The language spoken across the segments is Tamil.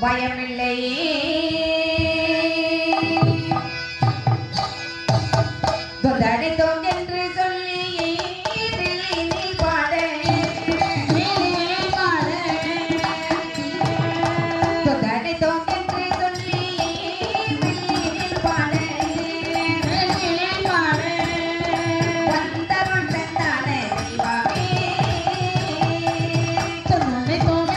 பயமில்லையே தொந்தடித்தோம் என்று சொல்லி தில்லியில் பாட தொந்தடித்தோம் என்று சொல்லி தில்லியில் பாட வந்தருள் தந்தான தெய்வமே தொந்தடித்தோம்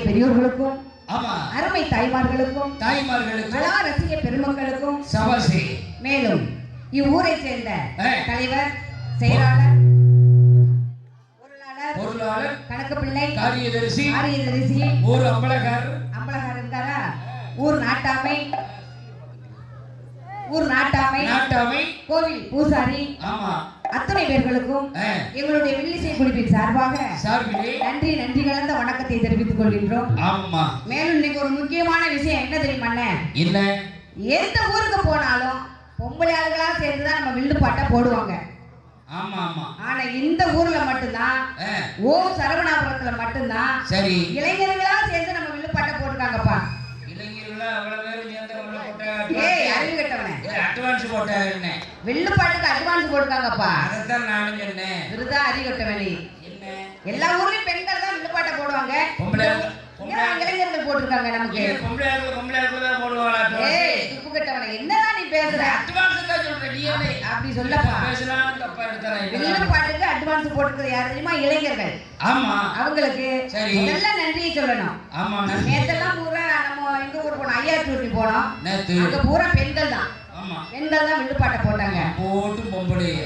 பெரியோர்களுக்கும் அருமை தாய்மார்களுக்கும் ரசிக பெருமக்களுக்கும் மேலும் இவ்வூரை சேர்ந்த தலைவர், செயலாளர், பொருளாளர், கணக்கு பிள்ளை, காரியதரிசி, ஊர் அம்பலகார் இருக்காரா, ஊர் நாட்டாமை, கோவில் பூசாரி, அத்தனை பேர்களுக்கும் எங்களுடைய வில்லிசை குழுவின் சார்பாக நன்றி கலந்த வணக்கத்தை தெரிவித்துக் கொள்கின்றோம். மேலும் இன்னைக்கு ஒரு முக்கியமான விஷயம் என்ன தெரியுமா? எந்த ஊருக்கு போனாலும் பொம்பளை ஆளுகளா சேர்ந்துதான் நம்ம வில்லு பாட்டை போடுவாங்க. ஆனா இந்த ஊர்ல மட்டும்தான், சரவணாபுரத்துல மட்டும்தான் இளைஞர்களா சேர்ந்து நம்ம வில்லு பாட்டை போட்டுருக்காங்கப்பா. வில்லு பாட்டுக்கு அட்வான்ஸ் போட்டுருக்காங்கப்பா. எல்லா ஊர்லயும் பெண்கள் தான் வில்லு பாட்டை போடுவாங்க, இளைஞர்கள் போட்டிருக்காங்க. நமக்கு துப்பு கட்டவன என்னதான் நீ பேசுற? அப்படி சொல்லப்பா. வில்லு பாட்டுக்கு அட்வான்ஸ் போட்டுக்கிறது யாரு தெரியுமா? இளைஞர்கள். அவங்களுக்கு நல்ல நன்றியை சொல்லணும். நேத்தெல்லாம் பூரா நம்ம எங்க ஊர் போனோம், ஐயாத்தூர் போனோம். அங்க பூரா பெண்கள் தான் வில்லுப்பாட்டை போட்டாங்க.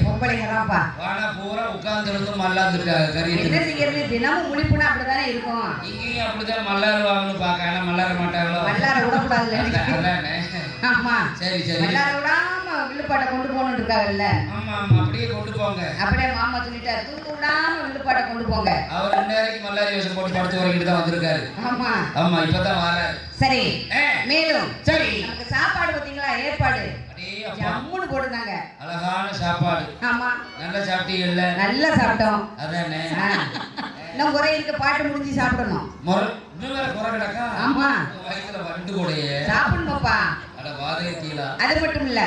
பொம்பளைங்க தான்ப்பா. என்ன செய்யறது, தினமும் முழிப்புனா அப்படித்தானே இருக்கும். இங்கேயும் அப்படிதான் மல்லாருவாங்கன்னு பாக்க, ஆனா மல்லார மாட்டாங்களோ. மல்லார விடக்கூடாது. ஆமா, மல்லார விடாம வில்லுப்பாட்டை கொண்டு போகணும் இருக்காங்கல்ல. அப்படியே கொண்டு போங்க. அப்படியே மாமா சொல்லிட்டாரு, தூக்கு விடாம வில்லுப்பாட்டை கொண்டு போங்க. அவர் 2 நாளைக்கு மல்லாரி வேஷம் போட்டு படுத்து வரைக்கும் தான் வந்திருக்காரு. ஆமா இப்பதான் வராரு. சரி, மேலும் நமக்கு சாப்பாடு பாத்தீங்களா, ஏற்பாடு ஜம்முன்னு போட்டுருந்தாங்க. அழகான சாப்பாடு. ஆமா, நல்லா சாப்பிட்டீங்கல்ல? நல்லா சாப்பிட்டோம். அதானே. இன்னும் குறை இருக்கு, பாட்டு முடிஞ்சு சாப்பிடணும். ஆமா, வயித்துல வண்டு கூடையே சாப்பிடணும்ப்பா. அது மட்டும் இல்ல,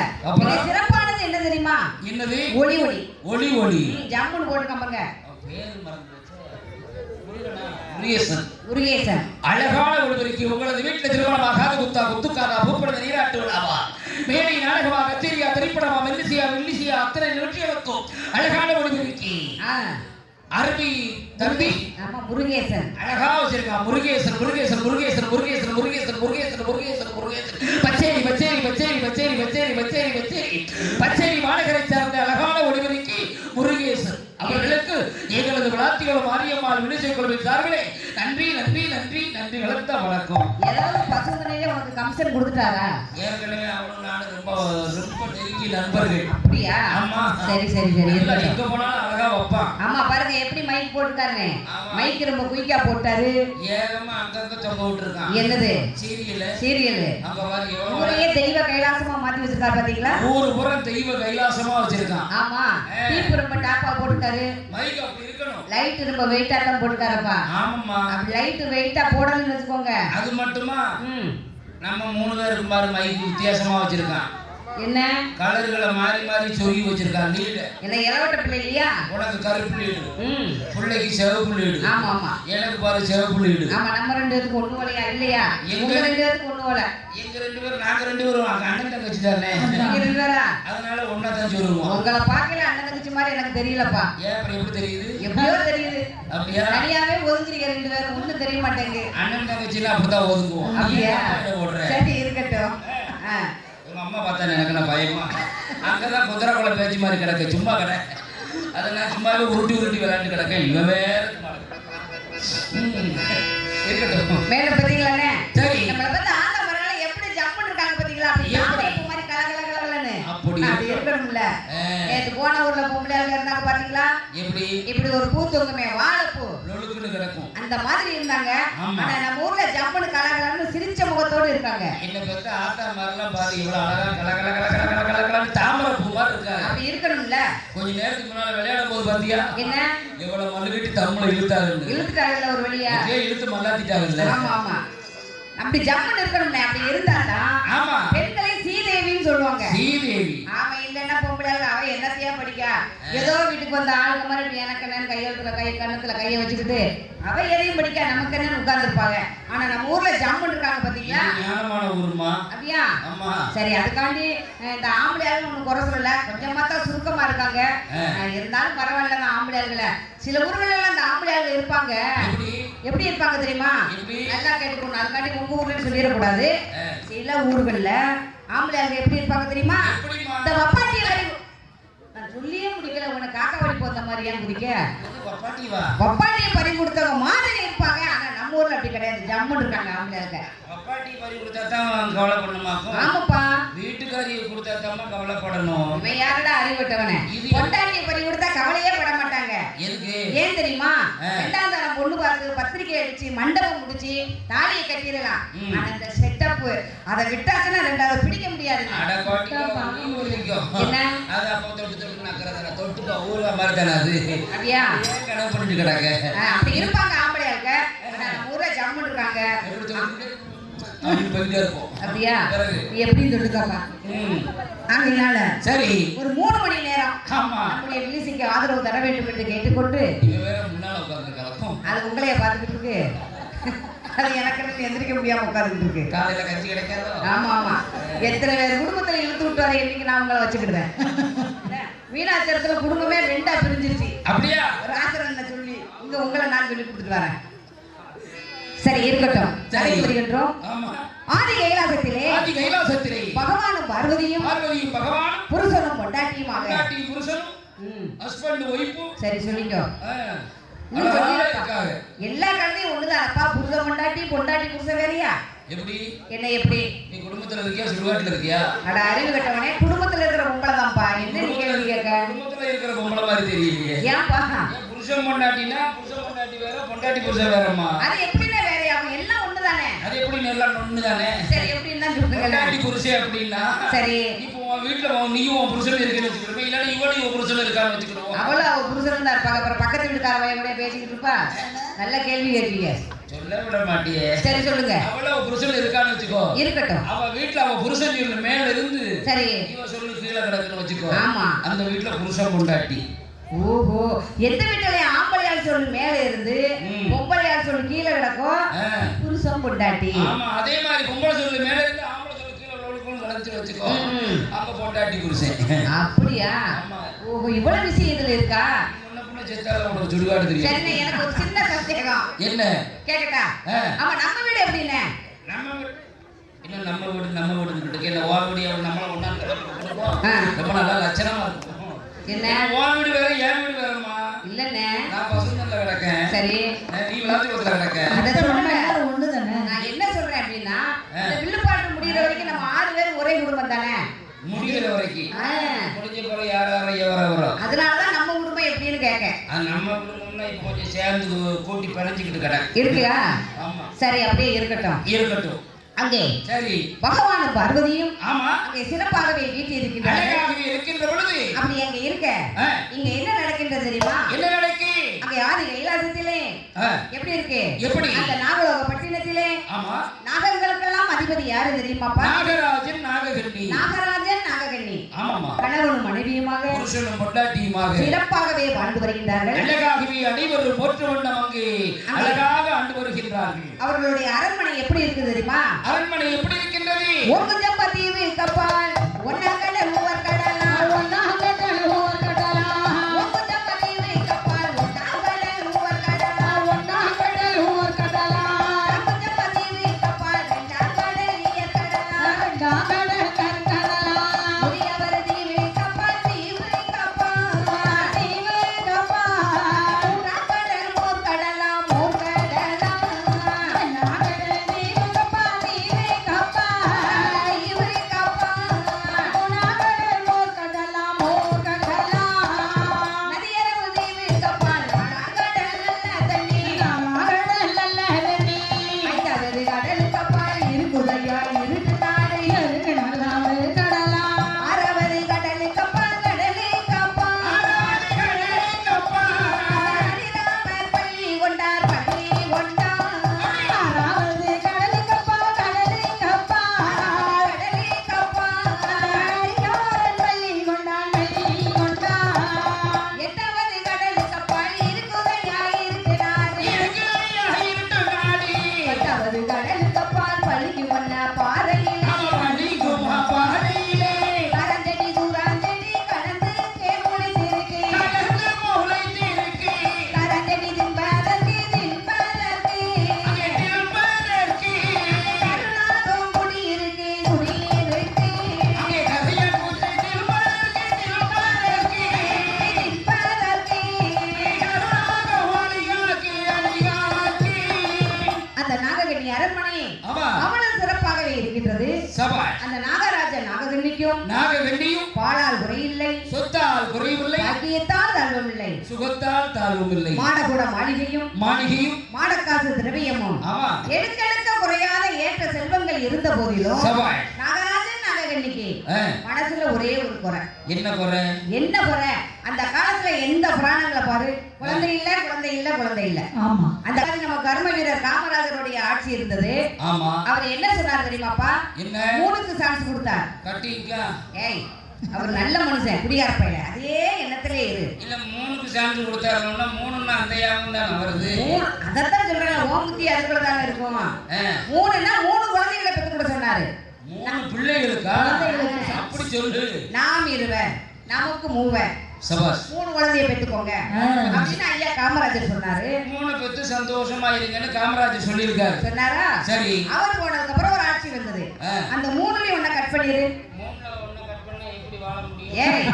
சிறப்பானது என்ன தெரியுமா? என்னது? ஒளி. ஜம்முன்னு போட்டுக்காமங்க. முருகேசன். அழகான ஒருவருக்கு உங்களது வீட்டில் திருமணமாகாத குத்துக்காரா பூப்பட நீராட்டு விழாவா? மேடை நாடகமா கச்சேரியா திரைப்படமா மெல்லிசியா அத்தனை நிகழ்ச்சிகளுக்கும் அழகான ஒளிபெருக்கி அருவி தம்பி ஆமா முருகேசன் அழகா வச்சிருக்கான். முருகேசன் முருகேசன் முருகேசன் முருகேசன் முருகேசன் முருகேசன் முருகேசன் முருகேசன் பச்சேரி பச்சேரி பச்சேரி பச்சேரி பச்சேரி பச்சேரி பச்சேரி பச்சேரி மாநகரை சார்ந்த அழகான ஒளிபெருக்கி முருகேசன் அவர்களுக்கு எங்களது விளாத்திகளும் மாரியம்மாள் வினிசை குழுவின் சார்பிலே நன்றி நன்றி நன்றி நன்றி வளர்த்த வணக்கம். ஏதாவது பசுந்தனையிலே உனக்கு கமிஷன் கொடுத்துட்டாரா? ஏற்கனவே அவனும் நானும் ரொம்ப ரொம்ப நெருங்கிய நண்பர்கள். அப்படியா? ஆமா. சரி சரி சரி. எங்க போனாலும் அழகா வைப்பான். ஆமா பாருங்க எப்படி மைக் போட்டுட்டாருன்னு. மைக் ரொம்ப குயிக்கா போட்டாரு. ஏகமா அங்கங்க தொங்க விட்டுருக்கான். என்னது? சீரியல். அங்க பாரு எவ்வளவு ஊரையே தெய்வ கைலாசமா மாத்தி வச்சிருக்காரு பாத்தீங்களா? ஊரு பூரா தெய்வ கைலாசமா வச்சிருக்கான். ஆமா. டீப் ரொம்ப டாப்பா போட்டுட்டாரு. மைக் அப்படி இருக்கணும். லைட் ரொம்ப வெயிட்டா தான் போட்டுட்டாருப்பா. ஆமாம்மா. அப்படி லைட் வெயிட்டா போடணும்னு வச்சுக்கோங்க. அது மட்டுமா? நம்ம 3 பேருக்கு பாரு மைக் வித்தியாசமா வச்சிருக்கான். என்ன கலர்களை மாறி மாறி சொருகி வச்சிருக்கான். லீடு என்ன இளவட்ட பிள்ளை இல்லையா? உனக்கு கருப்பு லீடு, பிள்ளைக்கு சிவப்பு லீடு. ஆமா ஆமா. எனக்கு பாரு சிவப்பு லீடு. ஆமா நம்ம 2 பேருக்கு ஒண்ணு வலையா இல்லையா? எங்க 2 பேருக்கு ஒண்ணு வலை. எங்க 2 பேரும் நாங்க 2 பேரும் அண்ணன் தங்கச்சி தானே. நீங்க 2 பேரா? அதனால ஒண்ணா தான் சொருவோம். உங்களை பார்க்கல அண்ணன் தங்கச்சி மாதிரி எனக்கு தெரியலப்பா. ஏன் அப்படி எப்படி தெரியுது? எப்படியோ தெரியுது. அப்படியா? தனியாவே ஒதுங்குறீங்க 2 பேரும். ஒண்ணும் தெரிய மாட்டேங்குது. அண்ணன் தங்கச்சிலாம் அப்படிதான் ஒதுங்குவோம். அப்படியா? சரி இருக்கட்டும். உங்க அம்மா பார்த்தா எனக்கு நான் பயமா. அங்கதான் குதிரை குளம் பேச்சு மாதிரி கிடக்கு. சும்மா கடை அதை நான் சும்மாவே உருட்டி விளையாண்டு கிடக்கேன். இவன் வேற இருக்கட்டும். மேல பாத்தீங்களானே? சரி. நம்மள பத்தி ஆந்த மரங்கள எப்படி ஜம்ப் இருக்காங்க பாத்தீங்களா? அப்படி யானை மாதிரி கலகலகலன்னு. அப்படி அது இருக்கணும்ல. நேத்து போன ஊர்ல பொம்பளையாங்க இருந்தாங்க பாத்தீங்களா? இப்படி ஒரு பூ தொங்குமே வாழைப்பூ. லொலுக்குன்னு கிடக்கும். அந்த மாதிரி இருந்தாங்க. ஆனா நம்ம ஊர்ல ஜம்ப்னு கலகலன்னு சிரிச்ச முகத்தோட இருக்காங்க. என்ன பெத்த ஆத்தா மாதிரிலாம் பாரு இவ்வளவு அழகா கலகலகலகலகலகலன்னு தாமரை பூ மாதிரி இருக்காங்க. அப்படி இருக்கணும்ல. கொஞ்ச நேரத்துக்கு முன்னால விளையாடும் போது பாத்தியா? என்ன எவ்வளவு மல்லுகட்டி தமிழை இழுத்தாங்கல்ல ஒரு வழியா. இழுத்து மல்லாத்திட்டாங்கல்ல. ஆமா ஆமா. அப்படி ஜம்முன்னு இருக்கணும்னே. அப்படி இருந்தாதான் ஆமா பெண்களை சீதேவின்னு சொல்லுவாங்க. சீதேவி. ஆமா இல்லன்னா பொம்பளையாங்க அவ என்னத்தையா படிக்கா? ஏதோ வீட்டுக்கு வந்த ஆளுங்க மாதிரி எனக்கு என்னன்னு கையெழுத்துல கண்ணத்துல கையை வச்சுக்கிட்டு அவ எதையும் படிக்கா நமக்கு என்னன்னு உட்கார்ந்துருப்பாங்க. ஆனா நம்ம ஊர்ல ஜம்முன்னு இருக்காங்க பாத்தீங்களா? ஞானமான ஊருமா. அப்படியா? ஆமா. சரி அதுக்காண்டி இந்த ஆம்பளையாளும் ஒண்ணு குறை சொல்லல. கொஞ்சமா தான் சுருக்கமா இருக்காங்க. இருந்தாலும் பரவாயில்ல தான் ஆம்பளையாளுகளை. சில ஊர்கள் எல்லாம் இந்த ஆம்பளையாளுங்க இருப்பாங்க. எப்படி இருப்பாங்க தெரியுமா? நல்லா கேட்டுக்கணும். அதுக்காண்டி உங்க ஊர்லன்னு சொல்லிடக்கூடாது. சில ஊர்கள்ல ஆம்பளையாளுங்க எப்படி இருப்பாங்க தெரியுமா? இந்த வப்பாட்டிய வரி நான் சொல்லியே முடிக்கல. உனக்கு காக்கா வடி போத்த மாதிரி ஏன் குடிக்க? வப்பாட்டிய பறி கொடுத்தவங்க மாதிரி இருப்பாங்க. ஆனா நம்ம ஊர்ல அப்படி கிடையாது. ஜம்முன்னு இருக்காங்க ஆம்பளையாளுங்க. வப்பாட்டி பறி கொடுத்தா தான் கவலைப்படணுமாக்கும். ஆமாப்பா. வீட்டுக்காரியை கொடுத்தா தான் கவலைப்படணும். இவன் யாரடா அறிவிட்டவனே? பொண்டாட்டிய பறி கொடுத்தா கவலையே பட மாட்டாங்க. எதுக்கு? ஏன் தெரியுமா? 2ஆம் தரம் பொண்ணு பார்த்து பத்திரிக்கை அடிச்சு மண்டபம் முடிச்சு தாலியை கட்டிடலாம். ஆனா இந்த செட்டப் அதை விட்டாச்சுன்னா 2வது பிடிக்க முடியாது. என்ன அது அப்ப தொட்டு நக்கறத தொட்டுக்க ஊர்ல மாதிரி தானே அது. அப்படியா? கனவு பண்ணிட்டு கிடக்க. அப்படி இருப்பாங்க ஆம்பளையாங்க. ஆனா நம்ம ஊர்ல ஜம்முன்னு இருக்காங்க. அப்படியா? நீ எப்படி தொட்டுக்காப்பா? ஆகையினால சரி ஒரு 3 மணி நேரம் நம்முடைய மியூசிக்கு ஆதரவு தர வேண்டும் என்று கேட்டுக்கொண்டு அது உங்களைய பார்த்துக்கிட்டு இருக்கு. அது எனக்கு எந்திரிக்க முடியாம உட்காந்துக்கிட்டு இருக்கு. காலையில கஞ்சி கிடைக்காதோ? ஆமா ஆமா. எத்தனை பேர் குடும்பத்துல இழுத்து விட்டு வர இன்னைக்கு நான் உங்களை வச்சுக்கிட்டேன். மீனாட்சரத்துல குடும்பமே 2ஆ பிரிஞ்சிருச்சு. அப்படியா? ராசரன் சொல்லி இங்க உங்களை நான் சொல்லி கொடுத்துட்டு வரேன். சரி இருக்கட்டும். வருகின்றோம். ஆதி கைலாசத்திலே பகவானும் பார்வதியும் பகவானும் புருஷனும் பொண்டாட்டியுமாக. சரி சொல்லிக்கோ. எல்லா கதையும் ஒண்ணுதானப்பா. புருஷ பொண்டாட்டி புருஷன் வேறையா? எப்படி? என்ன எப்படி? நீ குடும்பத்துல இருக்கியா சுடுகாட்டுல இருக்கியா? அட அறிவு கட்டவனே, குடும்பத்துல இருக்கிற பொம்பளை தான்ப்பா. என்ன நீ கேள்வி கேட்க? குடும்பத்துல இருக்கிற பொம்பளை மாதிரி தெரியலையே. ஏன்பா? புருஷன் பொண்டாட்டினா புருஷன் பொண்டாட்டி வேற, பொண்டாட்டி புருஷன் வேறம்மா. அது எப்படின்னா வேறையா? எல்லாம் ஒண்ணுதானே. அது எப்படி எல்லாம் ஒண்ணுதானே? சரி எப்படின்னா சொல்லுங்க. பொண்டாட்டி புருஷன் அப்படின்னா சரி. இப்போ உன் வீட்டுல நீயும் உன் புருஷன் இருக்கேன்னு வச்சுக்கிறோம். இல்லன்னா இவனும் உன் புருஷன் இருக்கான்னு வச்சுக்கிறோம். அவளும் அவ புருஷன் தான் இருப்பாங்க. அப்புறம் பக்கத்து வீட்டுக்காரவையோட பேசிக்கிட்டு இருப்பா. நல்ல கேள்வி கேட்கீங்க. சொல்ல விட மாட்டியே. சரி சொல்லுங்க. அவள புருஷன் இருக்கான்னு வச்சுக்கோ. இருக்கட்டும். அவ வீட்ல அவ புருஷன் மேல இருந்து சரி இவ சொல்லு கீழே கிடக்குன்னு வச்சுக்கோ. ஆமா. அந்த வீட்ல புருஷன் பொண்டாட்டி. ஓஹோ. எந்த வீட்டுல ஆம்பளையால் சொல்லு மேல இருந்து பொம்பளையால் சொல்லு கீழே கிடக்கும் புருஷன் பொண்டாட்டி. ஆமா அதே மாதிரி பொம்பளை சொல்லு மேல இருந்து ஆம்பளை சொல்லு கீழே கிடக்கும். இருந்துச்சு வச்சுக்கோ. அப்ப பொண்டாட்டி புருஷன். அப்படியா? ஓ, இவ்வளவு விஷயம் இதுல இருக்கா? சுடுகாடு தெரியும். சரி, எனக்கு ஒரு சின்ன சந்தேகம். என்ன கேக்கட்டா? ஆமா, நம்ம வீடு எப்படின்னு? நம்ம வீடு என்ன நம்ம வீடு என்ன ஓ வீடு நம்மள ஒண்ணா ரொம்ப நல்லா லட்சணமா இருக்கும். என்ன ஓ வீடு வேற என் வீடு வேறமா? இல்லண்ணே, நான் பசுந்தல்ல கிடக்கேன். சரி, நீ விளாத்திக்குளத்துல கிடக்க. அத சொல்றேன். ஒண்ணுதானே. நான் என்ன சொல்றேன் அப்படின்னா, இந்த வில்லுப்பாட்டு முடியற வரைக்கும் நம்ம 6 பேர் ஒரே குடும்பம் தானே? முடிகிற வரைக்கும். முடிஞ்ச பிறகு யார் எவரோ. அதனாலதான் நம்ம குடும்பம் எப்படின்னு கேட்க. நம்ம குடும்பம்னா இப்ப கொஞ்சம் சேர்ந்து கூட்டி பிணைஞ்சுக்கிட்டு கிடக்கு. இருக்குயா? ஆமா. சரி, அப்படியே இருக்கட்டும். அங்கே சரி பகவான் பார்வதியும் ஆமா அங்கே சிறப்பாகவே வீட்டு இருக்கின்ற பொழுது அப்படி அங்க இருக்க இங்க என்ன நடக்கின்றது தெரியுமா? என்ன நடக்கு? அங்கே ஆதி கைலாசத்திலே எப்படி இருக்கு? எப்படி? அந்த நாகலோக பட்டினத்திலே ஆமா நாகங்களுக்கெல்லாம் அதிபதி யாரு தெரியுமாப்பா? நாகராஜன் நாககண்ணி. ஆமாமா. கணவனும் மனைவியுமாக புருஷனும் பொண்டாட்டியுமாக சிறப்பாகவே வாழ்ந்து வருகின்றார்கள். அழகாகவே அனைவரும் போற்று வண்ணம் அங்கு அழகாக ஆண்டு வருகின்றார்கள். அவர்களுடைய அரண்மனை எப்படி இருக்கு தெரியுமா? அரண்மனை எப்படி இருக்கின்றது? ஒரு ஜம்பதீவு கப்பல் ஒன்னகடல் மூவர் கடலா ஒன்னகடல் மூவர் கடலா ஒரு ஜம்பதீவு கப்பல் ஒன்னகடல் மூவர் கடலா ஒன்னகடல் மூவர் கடலா ஒரு ஜம்பதீவு கப்பல் ரெண்டகடல் நீர் கடலா ரெண்டகடல் கடலா முதியவர் தீவு கப்பல் தீவு கப்பல் ஒன்னகடல் மூவர் கடலா மூவர் கடலா ஒன்னகடல் தீவு கப்பல் தீவு கப்பல் இவரி கப்பல் ஒன்னகடல் மூவர் கடலா மூவர் கடலா நதியரவு தீவு கப்பல் நாகடல் நல்ல தண்ணி நாகடல் நல்ல தண்ணி ஐந்தாவது கடல் கப்பல் இருக்குதையா இருக்குதாடை இருக்கு நல்லாவது கடலா ஆறாவது கடல் கப்பல் ராமர் பள்ளி கொண்டார் ஆறாவது கடல் கப்பல் கடலை கப்பல் பள்ளி கொண்டார் எட்டாவது கடல் கப்பல் இருக்குதையா இருக்கிறார் பத்தாவது கடல் கப்பல் பள்ளிக்கு ஒன்ன பாறையிலே கரஞ்செடி சூறாஞ்செடி கலந்து தேமுளை சிறுக்கு கரஞ்செடி தின்பதற்கு கருணாகம் குடி இருக்கு அந்த நாககண்ணி அரண்மனை அவ்வளவு சிறப்பாகவே இருக்கின்றது. அந்த நாகராஜ நாககண்ணிக்கும் பாலால் குறையில்லை, சொத்தால் குறைவில்லை, பாக்கியத்தால் தாழ்வமில்லை, சுகத்தால் தாழ்வும் இல்லை. மாடகூட மாளிகையும் மாடக்காசு திரவியமும் எடுக்கெடுக்க குறையாத ஏற்ற செல்வங்கள் இருந்த போதிலும் நாகராஜன் நாககண்ணிக்கு மனசுல ஒரே ஒரு குறை. என்ன குறை? அந்த காலத்துல எந்த புராணங்களை பாரு, குழந்தை இல்ல. ஆமா, அந்த காலத்துல நம்ம கர்ம வீரர் காமராஜருடைய ஆட்சி இருந்தது. ஆமா, அவர் என்ன சொன்னார் தெரியுமாப்பா? 3க்கு சான்ஸ் கொடுத்தார். ஏய், அவர் நல்ல மனுஷன், குடியார பையன், அதே எண்ணத்திலே இரு. இல்ல 3க்கு சான்ஸ் கொடுத்தாருன்னா 3ன்னா அந்த யாவும் தான் வருது. அதத்தான் சொல்றேன், ஓமுத்தி அதுக்குள்ள தான இருக்கும். 3ன்னா 3 குழந்தைகளை பெற்று கூட சொன்னாரு. 3 பிள்ளைகளுக்கா? அப்படி சொல்லு. நாம் இருவர் நமக்கு மூவர், சபாஸ், 3 குழந்தையை பெற்றுக்கோங்க அப்படின்னு ஐயா காமராஜர் சொன்னாரு. 3 பெற்று சந்தோஷமா இருங்கன்னு காமராஜர் சொல்லியிருக்காரு. சொன்னாரா? சரி. அவர் போனதுக்கு அப்புறம் ஒரு ஆட்சி வந்தது. அந்த 3லயும் ஒண்ண கட் பண்ணிரு. 3ல ஒண்ண கட் பண்ணா எப்படி வாழ முடியும்? ஏய்,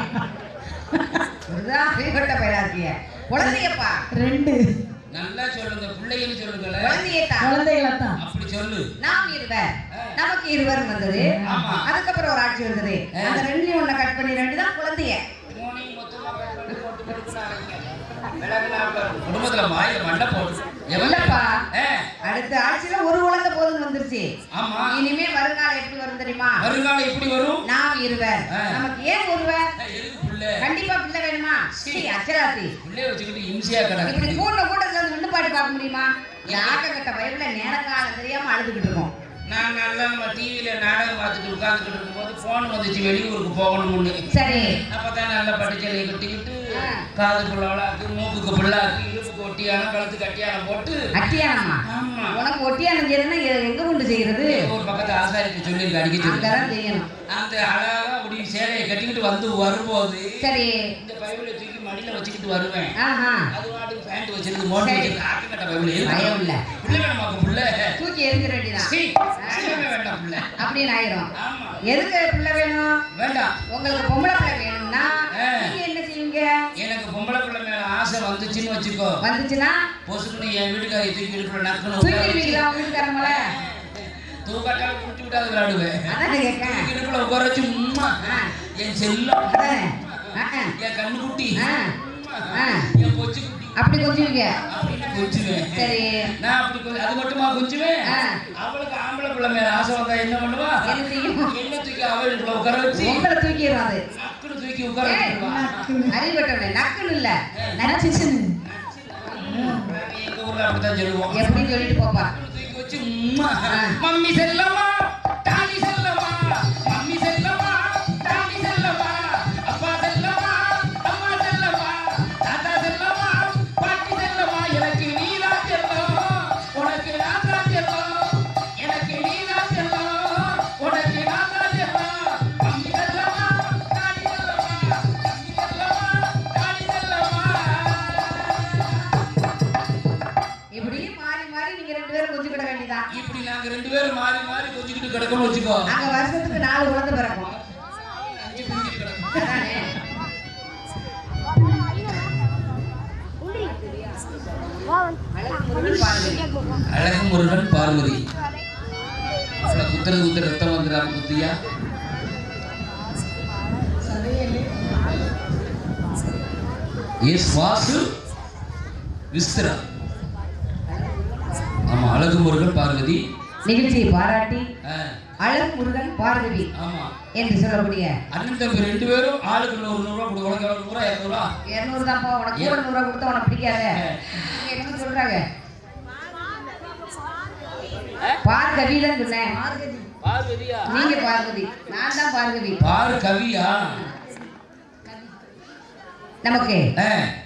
ஒருதான் ஃப்ரீவட்ட பையனாக்கிய குழந்தையப்பா 2 நல்லா சொல்லுங்க, பிள்ளைன்னு சொல்லுங்களே. குழந்தைகளத்தான் அப்படி சொல்லு. நாம் இருவர் நமக்கு இருவர் வந்தது. அதுக்கப்புறம் ஒரு ஆட்சி வந்தது. அந்த 2லயும் ஒண்ண கட் பண்ணி 2 தான் குழந்தைய. குடும்பத்துல மாய மண்டை போடு. எவ்வளப்பா? அடுத்த ஆட்சியில ஒரு குழந்தை போதும் வந்துருச்சு. ஆமா, இனிமே வருங்காலம் எப்படி வரும் தெரியுமா? வருங்காலம் எப்படி வரும்? நாம் இருவர் நமக்கு ஏன் ஒருவர்? கண்டிப்பா பிள்ளை வேணுமா? அச்சராத்தி பிள்ளைய வச்சுக்கிட்டு இம்சியா கிடக்கு. இப்படி கூட்டத்துல வந்து விண்ணுப்பாட்டு பார்க்க முடியுமா? யாக்க கட்ட வயவுல நேரங்காலம் தெரியாம அழுதுகிட்டு இருக்கோம். நான் நல்லா டிவியில நாடகம் பார்த்துட்டு உட்காந்துக்கிட்டு இருக்கும்போது போன் வந்துச்சு, வெளியூருக்கு போகணும்னு. சரி, அப்பதான் நல்லா பட்டுச்சலையை கட்டிக்கிட்டு காது புள்ளாக்கு, மூக்குக்கு புள்ளாக்கு, இடுப்புக்கு ஒட்டியான, கழுத்து கட்டியான போட்டு அட்டியானமா? ஆமா உனக்கு ஒட்டியானம் செய்யறதுன்னா எங்க கொண்டு செய்யறது? ஒரு பக்கத்து ஆசாரிக்கு சொல்லி அடிக்க அங்கதான் செய்யணும். அந்த அழகா அப்படி சேலையை கட்டிக்கிட்டு வந்து வரும்போது சரி இந்த பைபிளை தூக்கி மடியில வச்சுக்கிட்டு வருவேன். அது வாட்டுக்கு பேண்ட் வச்சிருக்கு, மோட்டை வச்சிருக்கு, ஆக்கு கட்ட பைபிள் பயம் இல்ல. பிள்ளை வேணுமாக்கு பிள்ளை தூக்கி எரிஞ்சிட வேண்டியதான். வேண்டாம் பிள்ளை அப்படின்னு ஆயிரும். எதுக்கு பிள்ளை வேணும்? வேண்டாம். உங்களுக்கு பொம்பளை பிள்ளை வேணும்னா நீங்க என்ன செய்வீங்க? எனக்கு பொம்பளை பிள்ளை மேல ஆசை வந்துச்சுன்னு வச்சுக்கோ. வந்துச்சுன்னா பொசுக்குன்னு என் வீட்டுக்காரி தூக்கி இடுப்புல நக்கணும். தூக்கிடுவீங்களா வீட்டுக்காரங்கள? தூக்காட்டாலும் குட்டி விட்டாது விளையாடுவேன். அதான் கேட்கேன். இடுப்புல உட்கார வச்சு உம்மா என் செல்லம், என் கண்ணு குட்டி, என் பொச்சு குட்டி அப்படி கொஞ்சுவீங்க. கொஞ்சுவேன். சரி நான் அப்படி அது மட்டுமா கொஞ்சுவேன். அவளுக்கு ஆம்பளை பிள்ளை மேல ஆசை வந்தா என்ன பண்ணுவா? என்ன செய்யும்? என்ன தூக்கி அவளுக்குள்ள உட்கார வச்சு உங்களை தூக்கிடுவான். அது நக்குன்னு தூக்கி உட்கார வச்சிருவான். அறிவட்டவனே நக்குன்னு இல்ல நச்சுன்னு. எங்க ஊர்ல அப்படித்தான் சொல்லுவோம். எப்படின்னு சொல்லிட்டு போப்பா. தூக்கி வச்சு மம்மி செல்லமா டாடி செல்லமா, மம்மி செல்லமா டாடி செல்லமா, அப்பா செல்லமா அம்மா செல்லமா, தாத்தா செல்லமா பாட்டி செல்லமா, எனக்கு நீதான் செல்லம், உனக்கு நான் தான் செல்லம், எனக்கு நீதான் செல்லம், உனக்கு நான் தான் செல்லம், மம்மி செல்லமா டாடி செல்லமா, மம்மி செல்லமா டாடி செல்லமா. இப்படி மாறி மாறி நீங்க ரெண்டு பேரும் கொஞ்சம் கிட வேண்டியதான். இப்படி நாங்க ரெண்டு பேரும் மாறி மாறி கொஞ்சிக்கிட்டு கிடக்கணும் வச்சுக்கோ. அங்க வருஷத்துக்கு 4 குழந்தை பிறக்கும். அதானே? அழகு முருகன் பார்வதி குத்துறது ரத்தம் வந்துடாம குத்தியா. வாசு விஸ்திரா. ஆமா அழகு முருகன் பார்வதி நிகழ்ச்சியை பாராட்டி அழகு முருகன் பார்வதி ஆமா என்று சொல்லக்கூடிய அண்ணன் தம்பி ரெண்டு பேரும் ஆளுக்கு 100 ரூபா கொடு. உனக்கு எவ்வளவு ரூபா? 200 தான்ப்பா. உனக்கு கூட 100 ரூபா கொடுத்தா உனக்கு பிடிக்காத. என்ன சொல்றாங்க? பார்கவிதான் சொன்னேன். பார்வதியா? நீங்க பார்வதி, நான் தான் பார்வதி. பார்கவியா? நமக்கு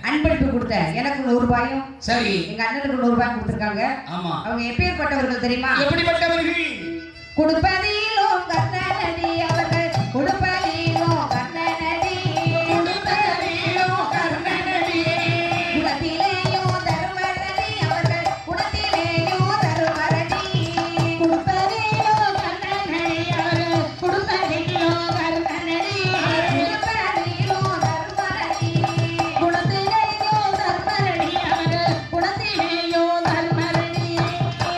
அன்பளிப்பு கொடுத்த எனக்கு 100 ரூபாயும் சரி எங்க அண்ணனுக்கு 100 ரூபாய் கொடுத்திருக்காங்க. ஆமா அவங்க எப்பேற்பட்டவர்கள் தெரியுமா? எப்படிப்பட்டவர்கள்? கொடுப்பதிலோ கர்ணனடி அவர்கள், கொடுப்பதிலோ கர்ணனடி, கொடுப்பதிலோ கர்ணனடி, குணத்திலேயோ தருமரடி அவர்கள், குணத்திலேயோ தருமரடி, கொடுப்பதிலோ கர்ணனடி அவர்கள், கொடுப்பதிலோ கர்ணனடி, கொடுப்பதிலோ தருமரடி, குணத்திலேயோ தருமரடி அவர்கள், குணத்திலேயோ தருமரடி.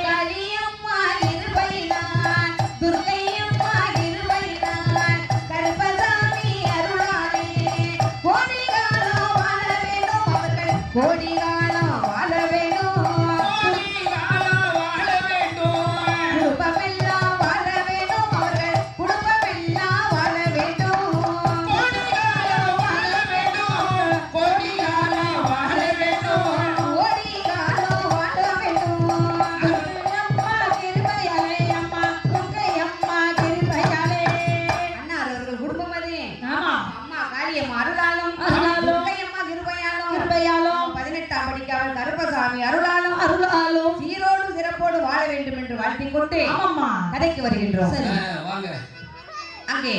காளியம்மா இருபைதான், துர்க்கையம்மா இருபைதான், கருப்பசாமி அருளாலே கோடிகாலம் வாழ வேணும் அவர்கள், கோடிகாலம் வாழ வேணும், குடும்பமெல்லாம் வாழ வேணும் அவர்கள், குடும்பமெல்லாம் வாழ வேணும், கோடிகாலம் வாழ வேணும், கோடிகாலம் வாழ வேணும், கோடிகாலம் வாழ வேணும். அம்மா கிருபையாலே, அம்மா துர்க்கையம்மா கிருபையாலே. அண்ணா அவர்கள் குடும்பம் அது. அம்மா காளியம்மா அருளாலும், துர்க்கையம்மா கிருபையாலும், 18ஆம் படிக்காமல் கருப்பசாமி அருளாலும் சீரோடு சிறப்போடு வாழ வேண்டும் என்று வாழ்த்திக் கொண்டு கதைக்கு வருகின்றோம். வாங்க. அங்கே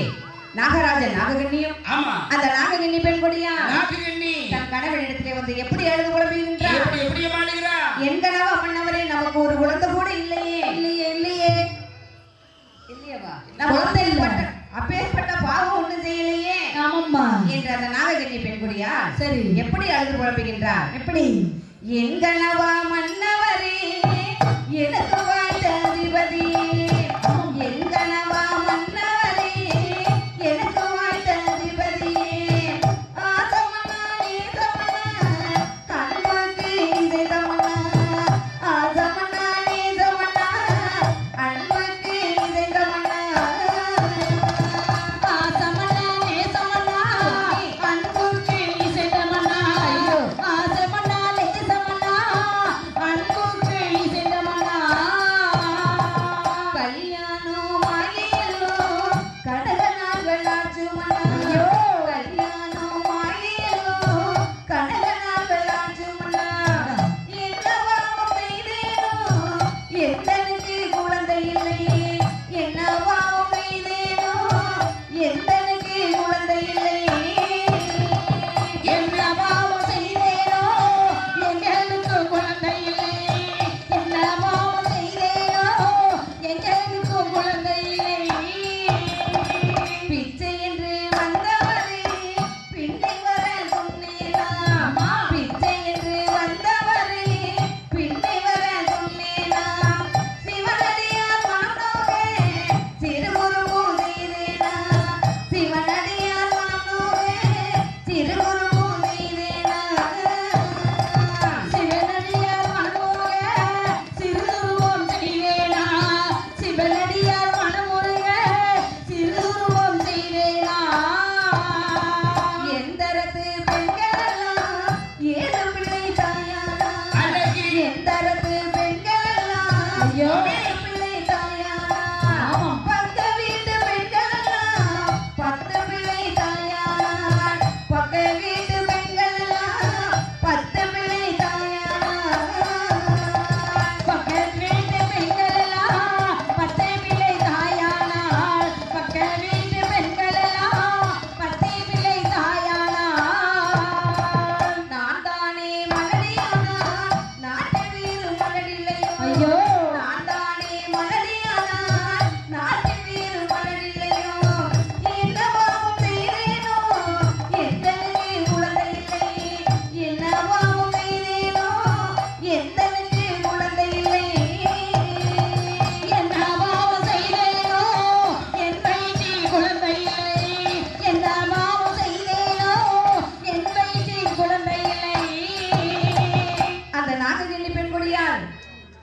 நாகராஜன் நாககண்ணியும் ஆமா அந்த நாககண்ணி பெண் கொடியா நாககண்ணி தன் கணவனிடத்திலே வந்து எப்படி அழுது புலம்புகின்றார்? எப்படி மாடுகிறா? என் கனவா மன்னவரே, நமக்கு ஒரு குழந்தை கூட இல்லையே. இல்லையவா? நான் குழந்தை இல்ல, அப்பேற்பட்ட பாவம் ஒண்ணு செய்யலையே என்று அந்த நாககண்ணி பெண் கொடியா சரி எப்படி அழுது புலம்புகின்றார்? எப்படி? என் கனவா மன்னவரே, எனக்கு வாழ்ந்த அதிபதி, என் கனவா மன்னவரே, எனக்கு வாழ்ந்த அதிபதி, ஆசமனா நேசமனா அன்புக்கு இசைதமனா, ஆசமனா நேசமனா அன்புக்கு இசைதமனா, ஆசமனா நேசமனா அன்புக்கு இசைதமனா, ஆசமனா நேசமனா அன்புக்கு இசைதமனா.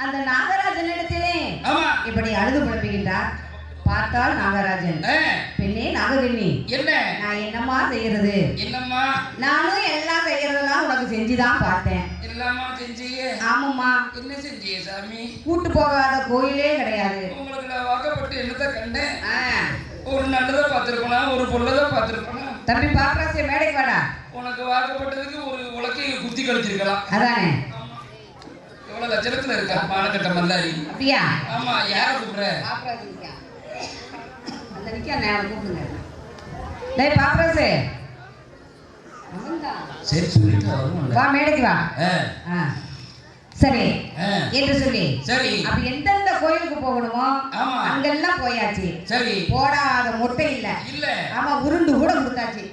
அந்த நாகராஜன் இடத்திலே இப்படி அழுது புலம்புகின்றார். பார்த்தால் நாகராஜன், பெண்ணே நாககண்ணி, என்ன நான் என்னம்மா செய்யறது? என்னம்மா? நானும் எல்லாம் செய்யறதெல்லாம் உனக்கு செஞ்சுதான் பார்த்தேன். எல்லாமா செஞ்சியே? ஆமாம்மா. என்ன செஞ்சியே சாமி? கூட்டு போகாத கோயிலே கிடையாது. உங்களுக்கு நான் வாக்கப்பட்டு என்னதான் கண்டேன்? ஒரு நல்லதை பார்த்துருக்கணும், ஒரு பொருளதை பார்த்துருக்கணும். தம்பி பாப்பராசிய மேடைக்கு வாடா. உனக்கு வாக்கப்பட்டதுக்கு ஒரு உலக்கையை குத்தி கழிச்சிருக்கலாம். அதானே எவ்வளவு லட்சணத்துல இருக்கா மானக்கட்ட மல்லாரி. அப்படியா? ஆமா. யார கூப்பிடுற? அந்த நிக்கா நான் கூப்பிடுங்க. டேய் பாப்பராசே, சரி சொல்லிட்டு வரும். வா மேடைக்கு வா. சரி என்று சொல்லி சரி அப்ப எந்தெந்த கோயிலுக்கு போகணுமோ அங்கெல்லாம் போயாச்சு. சரி. போடாத மொட்டை இல்ல. இல்ல. ஆமா, உருண்டு கூட கொடுத்தாச்சு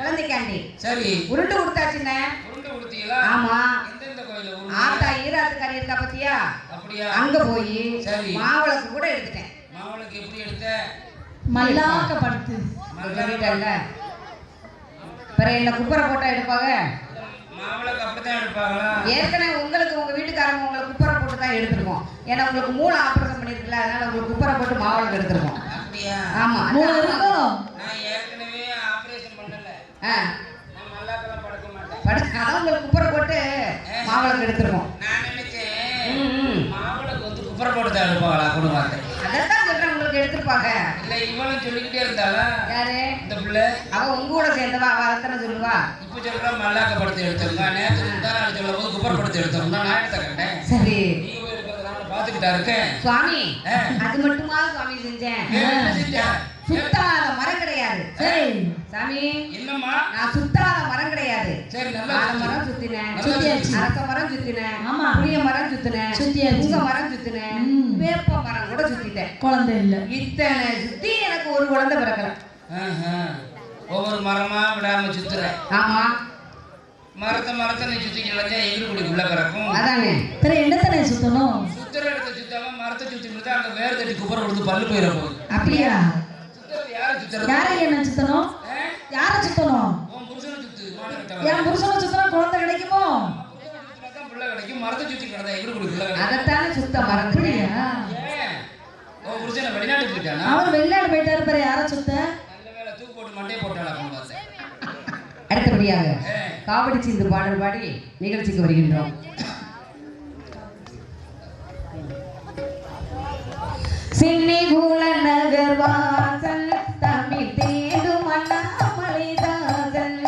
குழந்தைக்காண்டி. சரி. உருண்டு கொடுத்தாச்சுன்னு. உருண்டு கொடுத்தீங்களா? ஆமா. எந்தெந்த கோயில? ஆத்தா ஈராத்துக்காரி இருக்கா பத்தியா? அப்படியா? அங்க போய் சரி மாவளுக்கு கூட எடுத்துட்டேன். மாவளுக்கு எப்படி எடுத்த? மல்லாக்க படுத்து வீட்டல்ல பிற என்ன குப்பரை போட்டா எடுப்பாங்க. மாவளுக்கு அப்படித்தான் எடுப்பாங்களா? ஏற்கனவே உங்களுக்கு உங்க வீட்டுக்காரங்க உங்களை குப்பரை போட்டு தான் எடுத்துருக்கோம். ஏன்னா உங்களுக்கு மூளை ஆபரேஷன் பண்ணிருக்கல, அதனால உங்களுக்கு குப்பரை போட்டு மாவளுக்கு எடுத்துருக்கோம். அப்படியா? ஆமா. நான் ஏற்கனவே ஆபரேஷன் பண்ணல. நான் மல்லாக்கெல்லாம் படுக்க மாட்டேன். அதான் உங்களுக்கு குப்பரை போட்டு மாவளுக்கு எடுத்துருக்கோம். நான் நினைச்சேன் மாவளுக்கு வந்து குப்பரை போட்டு தான் எடுப்பாங்களா குடும்பத்தை. அதான் சொல்றேன், உங்களுக்கு எடுத்துருப்பாங்க. இல்ல இவளும் சொல்லிக்கிட்டே இருந்தாளா? யாரு? இந்த பிள்ளை. அவ உங்க கூட சேர்ந்தவா, அவ அத்தனை சொல்லுவா. இப்ப சொல்றா மல்லாக்க படுத்து எடுத்தவங்க. நேற்று முந்தாநாள் சொல்லும் போது குப்பரை படுத்து எடுத்தவங்க நான் எடுத்த கண்டேன். சரி. நீங்க போய் இருக்கிறத பாத்துக்கிட்டா இருக்கேன் சுவாமி. அது மட்டுமா சுவாமி செஞ்சேன்? சுத்தாத மரம் கிடையாது. சரி சாமி. என்னம்மா? நான் சுத்தாத மரம் கிடையாது. சரி. நல்லா மரம் சுத்தினேன், அரச மரம் சுத்தினேன், புளிய மரம் சுத்தினேன், உங்க மரம் சுத்தினேன், வேப்ப மரம் கூட சுத்திட்டேன். குழந்தை இல்ல. இத்தனை சுத்தி எனக்கு ஒரு குழந்தை பிறக்கல. ஒவ்வொரு மரமா விடாம சுத்துற. ஆமா. மரத்தை நீ சுத்திக்கலாம் எங்களுக்குள்ள பிறக்கும். அதானே. என்னத்தனை சுத்தணும்? சுத்துற இடத்த சுத்தாம மரத்தை சுத்தி கொடுத்தா அங்க வேற தட்டி குப்பரை கொடுத்து பல்லு போயிட போகுது. அப்படியா? யாரை என்ன சுத்தணும்? யார சுத்தணும்? உன் புருஷனை சுத்து. என் புருஷனை சுத்தனா குழந்தை கிடைக்குமோ? பிள்ளை கிடைக்கும். மரத்தை சுத்தி கிடந்தா எங்களுக்குள்ள. அதத்தானே சுத்த மறந்துட்டியா? உன் புருஷனை வெளிநாட்டு போயிட்டானா? அவர் வெளிநாடு போயிட்டாரு. பாரு யார சுத்த? நல்ல வேலை தூக்கு போட்டு மண்டையை போட்டாளா கொண்டு வந்தேன். அடுத்தபடியாக காவடி சிந்து பாடல் பாடி நிகழ்ச்சிக்கு வருகின்றோம். சின்னி கூல நகர் வாசல் தமிழ் தேடும் அண்ணாமலைதாசன்.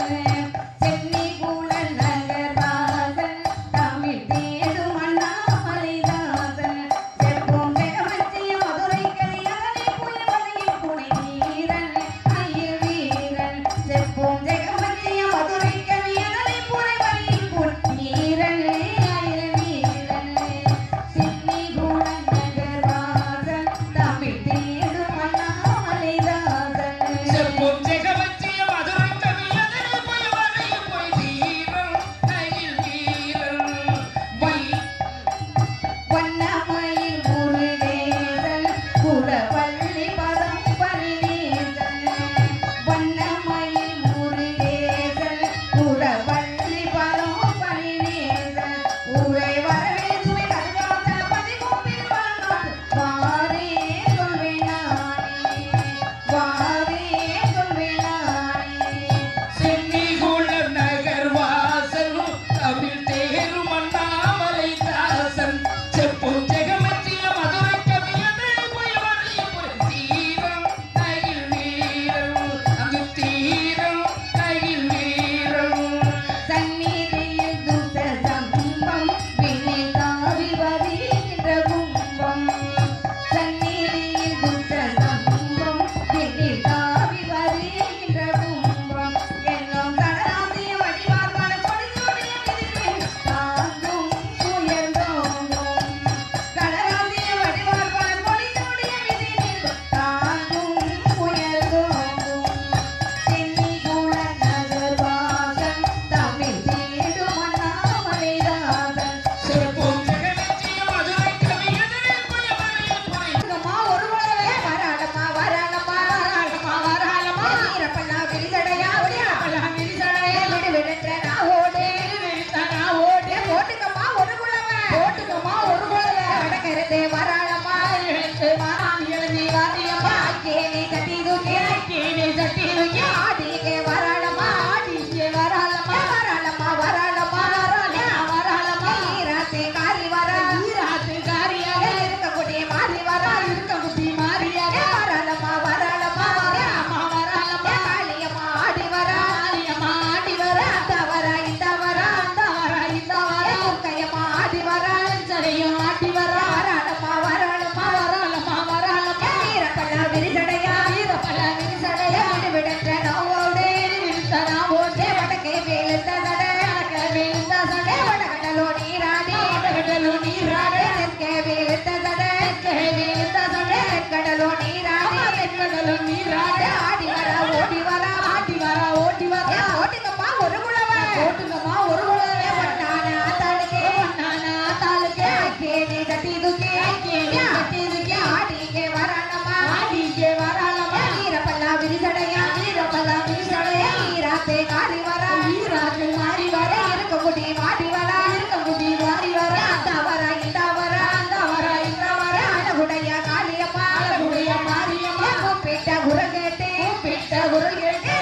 சின்னி கூல நகர் வாசல் தமிழ் தேடும் அண்ணாமலைதாசன். செப்போம் ஜெகமச்சிய மதுரை கலியாணி புயமலையின் புனை வீரன் அய்யர் வீரன். செப்போம் ஜெகமச்சிய மதுரை கலியாணி புயமலையின் புனை வீரன் அய்யர் வீரன். சின்னி கூல நகர் வாசல் தமிழ் தேடும் அண்ணாமலை போட்டுங்கம்மா ஒரு குலவே ஒன்னான ஆத்தாளுக்கு கேணி தட்டி தூக்கி ஆடிக்கே வரானம்மா வீரப்பல்லா விரிசடையா வீராத்தே காரி வரா இருக்க குடி மாடி வரா அந்த வரா இந்த வரா அழகுடைய காளியம்மா மாரியம்மா கூப்பிட்ட குரல் கேட்டு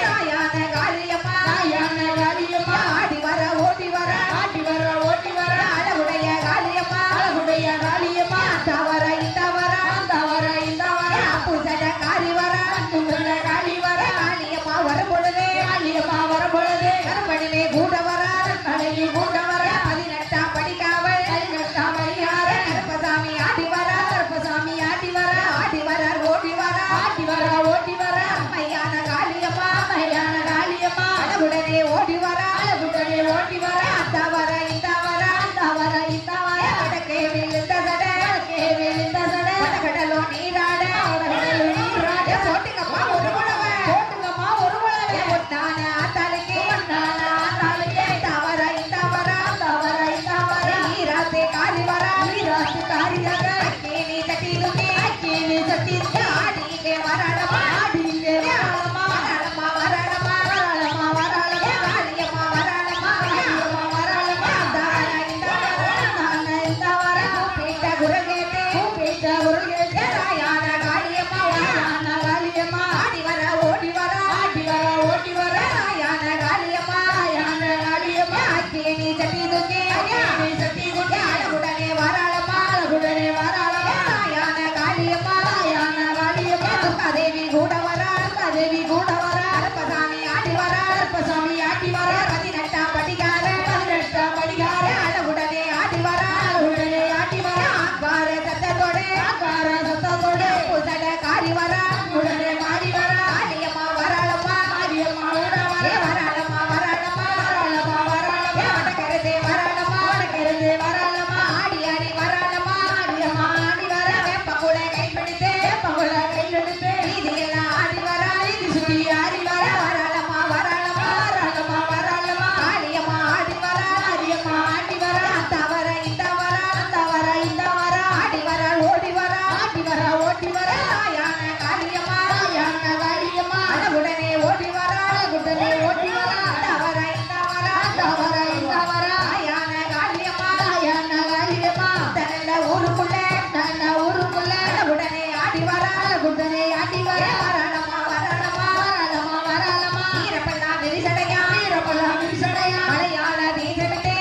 நாயான காளியம்மா ஆடி வர ஓடி வர அழகுடைய காளியம்மா அந்த வர இந்த வர பூசட காரி வர காளியம்மா வரும் பொழுது கருப்பணிலே கூட வர 18ஆம் படிக்காவல் கருப்பசாமி ஆடி வர ஓடி வர மையான காளியம்மா அழகுடனே ஓடி வர அந்த வர இந்த வர வடக்கே விழுந்த சடை கடலோ நீராட போட்டுங்கம்மா ஒரு குலவை ஒட்டான ஆத்தாளுக்கு தவற இந்த வர ஈராத்தே காரி வர கேணி தட்டி தூக்கி ஆடிக்கே வராளம்மா காளியம்மா வராளம்மா இந்த வர கூப்பிட்ட குரல் கேட்டு ராயான காளியம்மா ஆடி வர ஓடி வர ராயான காளியம்மா கேணி தட்டி தூக்கி அழகுடனே வராளம்மா ராயான காளியம்மா துர்காதேவி கூட வர கருப்பசாமி ஆடி வர 18ஆம் படிக்கார அழகுடனே ஆடி வர ஆக்கார சத்தத்தோடு பூசட காரி வர காளியம்மா வராளம்மா வடக்கரதே வராளம்மா ஆடி வராளம்மா வர வேப்பங்குளை கைப்பிடித்து வீதியெல்லாம் ஆடி வர சுற்றி ஆடி வர வராளம்மா காளியம்மா ஆடி வர அந்த வர இந்த வர ஆடி வர ஓடி வர ராயான காளியம்மா அழகுடனே ஓடி வர அந்த வர இந்த வர ராயான காளியம்மா நல்ல ஊருக்குள்ள அழகுடனே ஆடி வர வராளம்மா வீரப்பல்லா விரிசடையா மலையாள வீசவிட்டே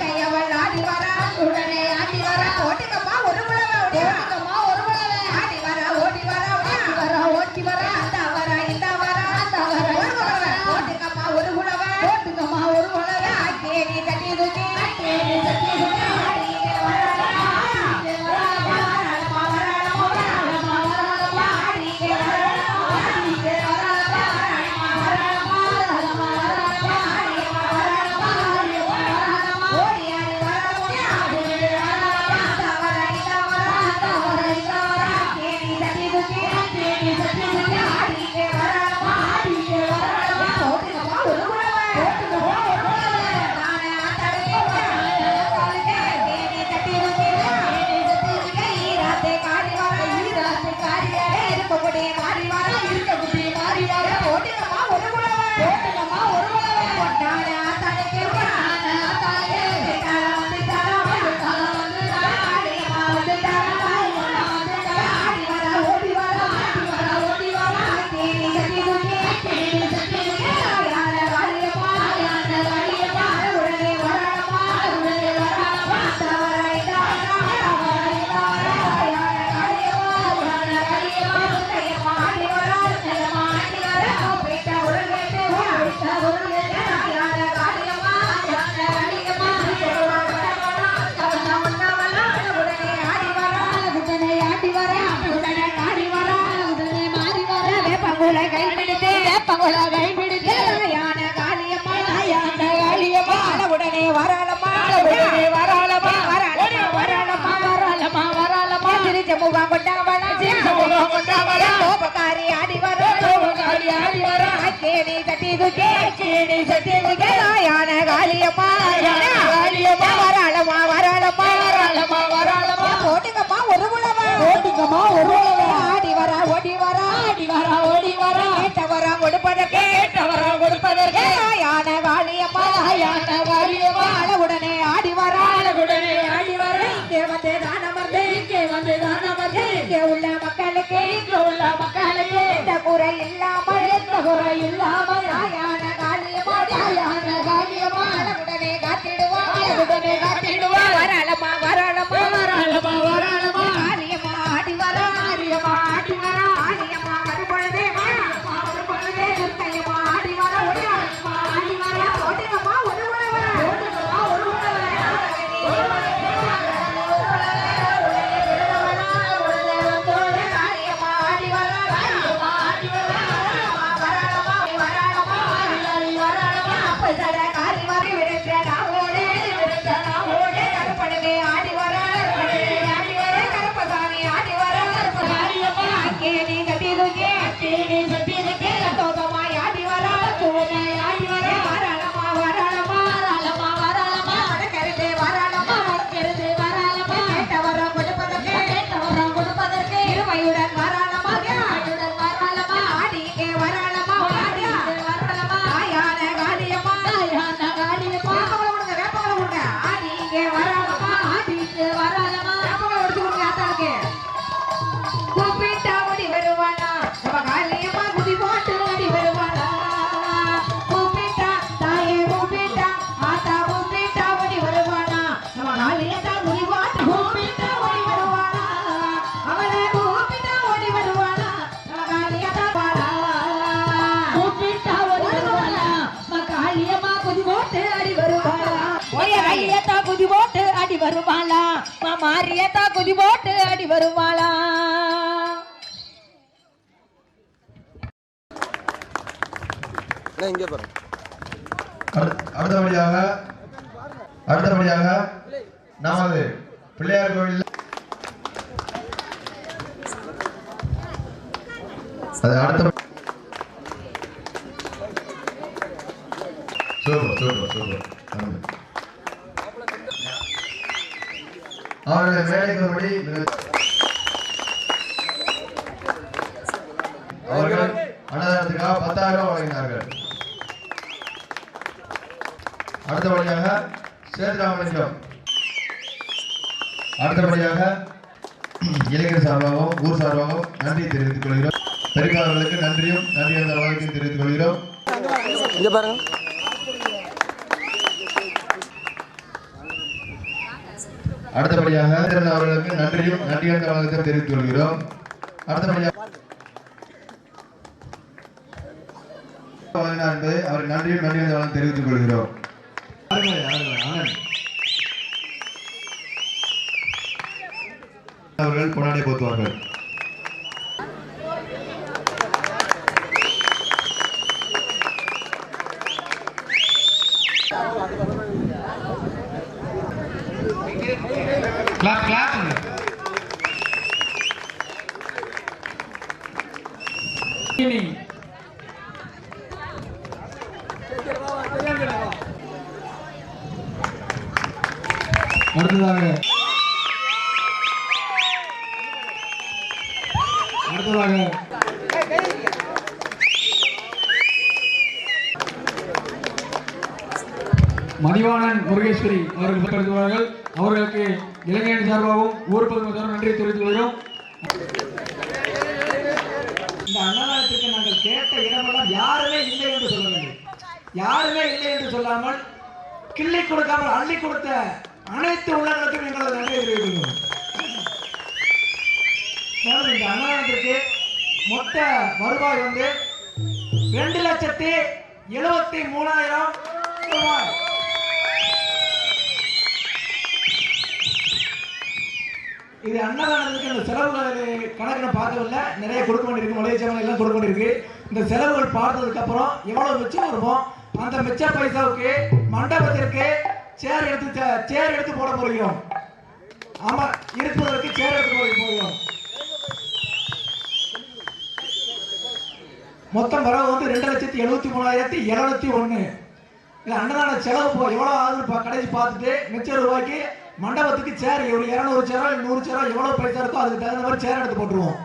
கையவள் ஆடி வர போட்டுங்கம்மா ஒரு குலவை ஆடி வர ஓடி வர அந்த வர இந்த வர ஒரு குலவை போட்டுங்கம்மா ஒரு குலவை கேணி தட்டி தூக்கி முகாம் கொண்டாவளா கோபக்காரி ஆடி வர கேணி தட்டி தூக்கி சீனி சட்டி தூக்கி யான காளியம்மா காளியம்மா வராளம்மா வராளம்மா வராளம்மா வராளம்மா போட்டுங்கம்மா ஒரு குலவா போட்டுங்கம்மா ஒரு குலவா ஆடி வரா ஓடி வரா ஆடி வரா ஓடி வரா கேட்டவரா கொடுப்பதற்கு யான காளியம்மா யான காளியம்மா உடனே ஆடி வரா உடனே ஆடி வரா இங்கே வந்து தானமர்ந்து இங்கே உள்ள மக்களுக்கு இந்த குறை இல்லாமல் யான காளியம்மா உடனே காத்திடுவா வராளம்மா காளியம்மா ஆடி வரா ஆடியம்மா வரும்பொழுதே துர்க்கையம்மா ஆடி வரா ஓட்டுங்கம்மா ஒரு வருவாளா மாரியத்தா குதி போட்டு அடி வருவாளா இங்க பாரு அடுத்தபடியாக நமது பிள்ளையார் கோவில் அது அடுத்த சூப்பர் அவருடைய மேடைக்கும்படி அவர்கள் அன்னதானத்துக்காக 10,000 வழங்கினார்கள். அடுத்தபடியாக சேதுராமலிங்கம் அடுத்தபடியாக இளைஞர் சார்பாகவும் ஊர் சார்பாகவும் நன்றி தெரிவித்துக் கொள்கிறோம். பெருக்காரர்களுக்கு நன்றியும் நன்றி என்ற வாழ்க்கையும் தெரிவித்துக் கொள்கிறோம். இங்க பாருங்க. அடுத்தபடியாக அவர்களுக்கு நன்றியும் நன்றி என்ற வாழ்க்கையும் தெரிவித்துக் கொள்கிறோம். அடுத்தபடியாக என்பதை அவர் நன்றியும் நன்றி என்ற வாழ்க்கை தெரிவித்துக் கொள்கிறோம். அவர்கள் கொண்டாடி போத்துவார்கள். அடுத்ததாக மதிவாணன் முருகேஸ்வரி அவர்கள் பரிந்துரைவார்கள். அவர்களுக்கு இளைஞர் சார்பாகவும் ஊர் பொதுமக்கள் நன்றி தெரிவித்துக் கொள்கிறோம். இந்த அன்னதானத்திற்கு நாங்கள் கேட்ட இடமெல்லாம் யாருமே இல்லை என்று சொல்ல வேண்டும். யாருமே இல்லை என்று சொல்லாமல் கிள்ளி கொடுக்காமல் அள்ளி கொடுத்த அனைத்து உள்ளங்களுக்கும் எங்களது நன்றி தெரிவித்துள்ளோம். இந்த அன்னதானத்திற்கு மொத்த வருவாய் வந்து 2,73,000 ரூபாய். இது அன்னதானத்துக்கு இந்த செலவுகள் கணக்கில் பார்க்கவில்லை. நிறைய கொடுக்க வேண்டியிருக்கு, மளிகை சாமான் எல்லாம் கொடுக்க வேண்டியிருக்கு. இந்த செலவுகள் பார்த்ததுக்கு அப்புறம் எவ்வளவு மிச்சம் வருமோ அந்த மிச்ச பைசாவுக்கு மண்டபத்திற்கு சேர் எடுத்து போட போகிறோம். ஆமா, இருப்பதற்கு சேர் எடுத்து போகிறோம். மொத்தம் வரவு வந்து 2,73,701. இது அன்னதான செலவு எவ்வளோ ஆகுதுன்னு கடைசி பார்த்துட்டு மிச்சம் ரூபாய்க்கு மண்டபத்துக்கு சேர் ஒரு 200 சேரோ 100 சேரோ எவ்வளோ பைசா இருக்கோ அதுக்கு தகுந்த மாதிரி சேர் எடுத்து போட்டுருவோம்.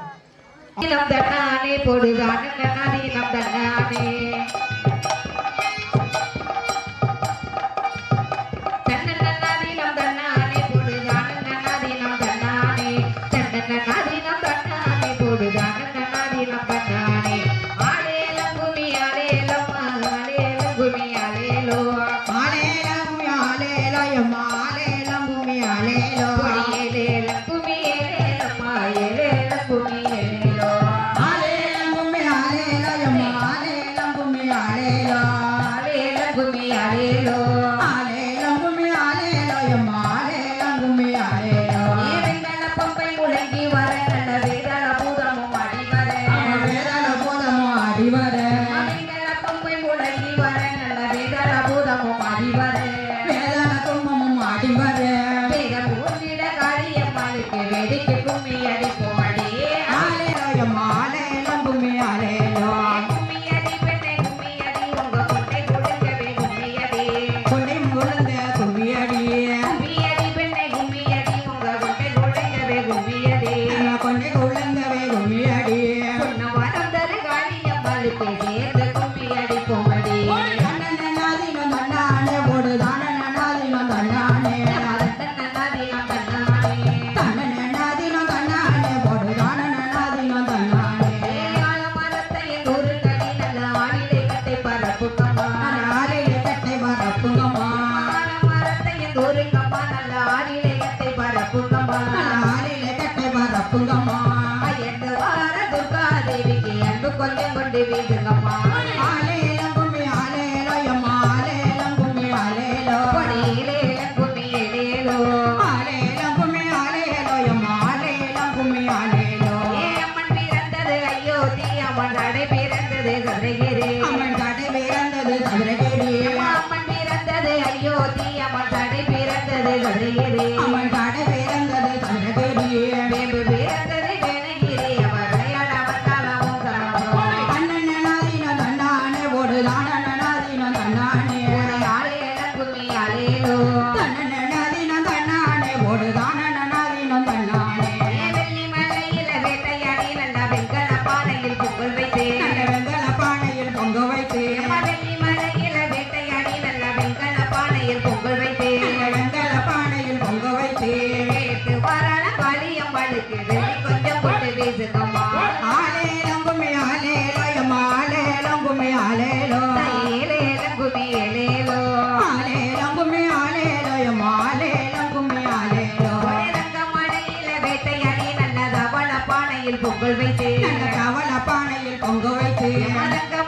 பொங்கல் வைத்து நல்ல தவள பானையில் பொங்க வைத்து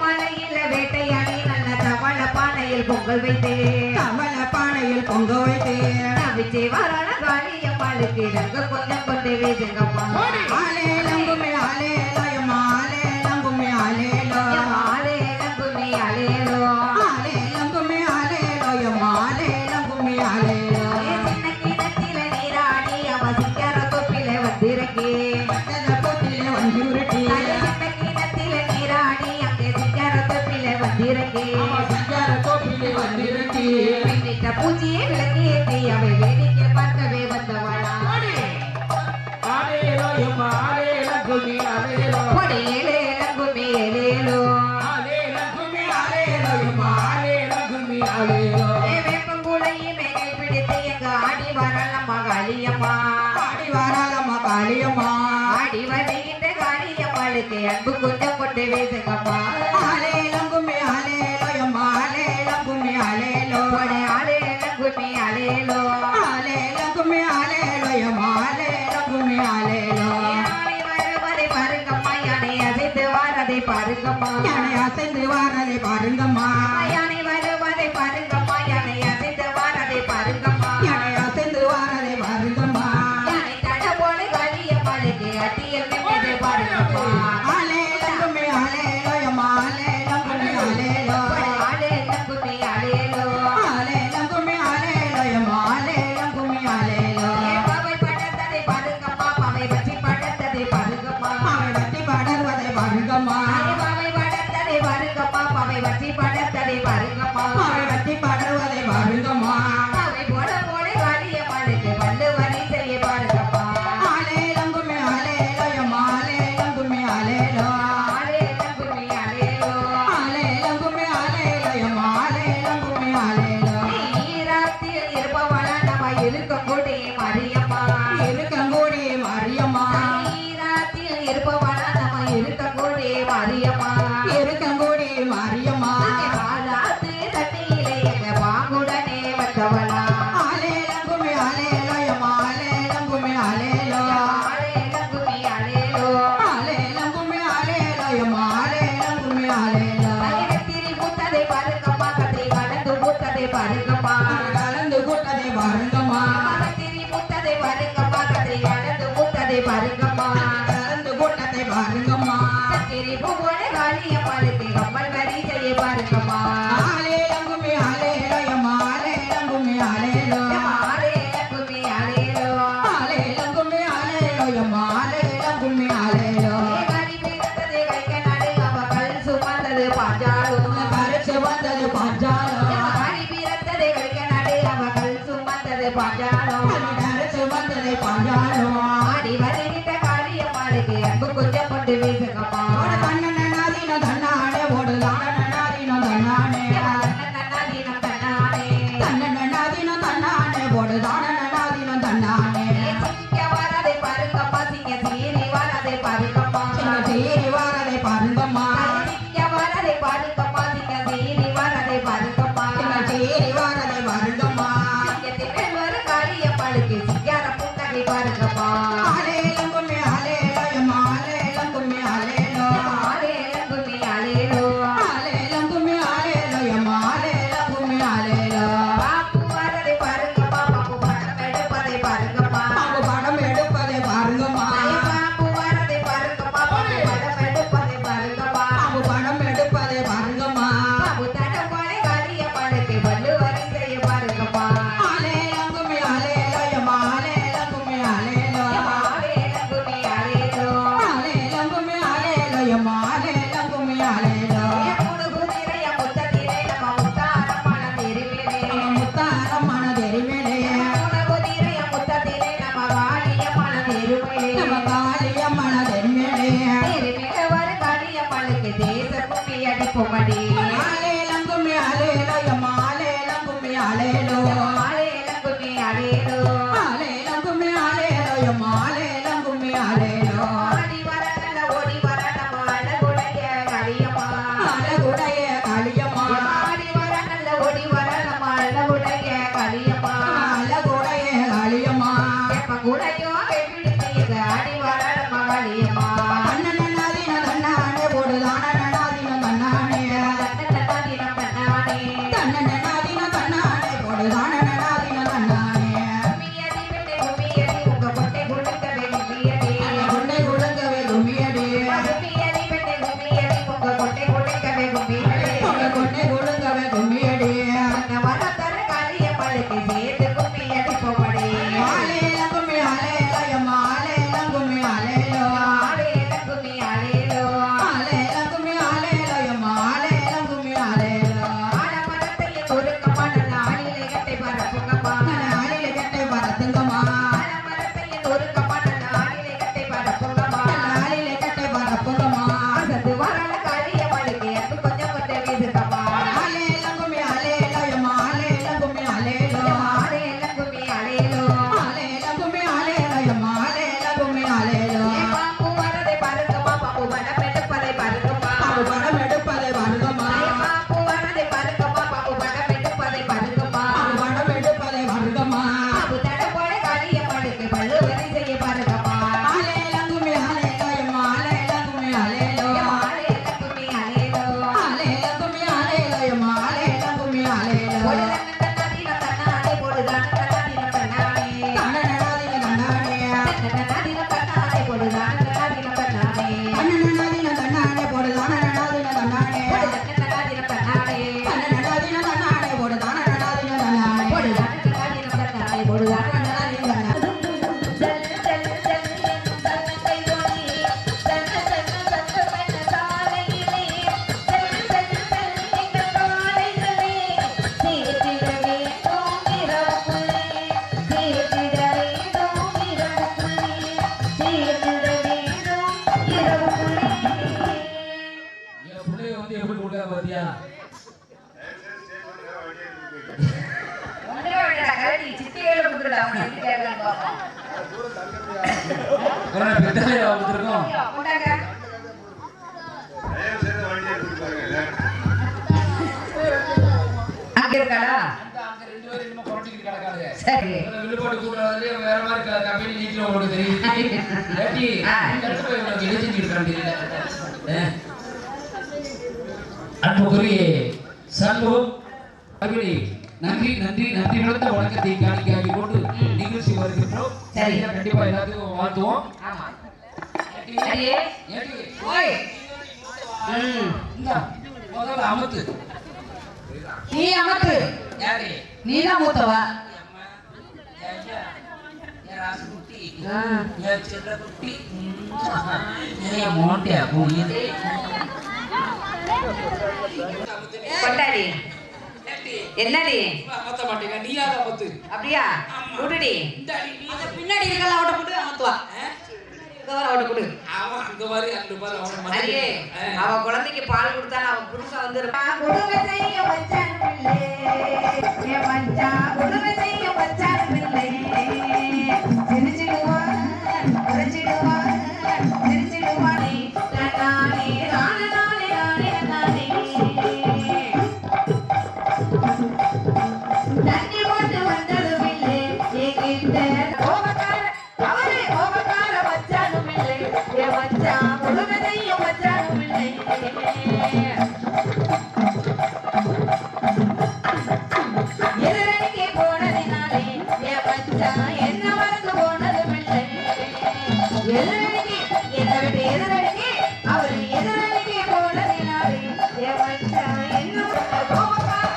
மலையில வேட்டையாடி நல்ல தவள பானையில் பொங்கல் வைத்து தவள பானையில் பொங்க வைத்து தவிச்சு வரான காளியம்மாளுக்கு ரங்க கொஞ்சம் கொண்டு வீசுங்கம்மா ஆலேலங்குமே ஆலேலயம்மா ஆலேலங்குமே ஆலேலோ ஆலேலங்குமே ஆலேலோ ஆலேலங்குமே ஆலேலோயம்மா ஆலேலங்குமே ஆலேலோ சின்ன கிணத்தில நீராடி அவ சிக்கார தொப்பில வந்திருக்கே பூச்சியை விளக்கேற்றி அவை வேடிக்கை பார்க்கவே வந்தவளா வேப்பங்குளையுமே கைப்பிடித்து எங்க ஆடி வரலம்மா காளியம்மா ஆடி வரலம்மா காளியம்மா ஆடி வருகின்ற காளியம்மாளுக்கு அன்பு கொஞ்சம் கொண்டு வீசுங்கம்மா ஆலேலங்குமே ஆலேலோயம்மா ஆலேலங்குமே ஆலேலோ ஆலேலங்குமே ஆலேலோ ஆலேலங்குமே ஆலேலோயம்மா ஆலேலங்குமே ஆலேலோ யானை வருவதை பாருங்கம்மா யானை அசைந்து வாரதை பாருங்கம்மா யானை அசைந்து வாரதை பாருங்கம்மா யானை வருவதை பாருங்கம்மா யானை அசைந்து வாரதை பாருங்கம்மா யானை அசைந்து வாரதை பாருங்கம்மா யானை தட போல காளியம்மாளுக்கு அட்டியல் நிமிடத்தை பாருங்கம்மா ஆலேலங்குமே ஆலேலோயம்மா ஆலேலங்குமே ஆலேலோ ஆலேலங்குமே ஆலேலோ ஆலே இருக்கங்கோடி மாரியம்மா இருக்கங்கோடி மாரியம்மா ஈராத்தில் இருப்பவனா நம்ம இருக்கங்கோடி மாரியம்மா இருக்கங்கோடி மாரியம்மா பாலாத்து தண்ணியிலே எங்க பாங்குடனே வந்தவளா ஆலேலங்குமி ஆலேலோயம்மா ஆலேலங்குமி ஆலேலோ ஆலேலங்குமி ஆலேலோ ஆலேலங்குமி ஆலேலோயம்மா ஆலேலங்குமி ஆலேலோ திரி பூத்ததை பாருங்கம்மா கத்திரி கடந்து பூத்ததை பாருங்கம்மா கலந்து பூத்ததை பாருங்கம்மா திரி பூத்ததை பாருங்கம்மா கத்திரி கடந்து பூத்ததை பாருங்கம்மா கலந்து பூத்ததை பாருங்கம்மா திரி பூவோட காளியம்மாளுக்கு கம்மல் வரிசையை பாருங்கம்மா ஆலேலங்குமி ஆலேலோயம்மா ஆலேலங்குமி ஆலேலோ ஆலேலங்குமி ஆலேலோ ஆலேலங்குமி ஆலேலோயம்மா ஆலேலங்குமி ஆலேலோ கறி பிறந்தது கைக்க நடு அவ கல் சுமந்தது பாஞ்சாலும் கல் சுமந்தது பாஞ்சாலும் கறி பிறந்தது கைக்க நடு அவ கல் சுமந்தது பாஞ்சாலும் கல் சுமந்தது பாஞ்சாலும் ஆடி வருகின்ற காளியம்மாளுக்கு அன்பு கொஞ்சம் கொண்டு வீசுங்கம்மா தன்னநாதீன தன்னானே ஓடுதான் நன்னாதீன தன்னானே தன்னநாதீன தன்னானே தன்னநாதீன தன்னானே ஓடுதான் நன்னாதீன தன்னானே சிங்க வரதை பாருங்கம்மா சிங்க சீரி வரதை பாருங்கம்மா சிங்க சீரி வரதை பாருங்கம்மா சிங்க வரதை பாருங்கம்மா சிங்க சீரி வரதை பாருங்கம்மா சிங்க சீரி வரதை பாருங்கம்மா சிங்கத்தின் வர காளியம்மாளுக்கு சிங்கார புன்னகை பாருங்கம்மா ஆலேலங்குமி ஆலேலோயம்மா ஆலேலங்குமி ஆலேலோ ஆலேலங்குமி ஆலேலோ ஆலேலங்குமி ஆலேலோயம்மா ஆலேலங்குமி ஆலேலோ பாப்பு வரதை பாருங்கம்மா பாப்பு படம் எடுப்பதை பாருங்கம்மா பாப்பு படம் எடுப்பதை பாருங்கம்மா பாப்பு வரதை பாருங்கம்மா பாப்பு படம் எடுப்பதை பாருங்கம்மா பாப்பு படம் எடுப்பதை பாருங்கம்மா பாப்பு தடவாளை காளியம்மாளுக்கு வள்ளு வரிசையை பாருங்கம்மா ஆலேலங்குமி ஆலேலோயம்மா ஆலேலங்குமி ஆலேலோ ஆலேலங்குமி ஆலேலோ ஆலேலங்குமி ஆலேலோயம்மா ஆலேலங்குமி ஆலேலோ முழுகுதிரைய முத்ததிரை நம்ம முத்தாரமான தெரிவிலே முத்தாரமான தெரிவிலே முழுகுதிரைய முத்ததிரை நம்ம காளியம்மான தெரிவிலே நம்ம காளியம்மான தெரிவிலே தெரிவிலே வர காளியம்மாளுக்கு தேச கும்மி அடிப்போமடி ஆலேலங்குமி ஆலேலோயம்மா ஆலேலங்குமி ஆலேலோ ஆலேலங்குமி ஆலேலோ ஆலேலங்குமி ஆலேலோயம்மா ஆலேலங்குமி ஆலேலோ ஆடி வர நல்ல ஓடி வர நம்ம அழகுடைய காளியம்மா அழகுடைய காளியம்மா ஆடி வர நல்ல ஓடி வர நம்ம அழகுடைய காளியம்மா அழகுடைய காளியம்மா எப்ப கூடையோ கைப்பிடிச்சு ஆடி வர நம்ம காளியம்மா தன்னநாதீன தன்னானே போடுதான நன்னாதீன தன்னானே தன்னநாதீன தன்னானே தன்னநாதீன தன்னானே போடுதான நன்னாதீன தன்னானே கும்மியடி பெண்ணே கும்மியடி உங்க பொட்டை குடுங்கவே கும்மியடி பொட்டை குடுங்கவே கும்மியடி கும்மியடி பெண்ணே கும்மியடி உங்க பொட்டை குடுங்கவே கும்மியடி உங்க பொட்டை குடுங்கவே கும்மியடி அந்த வரதர காளியம்மாளுக்கு சேர்த்து கும்மியடி போவடி ஆலேலங்குமி ஆலேலோயம்மா ஆலேலங்குமி ஆலேலோ ஆலேலங்குமி ஆலேலோ ஆலேலங்குமி ஆலேலோயம்மா ஆலேலங்குமி ஆலேலோ ஆலமரத்தையே ஒருக்கமா நல்ல ஆளிலே கட்டை பரப்புங்கம்மா ஆளிலே கட்டை பரப்புங்கம்மா ஆலமரத்தையே ஒருக்கமா நல்ல ஆளிலே கட்டை பரப்புங்கம்மா ஆளிலே கட்டை பரப்புங்கம்மா அசத்து வரல காளியம்மாளுக்கு அன்பு கொஞ்சம் கொஞ்சம் வீசுங்கம்மா ஆலேலங்குமி ஆலேலோயம்மா ஆலேலங்குமி ஆலேலோ ஆலேலங்குமி ஆலேலோ ஆலேலங்குமி ஆலேலோயம்மா ஆலேலங்குமி ஆலேலோ பாப்பு வரதை பாருங்கம்மா பாப்பு படம் எடுப்பதை பாருங்கம்மா பாப்பு படம் எடுப்பதை பாருங்கம்மா பாப்பு வரதை பாருங்கம்மா பாப்பு படம் எடுப்பதை பாருங்கம்மா பாப்பு படம் எடுப்பதை பாருங்கம்மா பாப்பு தடப்போட காளியம்மாளுக்கு பல்லு வரிசையை பாருங்கம்மா ஆலேலங்குமி ஆலேலோயம்மா ஆலேலங்குமி ஆலேலோ ஆலேலங்குமி ஆலேலோ ஆலேலங்குமி ஆலேலோயம்மா ஆலேலங்குமி ஆலேலோ தன்னநாதீன தன்னானே போடுதான் தன்னநாதீன தன்னானே தன்னநாதீன தன்னானே தன்னநாதீன தன்னானே போடுதான் தன்னநாதீன தன்னானே தன்னநாதீன தன்னானே போடுதான் தன்னநாதீன தன்னானே தன்னநாதீன தன்னானே தன்னநாதீன தன்னானே போடுதான் தன்னநாதீன தன்னானே போடுதான் தன்னநாதீன தன்னானே போடுதான் தன்னநாதீன தன்னானே ஜல் ஜல் ஜல் என்னும் தன்னத்தை ஓடி தன்ன தன்ன தன்ன பெண்ண சாலையிலே ஜல் ஜல் ஜல் எங்கள் காலைகளே சீற்றில் பாருங்க எப்படி கேட்கலான்னு பார்ப்போம். ஒரு பெத்தாலே வந்துருக்கோம். கொண்டாங்க. அங்க இருக்காளா? அங்க ரெண்டு பேரும் இன்னும் குறைச்சிக்கிட்டு கிடக்காது. சரி. வில்லுப்பாட்டு கூடுறதுலயே வேற மாதிரி கம்பெனி நீட்ல உங்களுக்கு தெரியும். ஏட்டி கரெக்ட் போய் உங்களுக்கு எழுதிட்டு இருக்கான்னு தெரியல. அன்புக்குரிய சண்முகம் அபினி நன்றி நன்றி நன்றி நடந்த வணக்கத்தை காணிக்காகி கொண்டு நிகழ்ச்சி வருகின்றோம். சரி. கண்டிப்பா எல்லாத்துக்கும் வாழ்த்துவோம். ஆமா. அடியே. ஓய். இந்த முதல்ல அமத்து. நீ அமத்து. யாரு? நீதான் மூத்தவா. கொண்டாடி என்னடி அமத்த மாட்டேங்க நீயாத அமத்து. அப்படியா விடுடி பின்னாடி இருக்கலாம் அவட்ட போட்டு அமத்துவா அவட்ட கொடு. அடியே அவ குழந்தைக்கு பால் கொடுத்தா அவ புருஷன் வந்துருப்பான். கொடுமை செய்ய வச்சான் பிள்ளை என் மச்சான் கொடுமை செய்ய வச்சான் பிள்ளை சிரிச்சிடுவான் உரைச்சிடுவான் சிரிச்சிடுவானே நானே நானே நானே நானே நானே தண்ணி போட்டு வந்தது பிள்ளை என்கிட்ட கோபக்கார அவரே கோபக்கார வச்சானும் பிள்ளை என் மச்சான் கொடுமை செய்ய வச்சானும் பிள்ளை எதிரணிக்கு போனதினாலே என் மச்சான் என்ன மறந்து போனது பிள்ளை எதிரணிக்கு என்னை விட்டு எதிரணிக்கு அவர் எதிரணிக்கு போனதினாலே என் மச்சான் என்ன கோபக்கார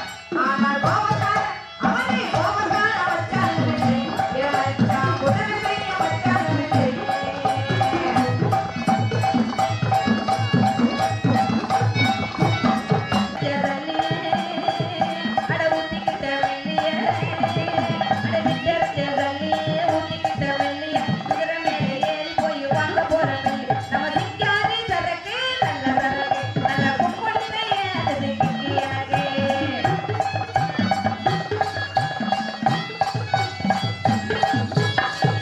ஆனால் கோபக்கார அவனே கோபக்கார வச்சானும் பிள்ளை என் மச்சான் கொடுமை செய்ய வச்சானும் பிள்ளை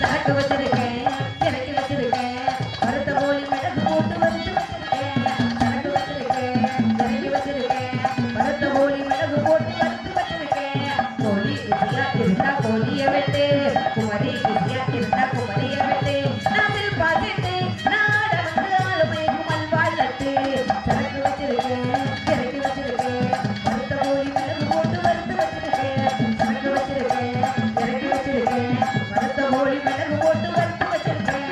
சரக்கு வச்சிருக்கேன் இறக்கி வச்சிருக்கேன் வறுத்த கோழி மிளகு போட்டு வறுத்து வச்சிருக்கேன் சரக்கு வச்சிருக்கேன் இறக்கி வச்சிருக்கேன் வறுத்த கோழி மிளகு போட்டு வறுத்து வச்சிருக்கேன் கோழி ருசியா இருந்தா கோழிய வெட்டு குமரி ருசியா இருந்தா குமரிய வெட்டு நாசில் பாசிட்டு நாட வந்து ஆளுமை குமல் வாழ்த்து சரக்கு வச்சிருக்கேன் இறக்கி வச்சிருக்கேன் வறுத்த கோழி மிளகு போட்டு வறுத்து வச்சிருக்கேன் சரக்கு வச்சிருக்கேன் இறக்கி வச்சிருக்கேன் வறுத்த கோழி மிளகு போட்டு வறுத்து வச்சிருக்கேன்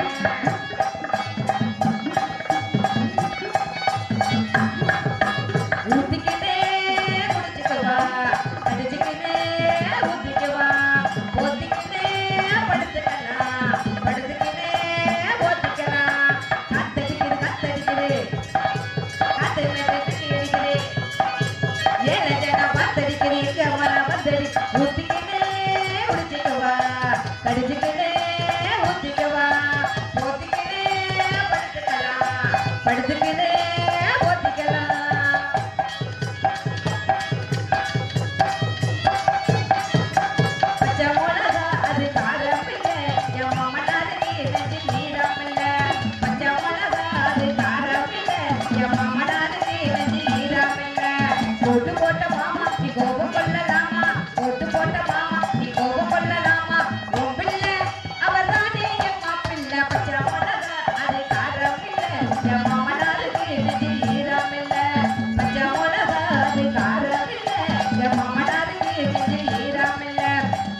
ஊத்திக்கிட்டே குடிச்சுக்கவா அடிச்சுக்கிட்டே ஊத்திக்கவா போத்திக்கிட்டே படுத்துக்கலாம் படுத்துக்கிட்டே போத்திக்கலாம் காத்தடிக்குது காத்தடிக்குது காத்து மேட்டத்துக்கு அடிக்குது ஏழை ஜனா பாத்தடிக்குது எங்க மரம் வந்தடி ஊத்திக்கிட்டே குடிச்சுக்கவா கடிச்சுக்கிட்டே ஊத்திக்கவா போத்திக்கிட்டே படுத்துக்கலாம் படுத்துக்கிட்டே போத்திக்கலாம் பச்சை மிளகா அது காரம் இல்லை என் மாமனாரு நெஞ்சு நீரம் இல்லை பச்சை மிளகா அது காரம் இல்லை என் மாமனாரு நெஞ்சு நீரம் இல்லை போட்டு போட்ட மாமா நீ கோபம் கொள்ளலாமா போட்டு போட்ட மாமா நீ கோபம் கொள்ளலாமா உன் பிள்ளை அவர் தானே என் மாப்பிள்ளை பச்சை மிளகா அது காரம் இல்லை என் மாமனாரு நெஞ்சு நீரம் இல்லை பச்சை மிளகா அது காரம் இல்லை என் மாமனாரு நெஞ்சு நீரம் இல்லை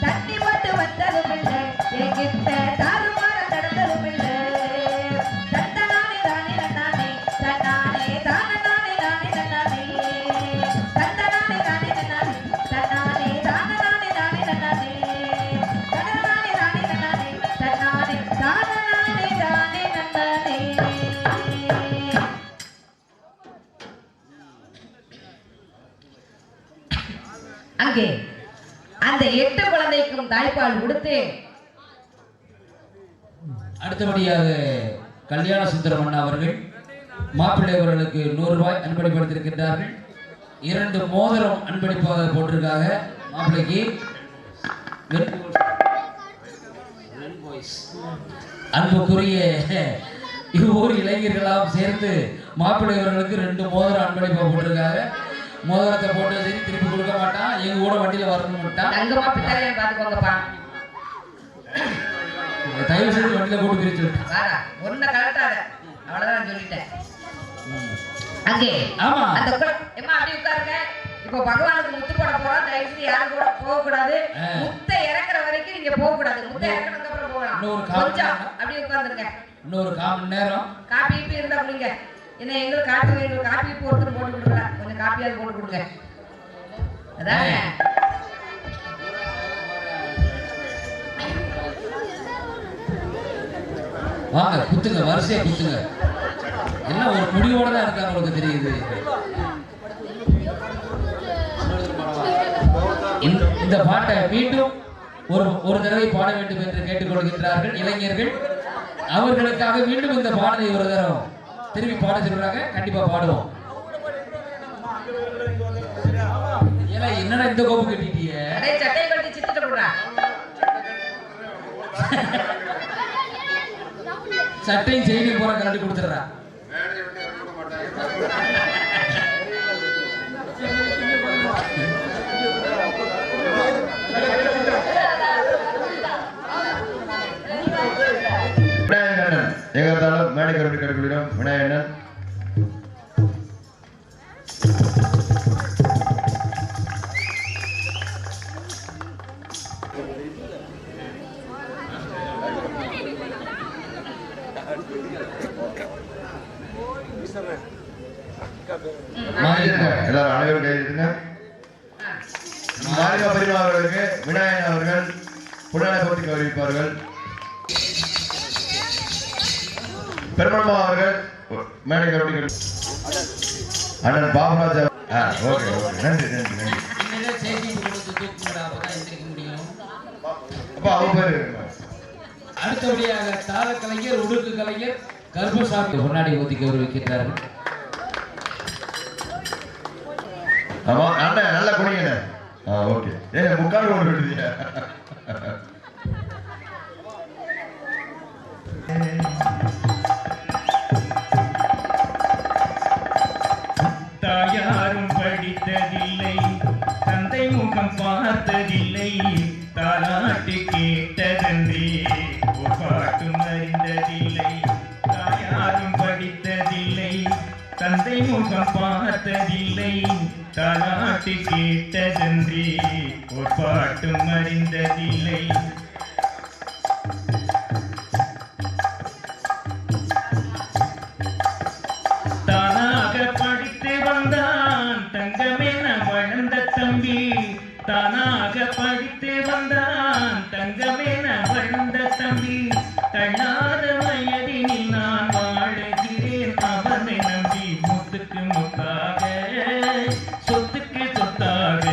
தண்ணி போட்டு வந்ததும் இல்லை என்கிட்ட தாறுமாற நடந்ததும் இல்லை தன்னானே தானே நன்னானே தன்னானே தானே நானே நானே நன்னானே தன்னானே தானே நன்னானே தன்னானே தானே நானே நானே நன்னானே தன்னானே தானே நன்னானே தன்னானே தானே நானே தானே நன்னானே அங்கே அந்த 8 குழந்தைக்கும் தாய்ப்பால் கொடுத்து அடுத்தபடியாக கல்யாண சுந்தரம் அண்ணா அவர்கள் மாப்பிள்ளை அவர்களுக்கு 100 ரூபாய் அன்பளிப்படுத்தியிருக்கின்றார்கள். 2 மோதிரம் அன்பளிப்பாக போட்டிருக்காங்க மாப்பிள்ளைக்கு. அன்புக்குரிய இவ்வூர் இளைஞர்களாம் சேர்ந்து மாப்பிள்ளை அவர்களுக்கு 2 மோதிரம் அன்பளிப்பா போட்டிருக்காங்க. மோதிரத்தை போட்டு சரி திருப்பி கொடுக்க மாட்டான், எங்க கூட வண்டியில வரணும்ட்டான். தயவு செய்து வண்டியில போட்டு பிரிச்சு ஒன்ன கலட்டாத அவ்வளவுதான் சொல்லிட்டேன். அங்கே ஆமா அந்த எம்மா அப்படி உட்காருங்க. இப்போ பகவானுக்கு முத்து போட போறோம். தயவு செய்து யாரும் கூட போக கூடாது. முத்தை இறக்குற வரைக்கும் நீங்க போக கூடாது. முத்தை இறக்குனதுக்கு அப்புறம் போகலாம். கொஞ்சம் அப்படியே உட்கார்ந்துருங்க. இன்னொரு 1/4 மணி நேரம் காப்பி இப்ப இருந்தா குடிங்க. என்ன எங்களுக்கு காப்பி இப்போ ஒருத்தர் போட்டு கொடுக்கல. கொஞ்சம் காப்பியாவது போட்டு கொடுங்க. அதானே வாங்க குத்துங்க, வரிசையா குத்துங்க. என்ன ஒரு முடிவோட தான் இருக்காங்க உங்களுக்கு தெரியுது. இந்த பாட்டை மீண்டும் ஒரு தடவை பாட வேண்டும் என்று கேட்டுக்கொள்கின்றார்கள் இளைஞர்கள். அவர்களுக்காக மீண்டும் இந்த பாடலை ஒரு தடவை திரும்பி பாட சொல்றாங்க. கண்டிப்பா பாடுவோம். ஏன்னா என்னடா இந்த கோப்பு கட்டிட்டீங்க? சட்டை கட்டி சித்திட்டு போடுறான். சட்டையும் செய்தி போற கலட்டி கொடுத்துடுறான். எங்கத்தாலும் மேடை கருப்பி கருப்பிடம் விநாயகன் எல்லாரும் அனைவரும் கைதுங்க. மாரிகா பரிமா அவர்களுக்கு விநாயகன் அவர்கள் புனலை போட்டி கௌரவிப்பார்கள். பெருமளமா அவர்கள் மேடை கருப்பி அண்ணன் பாபராஜ். ஓகே ஓகே நன்றி நன்றி நன்றி. அப்பா அவங்க பேரு அடுத்தபடியாக தாள கலைஞர் உடுக்கு கலைஞர் கருப்பசாமி முன்னாடி ஊத்தி கௌரவிக்கின்றார்கள். ஆமா அண்ணன் நல்லா குடிங்க. ஓகே ஏங்க முக்கால் ஓடு விடுதீங்க. தாயாரும் படித்ததில்லை, தந்தை முகம் பார்த்ததில்லை, தாலாட்டு கேட்டதன்றி ஒரு பாட்டும் அறிந்ததில்லை. தாயாரும் படித்ததில்லை, தந்தை முகம் பார்த்ததில்லை, தாலாட்டு கேட்டதன்றி ஒரு பாட்டும் அறிந்ததில்லை. தானாக படித்து வந்தான் தங்கமென வளர்ந்த தம்பி, தானாக படித்து வந்தான் தங்கமென வளர்ந்த தம்பி. தள்ளாத வயதினில் நான் வாழுகிறேன் அவனை நம்பி, முத்துக்கு முத்தாக சொத்துக்கு சொத்தாக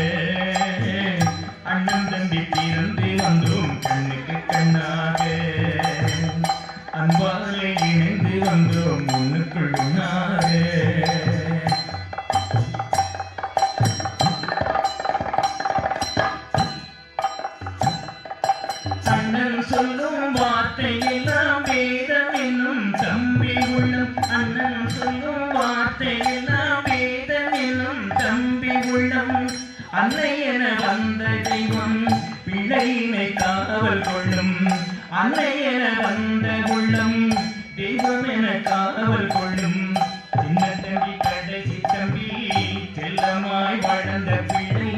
அண்ணன் தம்பி பிறந்து வந்தோம் கண்ணுக்கு கண்ணாக, அன்பாலே இணைந்து வந்தோம் ஒண்ணுக்குள் ஒண்ணாக. அண்ணன் சொல்லும் வார்த்தையெல்லாம் வேதம் என்னும் தம்பி உள்ளம், அண்ணன் சொல்லும் வார்த்தையெல்லாம் வேதம் என்னும் தம்பி உள்ளம். அன்னை என வந்த தெய்வம் பிள்ளையினை காவல் கொள்ளும், அன்னை என வந்த உள்ளம் தெய்வம் என காவல் கொள்ளும். சின்ன தம்பி கடைசி தம்பி செல்லமாய் வளர்ந்த பிள்ளை,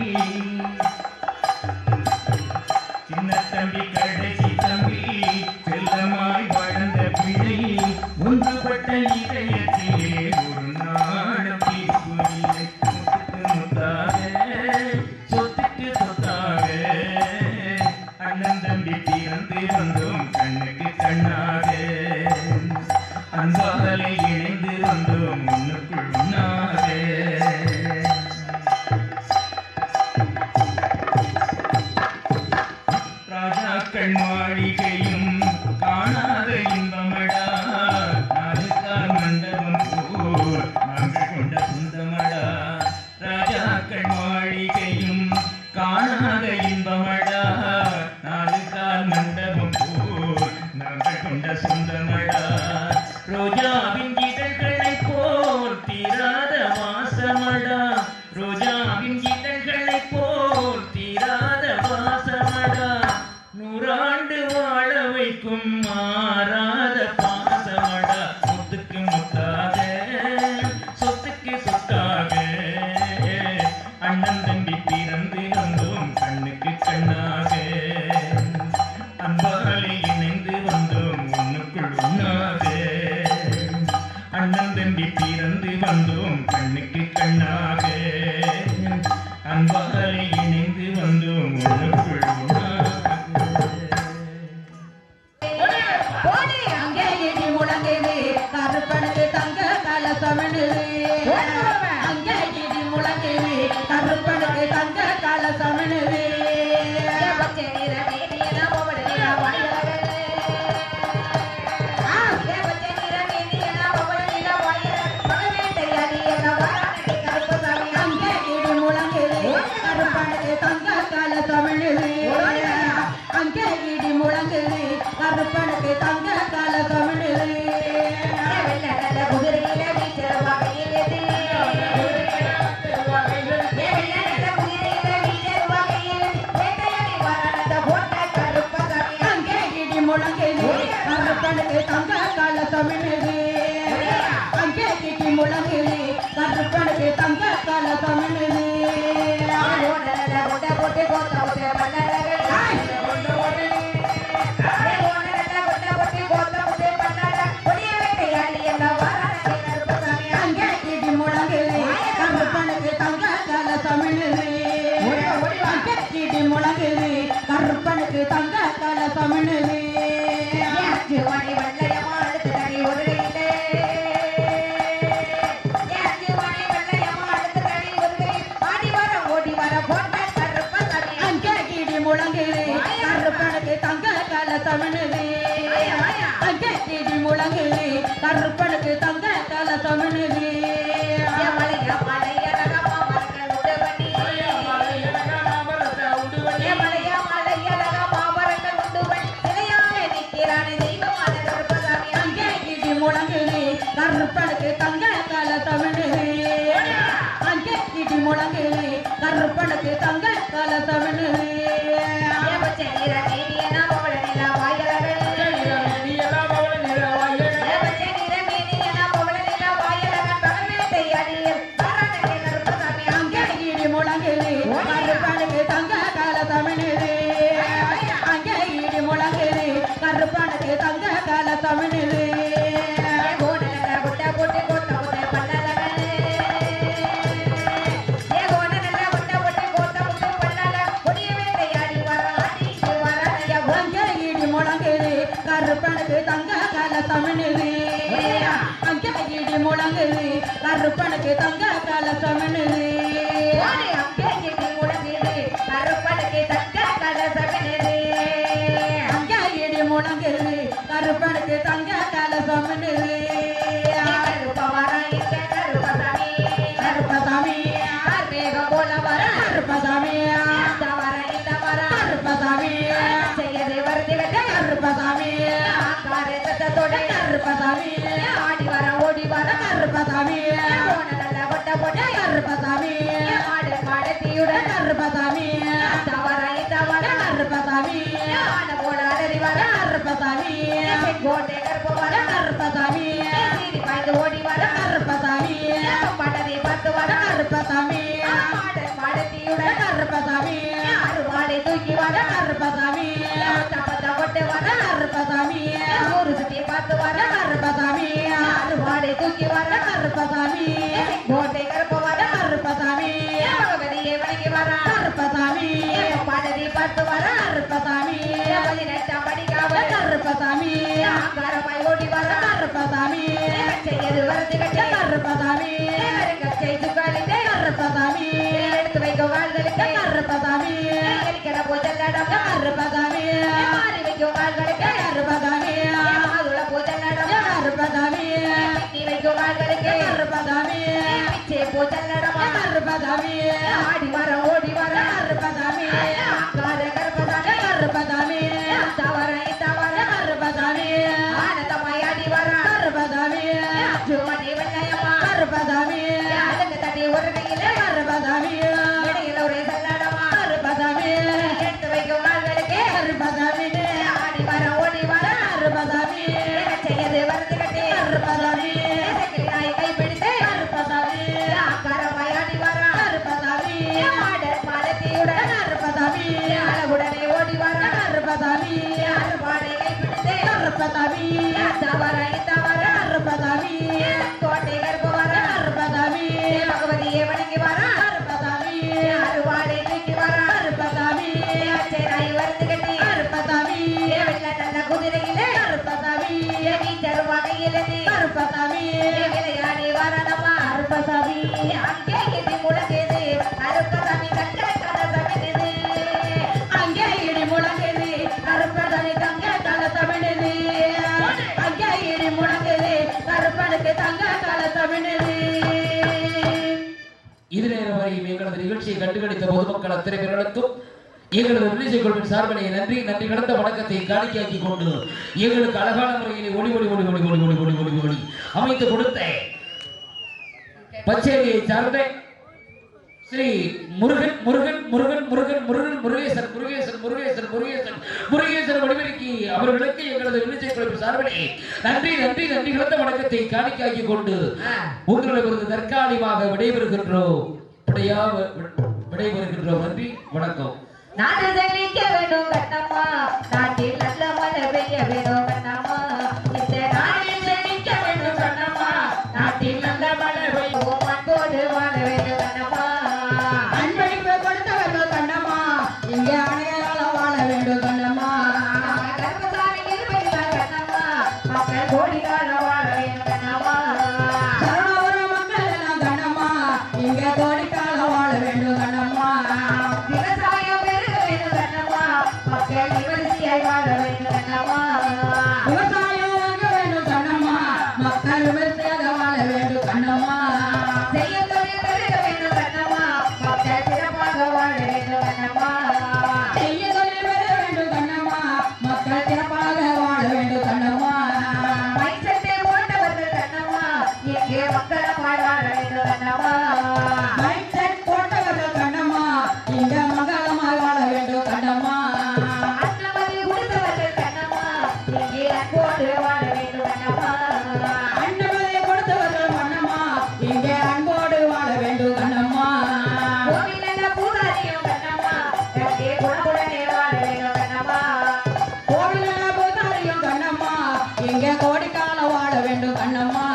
சின்ன தம்பி கடைசி தம்பி செல்லமாய் வளர்ந்த பிள்ளை. ஒன்றுபட்ட இதயத்திலே ஒரு நாளும் தீர்ப்பு இல்லை. முத்துக்கு முத்தாக சொத்துக்கு சொத்தாக அண்ணன் தம்பி பிறந்து வந்தோம் கண்ணுக்கு கண்ணாக, அன்பாலே இணைந்து வந்தோம் ஒண்ணுக்குள் ஒண்ணாக. ராஜாக்கள் மாளிகையும் காணாத இன்பமடா, நாளுக்கால் மண்டபம் போல் நாங்கள் கொண்ட சொந்தமடா. ராஜாக்கள் மாளிகையும் காணாத இன்பமடா, நாளுக்கால் மண்டபம் போல் எனக்குள் போடி அங்கே இடி முழங்குது கருப்பனுக்கு தங்க கலசமனு அங்கே இடி முழங்குது கருப்பனுக்கு தங்க கலசமனு பச்சை நிற மேனியன பவளனில வாயலவே பச்சை நிற மேனியன பவளனில வாயலவே பகவேட்டை அடியன வாரானடி கருப்பசாமி அங்கே இடி முழங்குது கருப்பனுக்கு தங்க கலசமனு அங்கே இடி முழங்குது கருப்பனுக்கு தங்க கலசமனு வெள்ளட குதிரையில வீச்சர வகையில் கருப்பனுக்கு தங்க கலசமனு அங்கே கிட்டி முழங்குது கருப்பனுக்கு தங்க கலசமனு போட்டு கோத்த அங்கே கிட்டி முழங்குது கருப்பனுக்கு தங்க கலசமனு அங்கே கிட்டி முழங்குது கருப்பனுக்கு தங்க கலசமனு கருப்பனுக்கு தங்க கலசமனு அங்கே கிடி முழங்குது கருப்பனுக்கு தங்க கலசமனு அங்கே கிடி முழங்குது கருப்பனுக்கு தங்க கலசமனு அங்கே கிடி முழங்குது கருப்பனுக்கு தங்க கலசமனு கருப்பனுக்கு தங்க கலசமனு அங்கே இடி முழங்குது கருப்பனுக்கு தங்க கலசமனு கருப்பனுக்கு தங்க கலசமனு அங்கே இடி முழங்குது கருப்பனுக்கு தங்க கலசமனு அங்கே இடி முழங்குது கருப்பனுக்கு தங்க கலசமனு கருப்பசாமி போல வர கருப்பசாமி கருப்பசாமி கருப்பசாமி கருப்பசாமி ஆடி வர ஓடி வர கருப்பசாமி கருப்பசாமி மாடத்தியுடன் கருப்பசாமி தவற கருப்பசாமி போல அலறி வர கருப்பசாமி கோட்டை கருப்பு வர கருப்பசாமி பாய்ந்து ஓடி வர கருப்பசாமி பட்டதை பத்து வர கருப்பசாமி மாடத்தியுடன் கருப்பசாமி அருவாளை தூக்கி வர கருப்பசாமி கொட்டு வர கருப்பசாமி ஒரு சுத்தி பார்த்து வர கருப்பசாமி அருவாளை தூக்கி வர கருப்பசாமி கோட்டை கருப்பு வர கருப்பசாமி பகவதியை வணங்கி வர கருப்பசாமி பாடதி பார்த்து வர கருப்பசாமி 18 படிக்காவ கருப்பசாமி ஆங்காரமாய் ஓடி வர கருப்பசாமி செய்யது வரது கட்டி கருப்பசாமி கச்சை சுக்காலிட்டே கருப்பசாமி எடுத்து வைக்க வாழ்களுக்கு கருப்பசாமி எரிக்கிற பூஜல்லடம் கருப்பசாமி மாறி வைக்கும் வாழ்களுக்கு கருப்பசாமி மாதுள பூஜல்லடம் கருப்பசாமி நீ வைக்கும் வாழ்களுக்கு கருப்பசாமி பிச்சை பூஜல்லடம் கருப்பசாமி ஆடி வர ஓடி வர கருப்பசாமி கருப்பசாமி கருப்பசாமி தவற கருப்பசாமி ஆனந்தமாய் ஆடி வர கருப்பசாமி ஜுமணி வெள்ளையம்மா கருப்பசாமி அதுக்கு தட்டி கருத்துக்கட்டி கருப்பசாமி வெள்ள நல்ல குதிரையிலே கருப்பசாமி நீச்சல் வகையிலே கருப்பசாமி விளையாடி வரணுமா கருப்பசாமி அங்கே இடி முழங்குது கருப்பசாமி தங்க கலசமிடுது அங்கே இடி முழங்குது கருப்பசாமி தங்க கலசமிடுது அங்கே இடி முழங்குது கருப்பனுக்கு தங்க கலசமிடுது. இது நேரம் வரை எங்களது நிகழ்ச்சியை கண்டுகளித்த பொதுமக்கள் அத்தனை பேர்களுக்கும் எங்களது வில்லேஜ் குழுவின் சார்பிலே நன்றி நன்றி கடந்த வணக்கத்தை காணிக்கையாக்கி கொண்டு எங்களுக்கு அழகான முறையில் ஒளி ஒளி ஒளி ஒளி ஒளி ஒளி ஒளி ஒளி ஒளி அமைத்து கொடுத்த பச்சேரியை சார்ந்த ஸ்ரீ முருகன் முருகன் முருகன் முருகன் முருகன் முருகேசன் முருகேசன் முருகேசன் முருகேசன் முருகேசன் வடிவெடுக்கி அவர்களுக்கு எங்களது வில்லேஜ் குழுவின் சார்பிலே நன்றி நன்றி நன்றி கடந்த வணக்கத்தை காணிக்கையாக்கி கொண்டு உங்களிடமிருந்து தற்காலிகமாக விடைபெறுகின்றோம் விடைபெறுகின்றோம். நன்றி வணக்கம். நாடு செழிக்க வேண்டும் கண்ணம்மா நாட்டில் நல்ல மழை பெய்ய வேண்டும் கண்ணம்மா இந்த நாட்டில் செழிக்க வேண்டும் கண்ணம்மா நாட்டில் நல்ல மழை பெய்யும் அன்போடு வாழ வேண்டும் கண்ணம்மா அன்பளிப்பு கொடுத்தவர்கள் கண்ணம்மா இங்கே அனைவரால் வாழ வேண்டும் கண்ணம்மா கருப்பசாமி இருப்பதில் கண்ணம்மா மக்கள் கோடிக்கால வாழ வேண்டும் கண்ணம்மா சரணவரம் மக்கள் எல்லாம் கண்ணம்மா இங்கே கோடிக்கால வாழ வேண்டும் கண்ணம்மா விவசாயம் பெருக வேண்டும் கண்ணம்மா மக்கள் விமர்சையாய் வாழ வேண்டும் கண்ணம்மா விவசாயம் வாங்க வேண்டும் கண்ணம்மா மக்கள் விமர்சையாக வாழ வேண்டும் கண்ணம்மா செய்ய தொழில் பெருக வேண்டும் கண்ணம்மா மக்கள் சிறப்பாக வாழ வேண்டும் கண்ணம்மா செய்ய தொழில் பெருக வேண்டும் கண்ணம்மா மக்கள் சிறப்பாக வாழ வேண்டும் கண்ணம்மா மைசெட்டை போட்டவர்கள் கண்ணம்மா இங்கே மக்களமாய் வாழ வேண்டும் கண்ணம்மா மைசெட் போட்டவர்கள் கண்ணம்மா இங்க மங்களமாய் வாழ வேண்டும் கண்ணம்மா அன்னமதி கொடுத்தவர்கள் கண்ணம்மா இங்கே அன்போடு வாழ வேண்டும் கண்ணம்மா அன்னமதி கொடுத்தவர்கள் கண்ணம்மா இங்கே அன்போடு வாழ வேண்டும் கண்ணம்மா கோவிலன பூசாரியும் கண்ணம்மா இங்கே குணமுடனே வாழ வேண்டும் கண்ணம்மா கோவிலன பூசாரியும் கண்ணம்மா இங்கே கோடிக்கால வாழ வேண்டும் கண்ணம்மா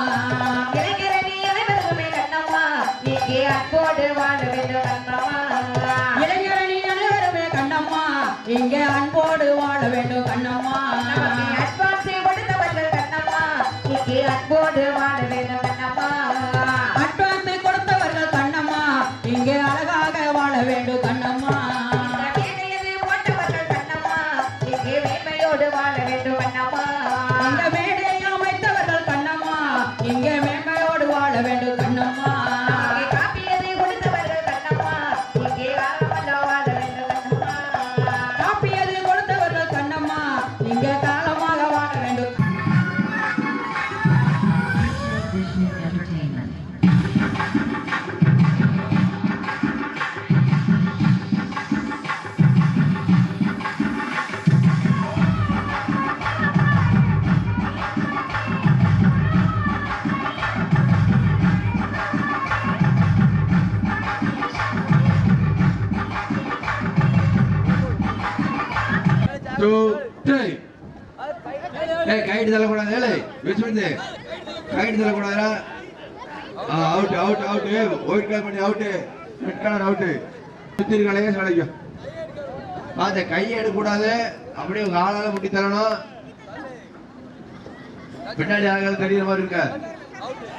இளைஞரணி அனைவருமே கண்ணம்மா இங்கே அன்போடு வாழ வேண்டும் கண்ணம்மா இளைஞரணி அனைவருமே கண்ணம்மா இங்கே அன்போடு வாழ வேண்டும் கண்ணம்மா அட்வான்ஸை கொடுத்தவர்கள் கண்ணம்மா இங்கே அன்போடு வாழ வேண்டும் கண்ணம்மா அட்வான்ஸை கொடுத்தவர்கள் கண்ணம்மா இங்கே அழகாக வாழ வேண்டும் கண்ணம்மா மேடையை போட்டவர்கள் கண்ணம்மா இங்கே மேன்மையோடு வாழ வேண்டும் கண்ணம்மா இந்த மேடையை அமைத்தவர்கள் கண்ணம்மா இங்கே மேன்மையோடு வாழ வேண்டும் கண்ணம்மா காப்பியதை கொடுத்தவர்கள் கண்ணம்மா இங்கே காலமல்ல வாழ வேண்டும் கண்ணம்மா காப்பியதை கொடுத்தவர்கள் கண்ணம்மா இங்கே காலமாக வாழ வேண்டும். கைட்டு தள்ளக்கூடாது கைட்டு தள்ளக்கூடாதா out out out white colour பண்ணி அவுட் ரெட் கலர் அவுட் சுத்தி இருக்காளே கிடைக்கும் பார்த்து கையை எடுக்கக்கூடாது அப்படியே உங்க ஆளால முட்டி தரணும் பின்னாடி ஆளுகள் தெரியுற மாதிரி இருக்க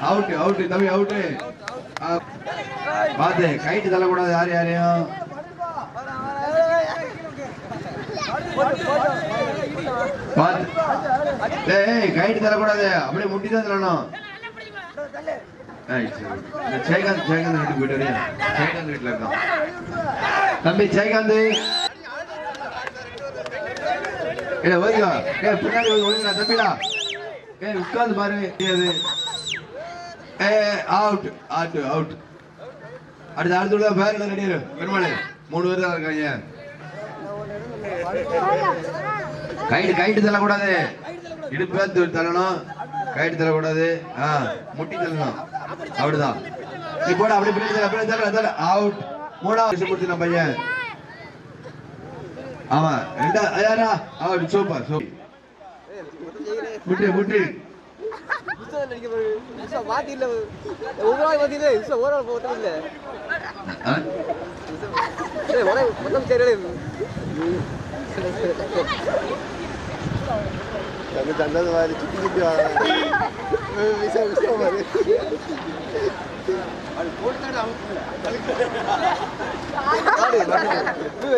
அவுட் அவுட் தம்பி அவுட் பார்த்து கைட்டு தள்ளக்கூடாது யாரையும் கைட்டு தரக்கூடாது அப்படியே முட்டி தான் தரணும். ஜெயகாந்த் வீட்டுக்கு போயிட்டு வரையா ஜெயகாந்த் வீட்டுல இருக்கான் தம்பி ஜெயகாந்த் ஓய்வா பின்னாடி ஒழுங்கா தம்பிடா உட்கார்ந்து பாரு அவுட் அவுட் அவுட் அடுத்த அடுத்த பேர் கிடையாது பெருமாள் 3 பேர் தான் இருக்காங்க. கைட்டு தள்ளக்கூடாது இடுப்பு தள்ளணும் கைட்டு தள்ளக்கூடாது முட்டி தள்ளணும் அப்படிதான் நீ போட அப்படி பின்னாடி அவுட் 3வது கொடுத்து பையன் ஆமா யாரா அவுட் சூப்பர் சூப்பர் முட்டி முட்டி ஜன்னல் மாதிரி சுற்றி சுற்றி விஷயம் மாதிரி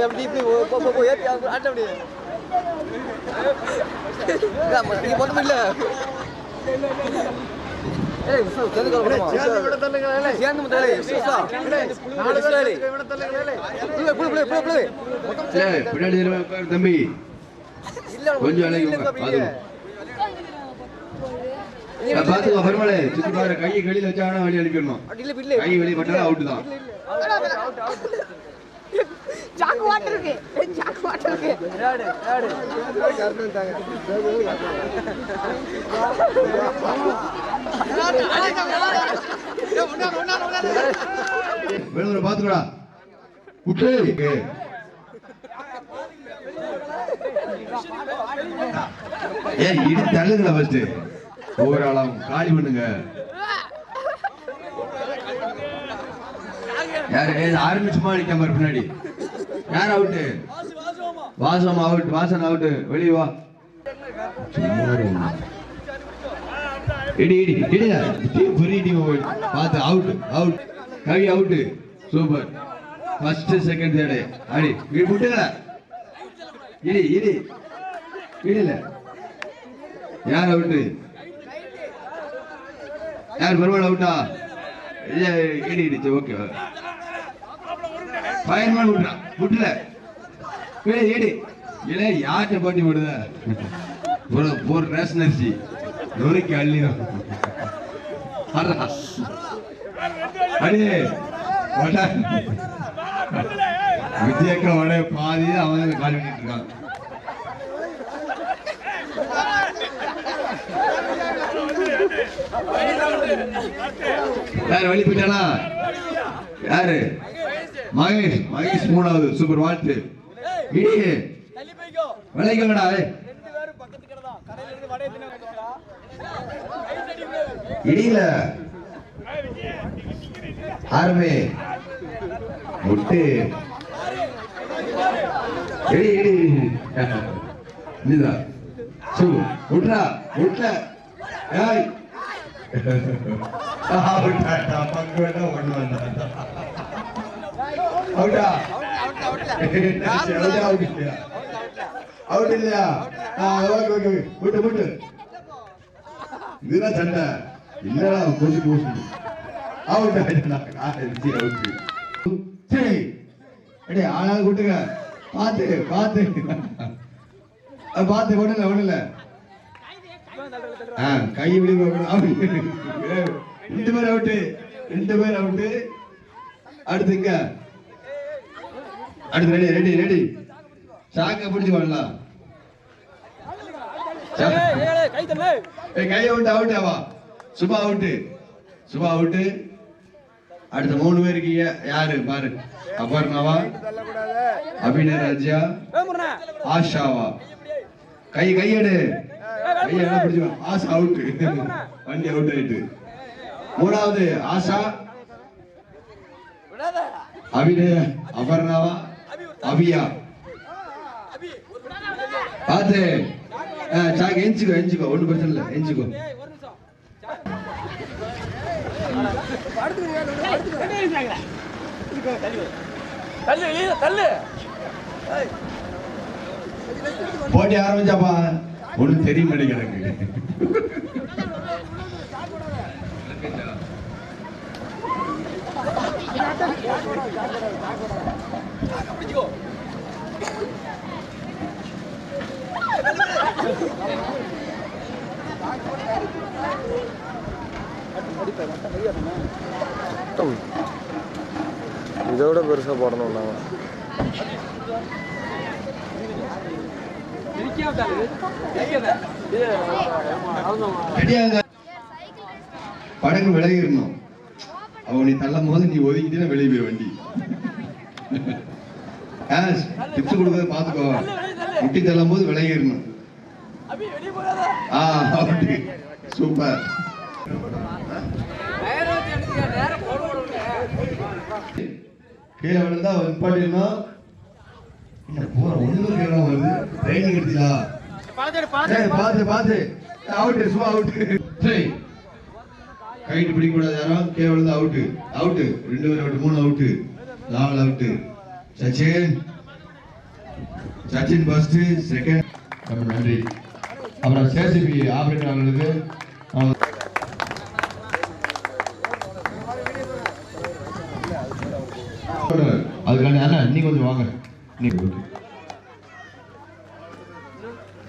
எப்படி இப்படி ஏற்றி ஆட்ட முடியாது மட்டும் இல்லை தம்பி கொஞ்சம் பாத்துக்கோ பெருமாளே சுத்தி பாரு கையை வெளியில வச்சாங்கன்னா வெளியே அனுப்பிடணும் கை வெளியே பட்டாலும் அவுட் தான் ஜாக் வாட்டர் இருக்கு ஜாக் வாட்டர் இருக்கு வேணும் பாத்துக்கடா விட்டு ஏன் இடி தள்ளுங்களா ஃபர்ஸ்ட் ஒவ்வொரு ஆளும் காலி பண்ணுங்க யாரு ஆரம்பிச்சுமா நிக்காம பின்னாடி யார் அவுட்டு வாசம் அவுட் வாசன் அவுட் வெளியே வா இடி இடி இடியா புரிய டீம் பார்த்து அவுட் அவுட் கவி out super first second third அடி விட்டுங்க இடி இடி இடில யார் அவுட்டு யார் பரவாயில்ல அவுட்டா இடி இடிச்சு ஓகே பயன்பாடு விட்டுறா விட்டுல ஏடி இல்ல யார்கிட்ட பாட்டி விடுத ஒரு ரேஷனரிசி நொறுக்கி அள்ளிடும் அடே விஜயக்கா வட பாதி அவன் கால் பண்ணிட்டு இருக்கான் யாரு வழி போயிட்டானா யாரு மகேஷ் மகேஷ் மூணாவது சூப்பர் வாழ்த்து இடியே விளைக்கடா இடியில ஆர்மே முட்டு இடி இடி இதுதான் சு விட்றா விட்ல ஏய் பங்கு வேணா ஒண்ணு வந்தா அவுட்டா அவுட் இல்லையா ஓகே விட்டு விட்டு இதுதான் சண்டை இல்லடா பூசி பூசி அவுட் அவுட் சரி அடே ஆளால் கூட்டுங்க பார்த்து பார்த்து பார்த்து ஒண்ணுல ஒண்ணுல கை விழி ரெண்டு பேர் அவுட்டு ரெண்டு பேர் அவுட்டு அடுத்து இங்க அடுத்து ரெடி ரெடி ரெடி சாக்க பிடிச்சு வரலாம் கை அவுட் அவுட் ஆவா சுபா அவுட்டு சுபா அவுட்டு அடுத்த 3 பேருக்கு யாரு பாரு அபர்ணவா அபிநய ராஜ்யா ஆஷாவா கை கையெடு கையை பிடிச்சு ஆஷா அவுட்டு வண்டி அவுட் ஆயிட்டு மூணாவது ஆஷா அபிநய அபர்ணவா அபியா பாத்து சாக்கு எஞ்சிக்கோ எஞ்சிக்கோ ஒன்றும் பிரச்சனை இல்லை எஞ்சிக்கோ போட்டி ஆரம்பிச்சாப்பா ஒன்றும் தெரிய மாட்டேங்கிறது இதோட பெருசா போடணும் நாங்க படகு விலகிடணும் அவன் நீ தள்ளும் போது நீ ஒதுக்கிட்டே வெளியே போய் வண்டி டிப்ஸ் கொடுக்கறத பாத்துக்கோ முட்டி தள்ளும் போது விலகிடணும் சூப்பர் கீழே விழுந்தா நிப்பாட்டிடணும் என்ன போற ஒண்ணு வருது ட்ரைனிங் எடுத்தீங்களா பாத்து அவுட் சும்மா அவுட் கைட்டு பிடிக்க கூடாது யாரும் கேவலம் அவுட் அவுட் 2 பேர் out 3 out 4 out Sachin first second. ரொம்ப நன்றி. அப்புறம் சேசிபி ஆபரேட்டர் அவர்களுக்கு அதுக்காண்டி அண்ணா நீ கொஞ்சம் வாங்க. நீ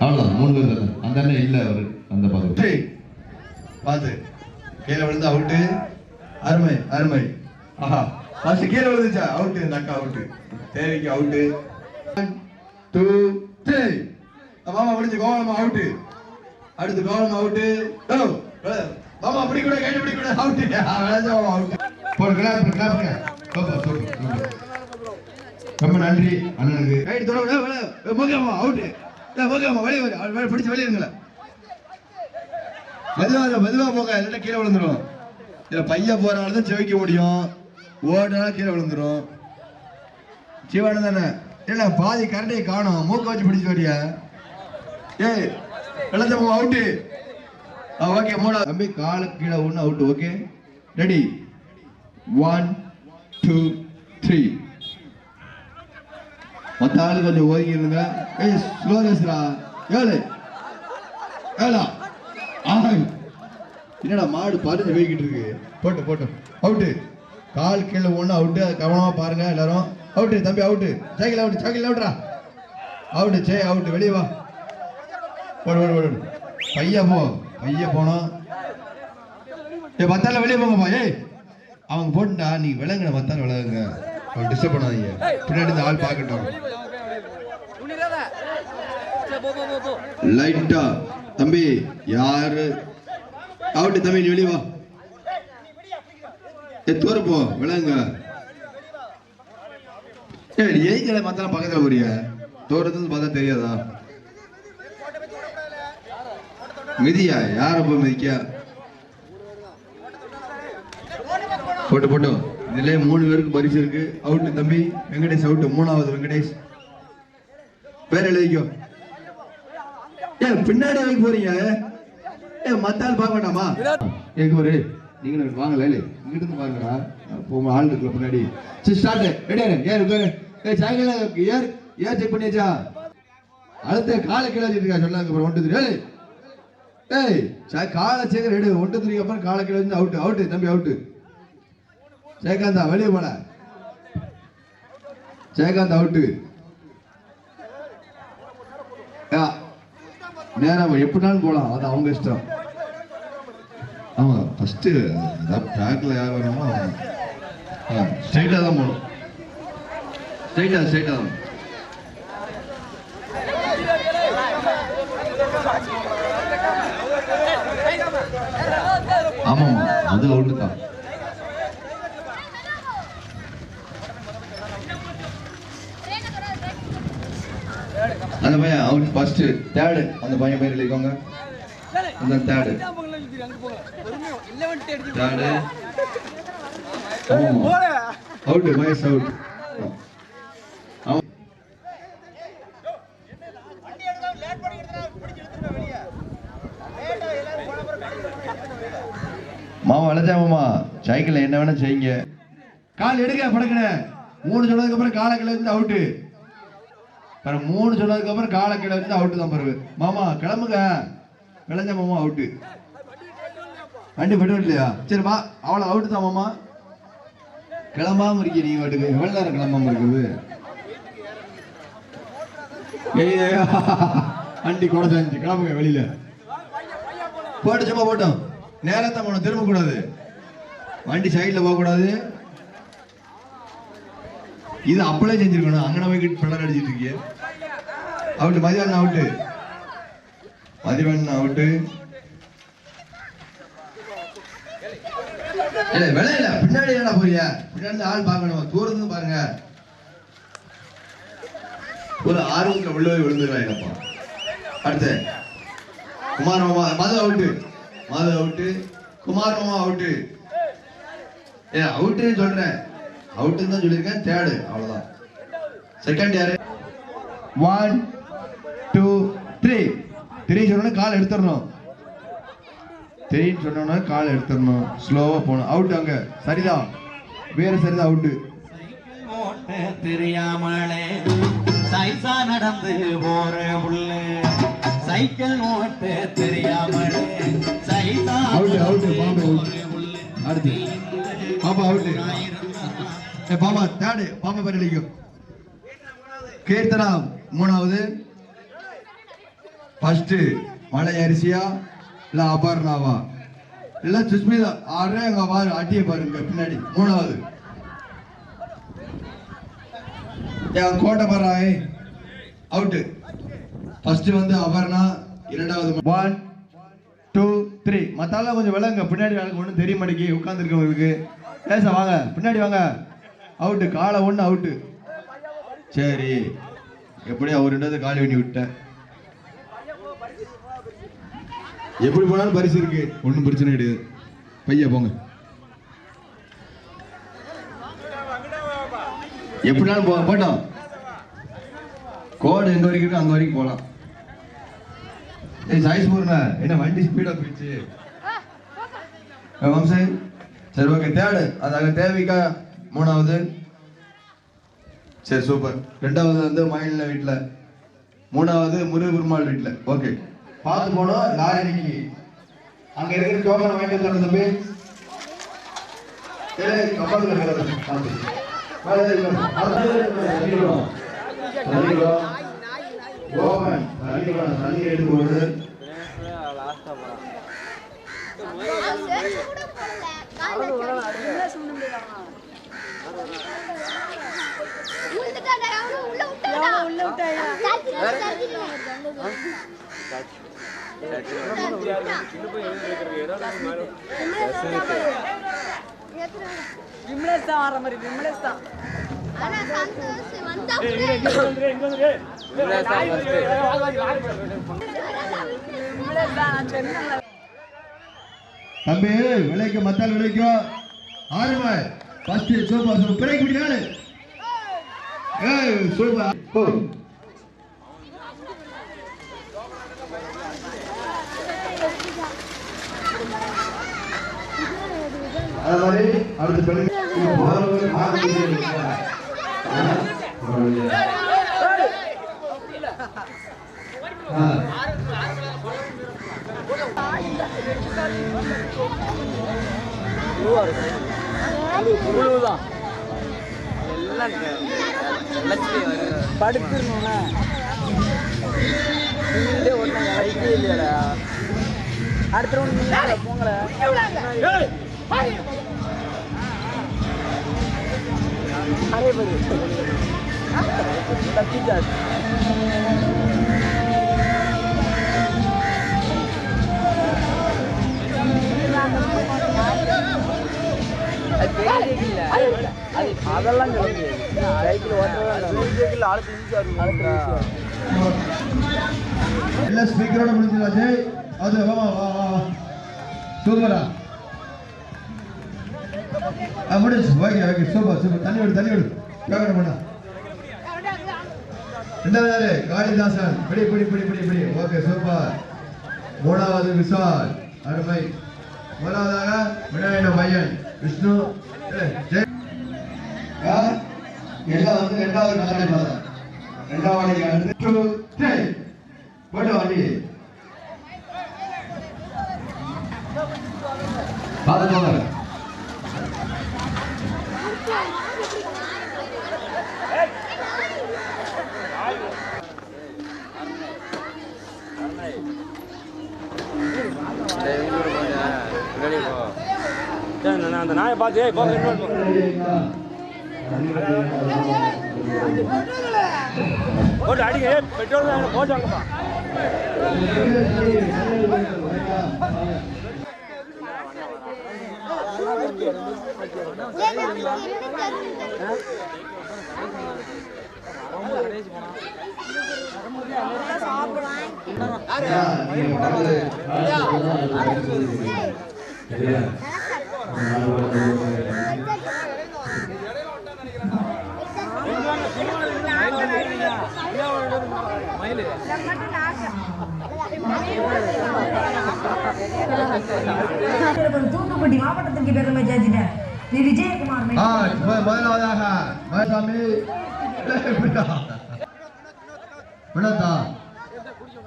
அவ்வளோதான் 3 பேர் தானே. அந்த அண்ணன் இல்லை அவரு அந்த பார்த்து கீழே விழுந்து அவுட்டு. அருமை அருமை. ஆஹா ஃபர்ஸ்ட் கீழே விழுந்துச்சா அவுட்டு. இந்த அக்கா அவுட்டு. தேவைக்கு அவுட்டு. 1 2 3 மாமா முடிஞ்சு கோவலமா அவுட்டு. அடுத்து கோவலமா அவுட்டு. மாமா அப்படி கூட கைட்டு பிடி கூட அவுட்டு. விளையாடுவோம் அவுட்டு. போடு கிளாப் கிளாப்ங்க. ரொம்ப நன்றி அண்ணனுக்கு. கைட்டு தொட போகமா அவுட்டு. போகமா வெளியே பிடிச்சு வெளியேங்கள. மெதுவா போக இல்லைன்னா கீழே விழுந்துரும். இதுல பையன் போறனால தான் செவிக்க முடியும். ஓடுனாலும் கீழே விழுந்துரும். சிவானு தானே இல்ல பாதி கரண்டையை காணும். மூக்க வச்சு பிடிச்சு வரியா? ஏய் வெள்ளச்சம் அவுட்டு. ஓகே 3 தம்பி காலு கீழே ஒன்று அவுட். ஓகே ரெடி 1 2 3 மற்ற ஆளு கொஞ்சம் ஒதுங்கி இருங்க. ஏய் ஸ்லோனஸ்ரா 7 7 என்னடா மாடு பறிஞ்சு போய்கிட்டு இருக்கு. போட்டு அவுட்டு. கால் கீழே ஒன்று அவுட்டு. கவனமா பாருங்க எல்லாரும். அவுட்டு தம்பி அவுட்டு. சைக்கிள் அவுட்ரா அவுட்டு. சே அவுட்டு. வெளியே வா. போடு பைய போனோம். மத்தால வெளியே போங்கப்பா. ஏய் அவங்க போட்டுட்டா நீ விளங்குன மத்தால விளங்குங்க. அவன் டிஸ்டர்ப் பண்ணாதீங்க. பின்னாடி இந்த ஆள் பார்க்கட்டும். லைட்டா தம்பி யாரு அவுட்டு. தம்பி நீ வெளியே வா. தூர போ விளங்குங்க. ஏய்களை மத்தால பக்கத்துல போறிய தோரத்துல பார்த்தா தெரியாதா? மிதியா யார போய் மிதிக்க? போட்டு இதுல 3 பேருக்கு பரிசு இருக்கு. அவுட்டு தம்பி வெங்கடேஷ் அவுட்டு. 3வது வெங்கடேஷ் பேர் எழுதிக்கோ. பின்னாடி வைக்க போறீங்க. மத்தால் பார்க்க வேண்டாமா? ஒரு நீங்க வாங்கல இங்கிட்டு இருந்து பாருங்கடா. ஆள் இருக்குல்ல பின்னாடி. ஸ்டார்ட் ரெடியா? சாயங்கால ஏர் செக் பண்ணியாச்சா? அடுத்த காலை கீழே வச்சிருக்கா சொன்னாங்க. அப்புறம் 1 2 ஏய் காலை சேர்க்க ரெடி. 1 2 3 அப்புறம் காலை கீழே வந்து அவுட்டு தம்பி அவுட்டு. ஜெயகாந்தா வெளியே போல. ஜெயகாந்த் அவுட்டு. நேரம் எப்படினாலும் போலாம். அது அவங்க இஷ்டம். ஆமா ஃபர்ஸ்ட் ட்ராக்ல யார் வரணுமோ ஸ்ட்ரைட்டா தான் போகணும். ஸ்ட்ரைட்டா தான். ஆமாமா அது அவுட்டு தான். அந்த பையன் அவுட் ஃபர்ஸ்ட். தேர்டு அந்த பையன் பேர் எழுதிக்கோங்க. அந்த தேர்டு அவுட். மகேஷ் அவுட். மாமா வளர்ச்சா மாமா சைக்கிள் என்ன வேணா செய்யுங்க. கால் எடுக்க படக்குன 3 சொன்னதுக்கு அப்புறம் காலை கீழே இருந்து அவுட்டு. 3 சொன்னதுக்கு அப்புறம் காலை கீழே இருந்து அவுட்டு தான் பருவு. மாமா கிளம்புங்க. விளைஞ்ச மாமா அவுட்டு. வண்டி பெட்ரோல் இல்லையா? சரி வா அவளை அவுட்டு தான் மாமா. கிளம்பாம இருக்கீங்க நீங்க வாட்டுக்கு. எவ்வளவு நேரம் கிளம்பாம இருக்குது? வண்டி கூட செஞ்சு கிளம்புங்க வெளியில. போட்டு சும்மா போட்டோம். நேரத்தை போனோம். திரும்ப கூடாது. வண்டி சைட்ல போக கூடாது. இது அப்பளே செஞ்சிருக்கணும். அங்கன போய் பிள்ளை அடிச்சிட்டு இருக்கீங்க. அவுட்டு. மதியானம் அவுட்டு. மதிவான அவுட்டு. இல்ல விளையில பின்னாடி என்ன போறியா? பின்னாடி ஆள் பார்க்கணும். தூரத்து பாருங்க. ஒரு ஆர்வத்துல உள்ள விழுந்துடுறாங்கப்பா. அடுத்து குமார் மாமா மது அவுட்டு. குமார் மாமா அவுட்டு. அவுட்டுன்னு சொல்றேன். அவுட்டுன்னு தான் சொல்லியிருக்கேன். தேர்டு அவ்வளவுதான். செகண்ட் யாரு? 1 2 3 3 சொன்னோன்னா கால் எடுத்துடணும் 3 சொன்னோன்னா கால் எடுத்துடணும் ஸ்லோவாக போகணும் அவுட் அங்கே சரிதான் வேற சரிதான் அவுட்டு தெரியாமலே சைசா நடந்து போற புள்ள சைக்கிள் ஓட்ட தெரியாமலே சைசா அவுட் பாம்பு அடுத்து பாப்பா அவுட்டு பாப்பா தேர்டு பாப்பா பேர் அடிக்கும் கீர்த்தனா மூணாவது ஃபர்ஸ்ட் மலை அரிசியா இல்ல அபர்ணாவா இல்ல சுஸ்மிதா ஆடுறே அங்க பாரு அட்டியை பாருங்க பின்னாடி மூணாவது என் கோட்டை பாரு அவுட்டு ஃபர்ஸ்ட் வந்து அபர்ணா இரண்டாவது 1 2 3 மத்தால கொஞ்சம் விளங்க பின்னாடி எனக்கு ஒன்றும் தெரிய மாட்டேங்கி உட்காந்துருக்கவங்களுக்கு பேச வாங்க பின்னாடி வாங்க அவுட்டு காலை ஒன்று அவுட்டு சரி எப்படியும் அவர் ரெண்டாவது காலி பண்ணி விட்டேன் எப்படி போனாலும் பரிசு இருக்கு ஒன்றும் பிரச்சனை கிடையாது பையா போங்க எப்படினாலும் போட்டோம் கோடு எங்க வரைக்கும் இருக்கோ அங்க வரைக்கும் போகலாம் சாய்ஸ் போறேன் என்ன வண்டி ஸ்பீடா போயிடுச்சு வம்சை சரி ஓகே தேர்டு அதாக தேவிக்கா மூணாவது சரி சூப்பர் ரெண்டாவது வந்து மயில வீட்டுல மூணாவது முருகபெருமாள் வீட்டுல ஓகே பார்த்து போனோம் லாரி நிக்கி அங்க இருக்கிற டோக்கன் வாங்கிட்டு வந்தாங்க தம்பி கப்பல் தண்ணி எடுத்து போடுறது விமலேஷ் தான் வர மாதிரி விமலேஷ் தான் தம்பி விலைக்கு மத்தால் விலைக்கும் 6 ரூபாய் ஃபர்ஸ்ட் சூப்பர் சூப்பர் பிரேக் பிடிக்காது ஏய் சூப்பர் அது மாதிரி அடுத்த பெண் படுத்துருந்தோம்னா இல்லையாடா அடுத்த ரவுண்ட் போங்கள அரே பரு தப்பிச்சா அதெல்லாம் சைக்கிள் ஓட்டுறது எல்லா ஸ்பீக்கரோட முடிஞ்சாச்சு அது வா சூப்பரா முடிஞ்சு ஓகே ஓகே சூப்பர் சூப்பர் தண்ணி விடு கேட்கணும் பண்ணா ரெண்டாவது காளிதாசன் பிடி ஓகே சூப்பர் மூணாவது விஷால் அருமை முதலாவதாக விநாயகன பையன் விஷ்ணு எல்லாம் வந்து ரெண்டாவது கலந்து ரெண்டாவது போட்டு வாண்டி பார்த்துக்கோங்க அந்த நாயை பார்த்து போட்டு அடிக்க பெட்ரோல் போட்டாங்கப்பா மயில் தூத்துக்குடி மாவட்டத்துக்கு பெருமை சேர்த்துட்டேன். நீ விஜயகுமார் முதலாவதாக மயசாமி விடத்தா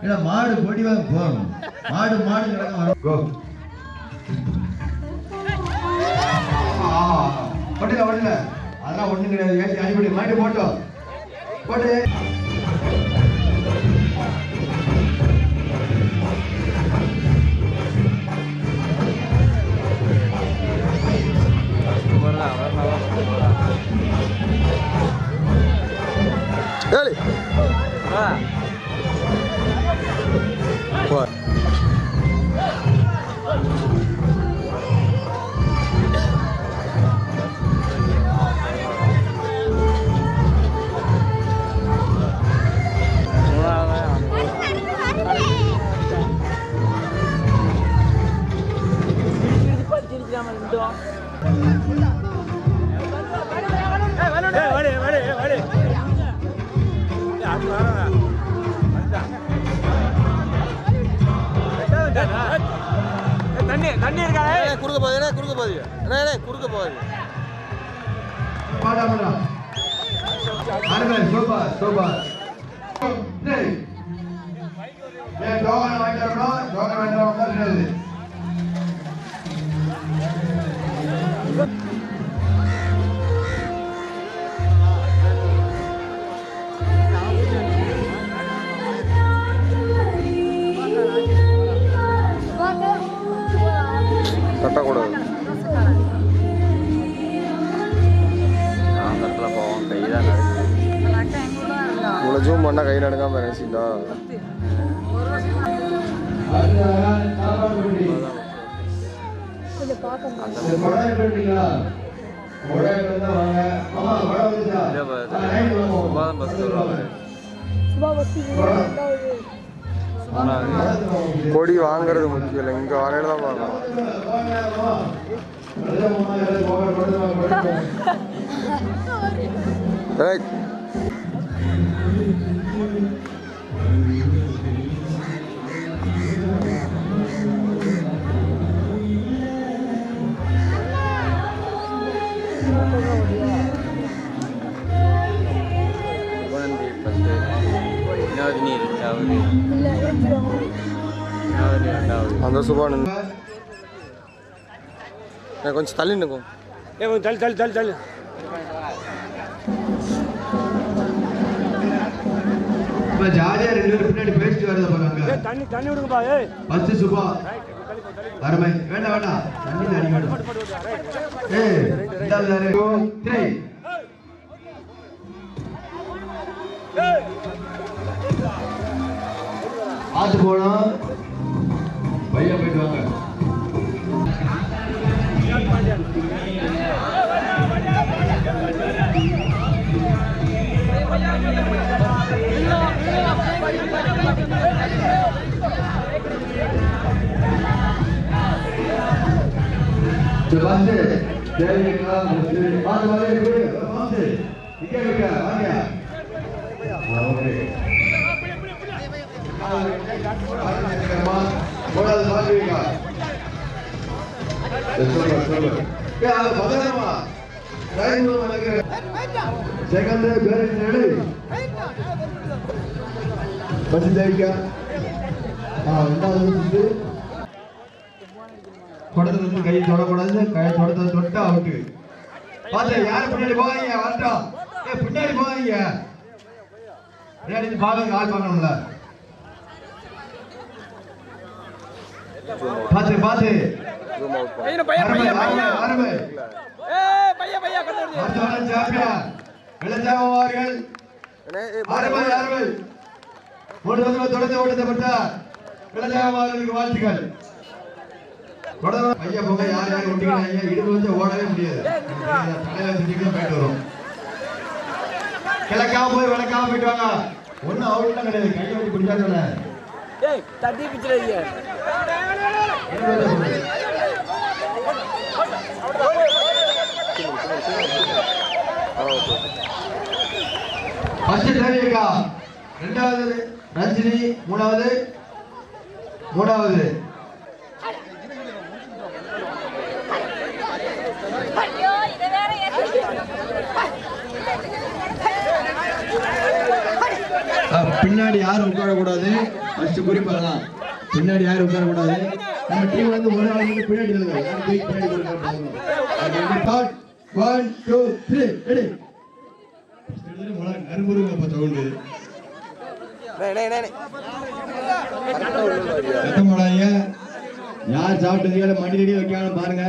இல்ல மாடு கொடி போகும் மாடு கிடக்க வரும் ஒட்டுல அதெல்லாம் ஒண்ணு கிடையாது. ஏற்றி அடிப்படை மாட்டு போட்டோம் போட்டு தண்ணி இருக்கா குறுக்க போகுது சூப்பர் தட்டக்கூடாது. உங்களை ஜூம் பண்ணா கை நடுக்காம நினைச்சிட்டா கொடி வாங்குறது முக்கியம் இல்லை, இங்க வரையில தான் பார்க்கணும். அந்த சுபான் கொஞ்சம் தள்ளி நிற்கும். தள்ளி ஜாலியா 2 பேரும் பின்னாடி பேசிட்டு வரத பாருங்க. தண்ணி விடுங்கப்பா. ஃபர்ஸ்ட் சுபா அருமை. வேண்டாம் தண்ணி அடி வேண்டாம். இந்தாரு 2 3 ஆத்து போனோம். பையா போயிட்டு வாங்க. குடத்துல கை தொடக்கூடாது, கை தொடத்தை தொட்டா அவுட்டு. பாத்து யாரு பின்னாடி போவாங்க வரட்டும். பின்னாடி போவாங்க பின்னாடி பாக்க ஆள் பார்க்கணும்ல. பாத்து பாத்து வாழ்த்துக்கள். ஐயா போக யார் யார் ஒட்டிக்கிறாங்க, இடுப்பு வந்து ஓடவே முடியாது. போயிட்டு வரும். கிழக்காம போய் விளக்காம போயிட்டு வாங்க. ஒன்னும் அவுட்லாம் கிடையாது. கையை வச்சு பிடிச்சாங்க தட்டி பிடிச்சிருக்கீங்க. ஃபர்ஸ்ட் தேவிகா, ரெண்டாவது ரஞ்சினி மூணாவது பின்னாடி யாரும் உட்காரக்கூடாது. ஃபர்ஸ்ட் குறிப்பாதான் பின்னாடி யாரும் உட்காரக்கூடாது. நம்ம டீம் வந்து ஒரு ஆள் வந்து பின்னாடி இருங்க. யாரும் போய் பின்னாடி உட்காரக்கூடாது. 1 2 3 ரெடி. நறுமுருங்க அப்ப சவுண்டு யார் சாப்பிட்டதுக்கான மண்டி வைக்காம பாருங்க.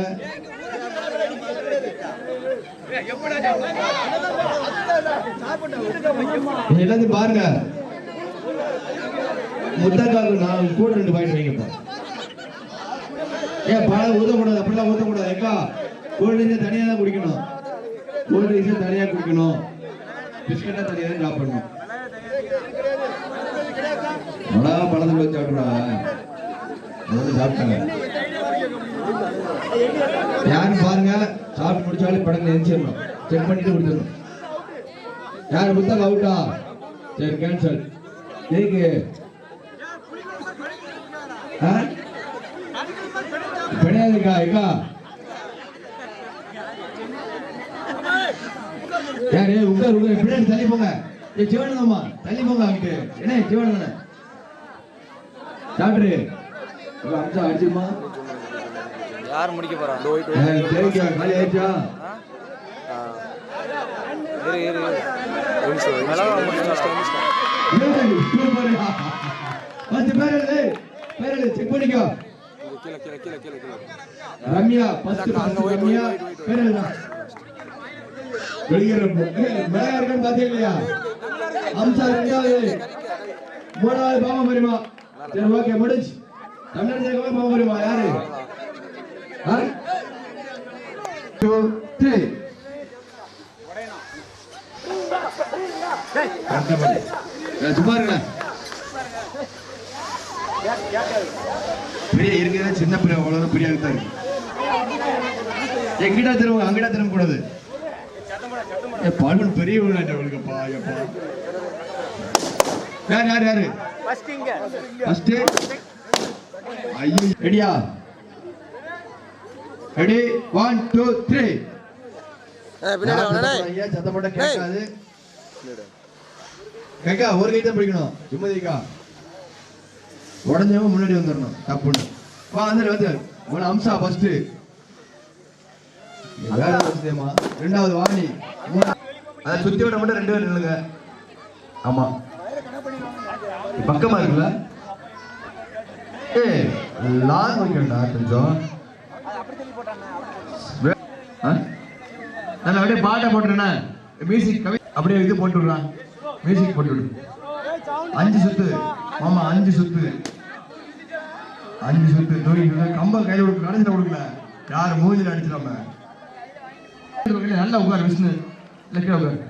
எல்லாத்தையும் பாருங்க. முத்தக்காக்கு நான் கூட 2 பாயிண்ட் வைங்கப்பா. ஏன் பழம் ஊத்தக்கூடாது, அப்படிலாம் ஊத்தக்கூடாது. ஏக்கா கோல்ட் ட்ரிங்க்ஸ் தனியா தான் குடிக்கணும். கோல்ட் ட்ரிங்க்ஸ் தனியா குடிக்கணும். பிஸ்கட்டா தனியா தான் சாப்பிடணும். பழத்தை வச்சு சாப்பிடுறா சாப்பிட்டாங்க. யாரும் பாருங்க. சாப்பிட்டு முடிச்சாலும் படங்களை எரிச்சிடணும். செக் பண்ணிட்டு கொடுத்துடணும். யார் புத்தகம் அவுட்டா? சரி கேன்சல். எதுக்கு கிடையாதுக்கா? ஏக்கா யாரு உட்கார் பின்னாடி தள்ளி போங்க. சிவனந்தம்மா தள்ளி போங்க. அங்கிட்டு என்ன சிவனந்தன டாக்டரு அம்சா அடிச்சுமா யார் முடிக்க போறா? சரிக்கா காலி ஆயிடுச்சா? செக் பண்ணிக்கோ. ரம்யா ரம்யா பேர் எழுதா மேலா இருக்கான்னு பாத்தீங்க இல்லையா? அம்சா 2வது 3வது பாமா பெரியமா. சரி ஓகே முடிஞ்சு. தமிழ்நாடு பாமா பெரியமா யாரு? 2 3 சும்மா இருங்க. பெரிய இருக்கிற சின்ன பிள்ளை அவ்வளவு பெரிய தான் இருக்கு. எங்கிட்ட திரும்ப அங்கிட்ட திரும்ப கூடாது. பால்வன் பெரிய அவளுக்குப்பா. யார் யார் யாரு ஃபர்ஸ்ட்? ஐயோ ரெடியா? ரெடி 1 2 3 ஐயா சத்தப்பட்ட கேட்காது. கேக்கா ஒரு கை தான் பிடிக்கணும். சுமதிக்கா உடஞ்சவங்க முன்னாடி வந்துடணும். தப்புன்னு வா வந்து உன அம்சா ஃபர்ஸ்ட். வேற வச்சுதேமா. 2வது வாணி. அதை சுத்தி விட மட்டும் 2 பேர் நில்லுங்க. ஆமா பக்கமா இருக்குல்ல? லாங் வைக்கண்டா கொஞ்சம். நான் அப்படியே பாட்டை போட்டுறேன்னா மியூசிக் கவி அப்படியே இது போட்டுடுறான். மியூசிக் போட்டுடு. 5 சுத்து மாமா 5 சுத்து கம்ப கையில கொடுக்க கடைசியில் கொடுக்கல. யார் மூஞ்சில அடிச்சிடாம நல்லா உட்கார். விஷ்ணு லெக்கா உட்கார்.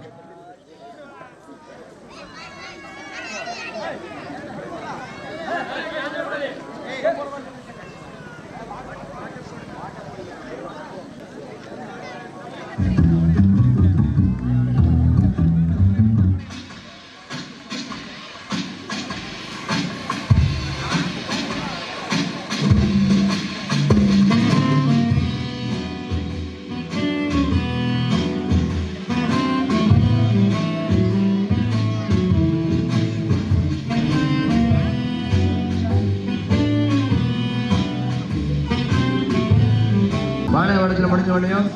பாளையவளத்தில் படிச்ச உடனேயும்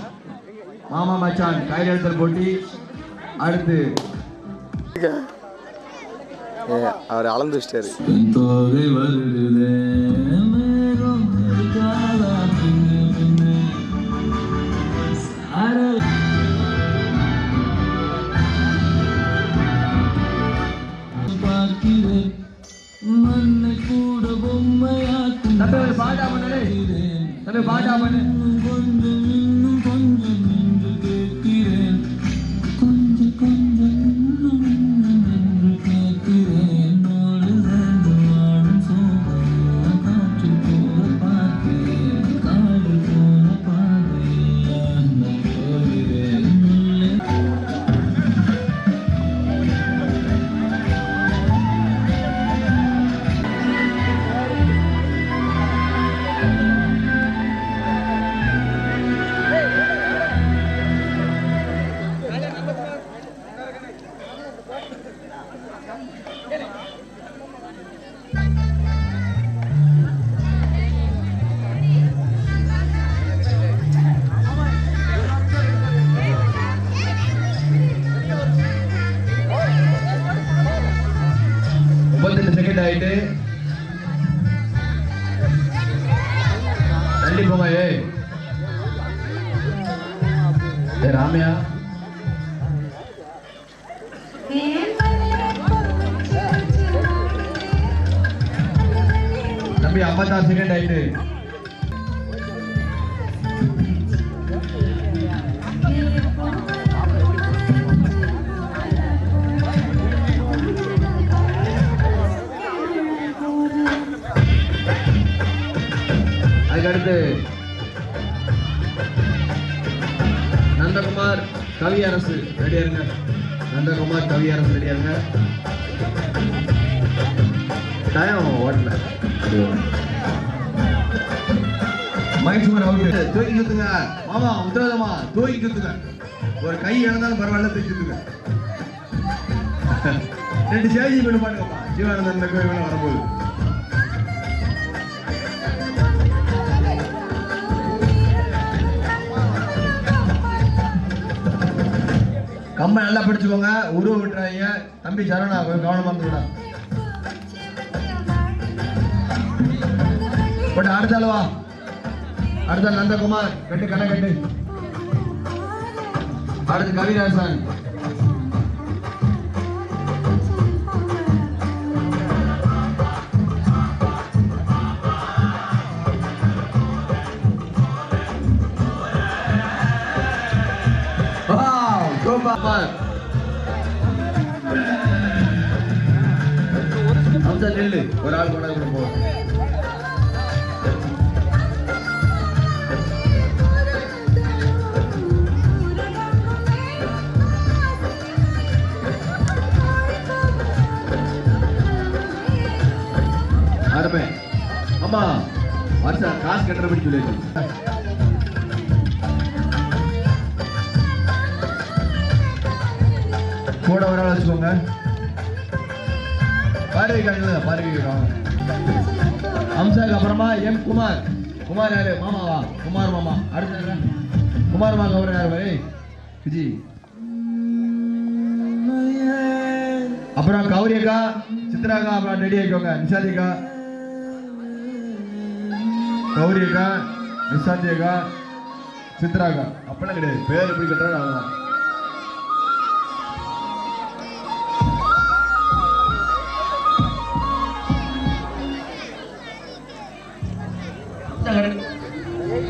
மாமா மச்சான் கையில் எழுத்தல் போட்டி. அடுத்து அவர் அளந்து வச்சிட்டாரு. பாட்டா பண்ணு. 32 செகண்ட் ஆயிட்டு. தள்ளி போங்க. ஏய் ராமையா தம்பி 56 செகண்ட் ஆயிட்டு. அதுக்கடுத்து நந்தகுமார் கவியரசு ரெடியா இருங்க. நந்தகுமார் கவியரசு ரெடியா இருங்க. டைம் ஓடல. மகேஷ்குமார் அவுட். தூக்கி சுத்துங்க மாமா, உத்தரவாதமா தூக்கி சுத்துங்க. ஒரு கை இழந்தாலும் பரவாயில்ல, தூக்கி சுத்துங்க. 2 சேஜி பண்ணு பாருங்கப்பா. ஜீவானந்தன் கோயில் வரும்போது கம்ப நல்லா பிடிச்சுக்கோங்க. உருவ விட்டுறாங்க. தம்பி சரணா கவனமா இருந்துடா. போட்டு அடுத்த அளவா. அடுத்த நந்தகுமார் கட்டு கண்ணை கட்டு. அடுத்து கவிராசன். நெல்லு ஒரு ஆள் கொண்டா கூட போ. ஆரம்பே அம்மா வருஷா காசு கட்டுறபடி சொல்லிட்டு கூட ஒரு ஆள் வச்சுக்கோங்க. அம்சாக்கு அப்புறமா எம் குமார். குமார் யாரு? மாமாவா? குமார் மாமா. அடுத்த குமார் மாமா அவர் யாரு? பாரு விஜி. அப்புறம் கௌரியக்கா, சித்ராக்கா அப்புறம் ரெடி ஆயிக்கோங்க. நிஷாந்திக்கா, கௌரியக்கா, நிஷாந்திக்கா, சித்ராக்கா. அப்பெல்லாம் கிடையாது, பேர் எப்படி கட்டுறாரு அவ்வளோதான்.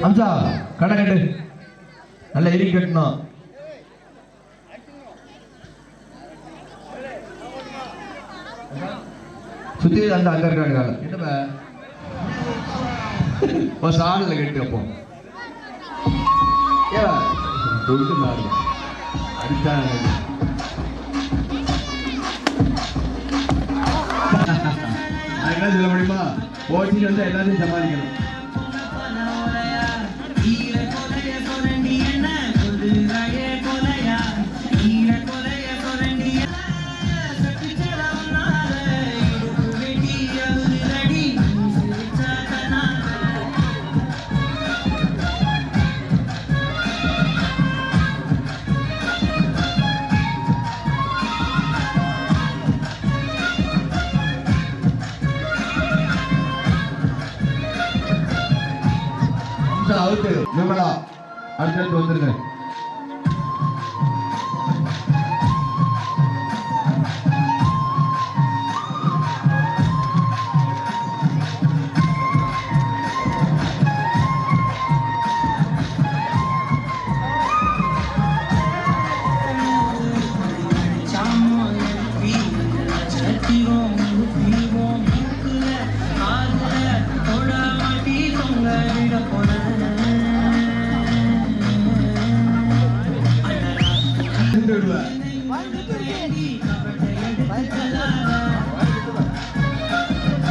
அம்சா கடை கட்டு, நல்ல எரி கட்டணும். சுத்தி அந்த அங்க இருக்காங்க. என்னப்பா ஒரு சாலில் கட்டு. அப்போ தொட்டு மாறு அடிச்சா அதெல்லாம் சொல்ல முடியுமா? போட்டி வந்து எல்லாத்தையும் சமாளிக்கணும். அவுட்டு விமலா. அடுத்து வந்துருங்க.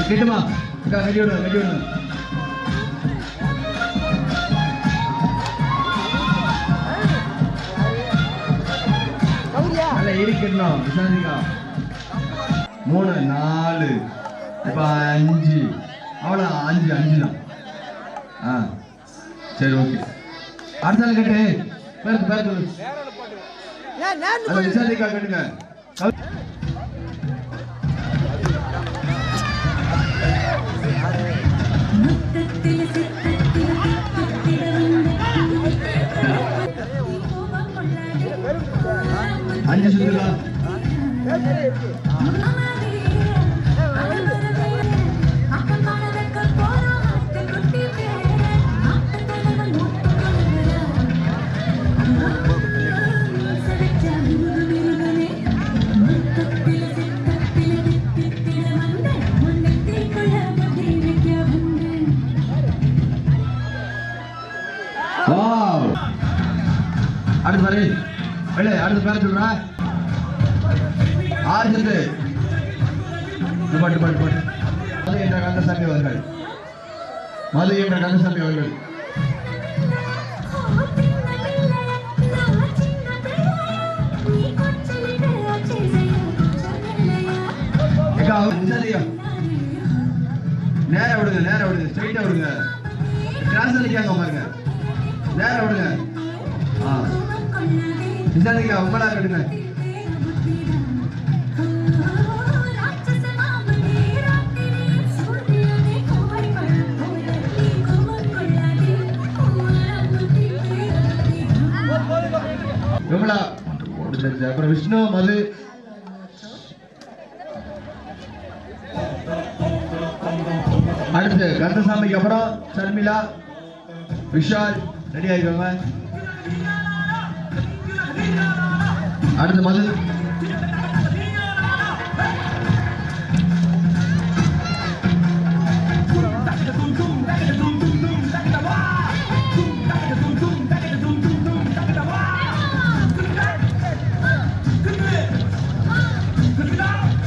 கேட்டுமா கட்டி விடுங்க, கட்டி விடுங்க. நல்ல இருக்கணும். விசாரிக்கா 3 4 இப்ப 5 அவ்வளோ 5 தான். சரி ஓகே. அடுத்த நாள் கட்டு. பேருக்கு விசாரிக்கா கட்டுங்க. விடுதா அடுத்து பாரு வெளியே அடுத்து பேர சொல்றா ஆர்ஜித்து பாட்டு பாட்டு பாட்டு மது என்ற கந்தசாமி அவர்கள் மது என்ற கந்தசாமி அவர்கள் நேர விடுங்க ஸ்ட்ரைட்டா விடுங்க கிராஸ் அடிக்காங்க பாருங்க நேர விடுங்க உங்களா விடுங்க விமலா அப்புறம் விஷ்ணு மது அடுத்து கந்தசாமிக்கு அப்புறம் சர்மிளா விஷால் ரெடி ஆகிக்கோங்க அடுத்து மது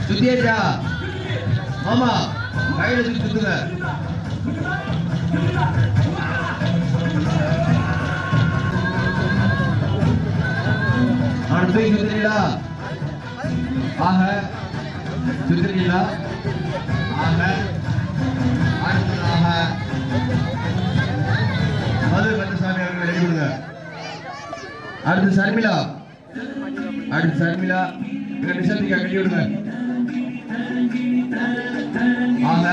சுத்தியா ஆமா கையில சுத்துங்க அடுத்து சுத்திரீங்களா ஆக சுத்திரீங்களா ஆக அடுத்ததாக மது கந்தசாமி அவர்கள் ரெடி கொடுங்க அடுத்து சர்மிளா எங்க நிசத்திகா கட்டி விடுங்க ஆக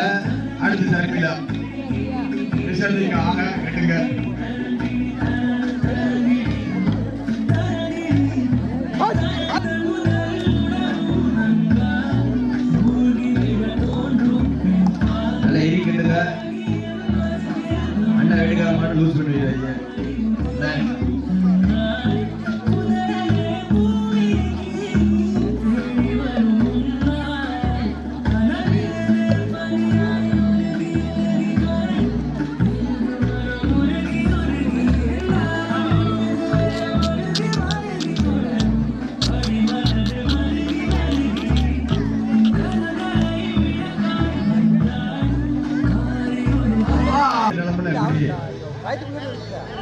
அடுத்து சர்மிளா நிசத்திகா ஆக கட்டுங்க நல்லா எரி கட்டுங்க அண்ணா எடுக்கிற மாதிரி லூஸ் பண்ணிடுறீங்க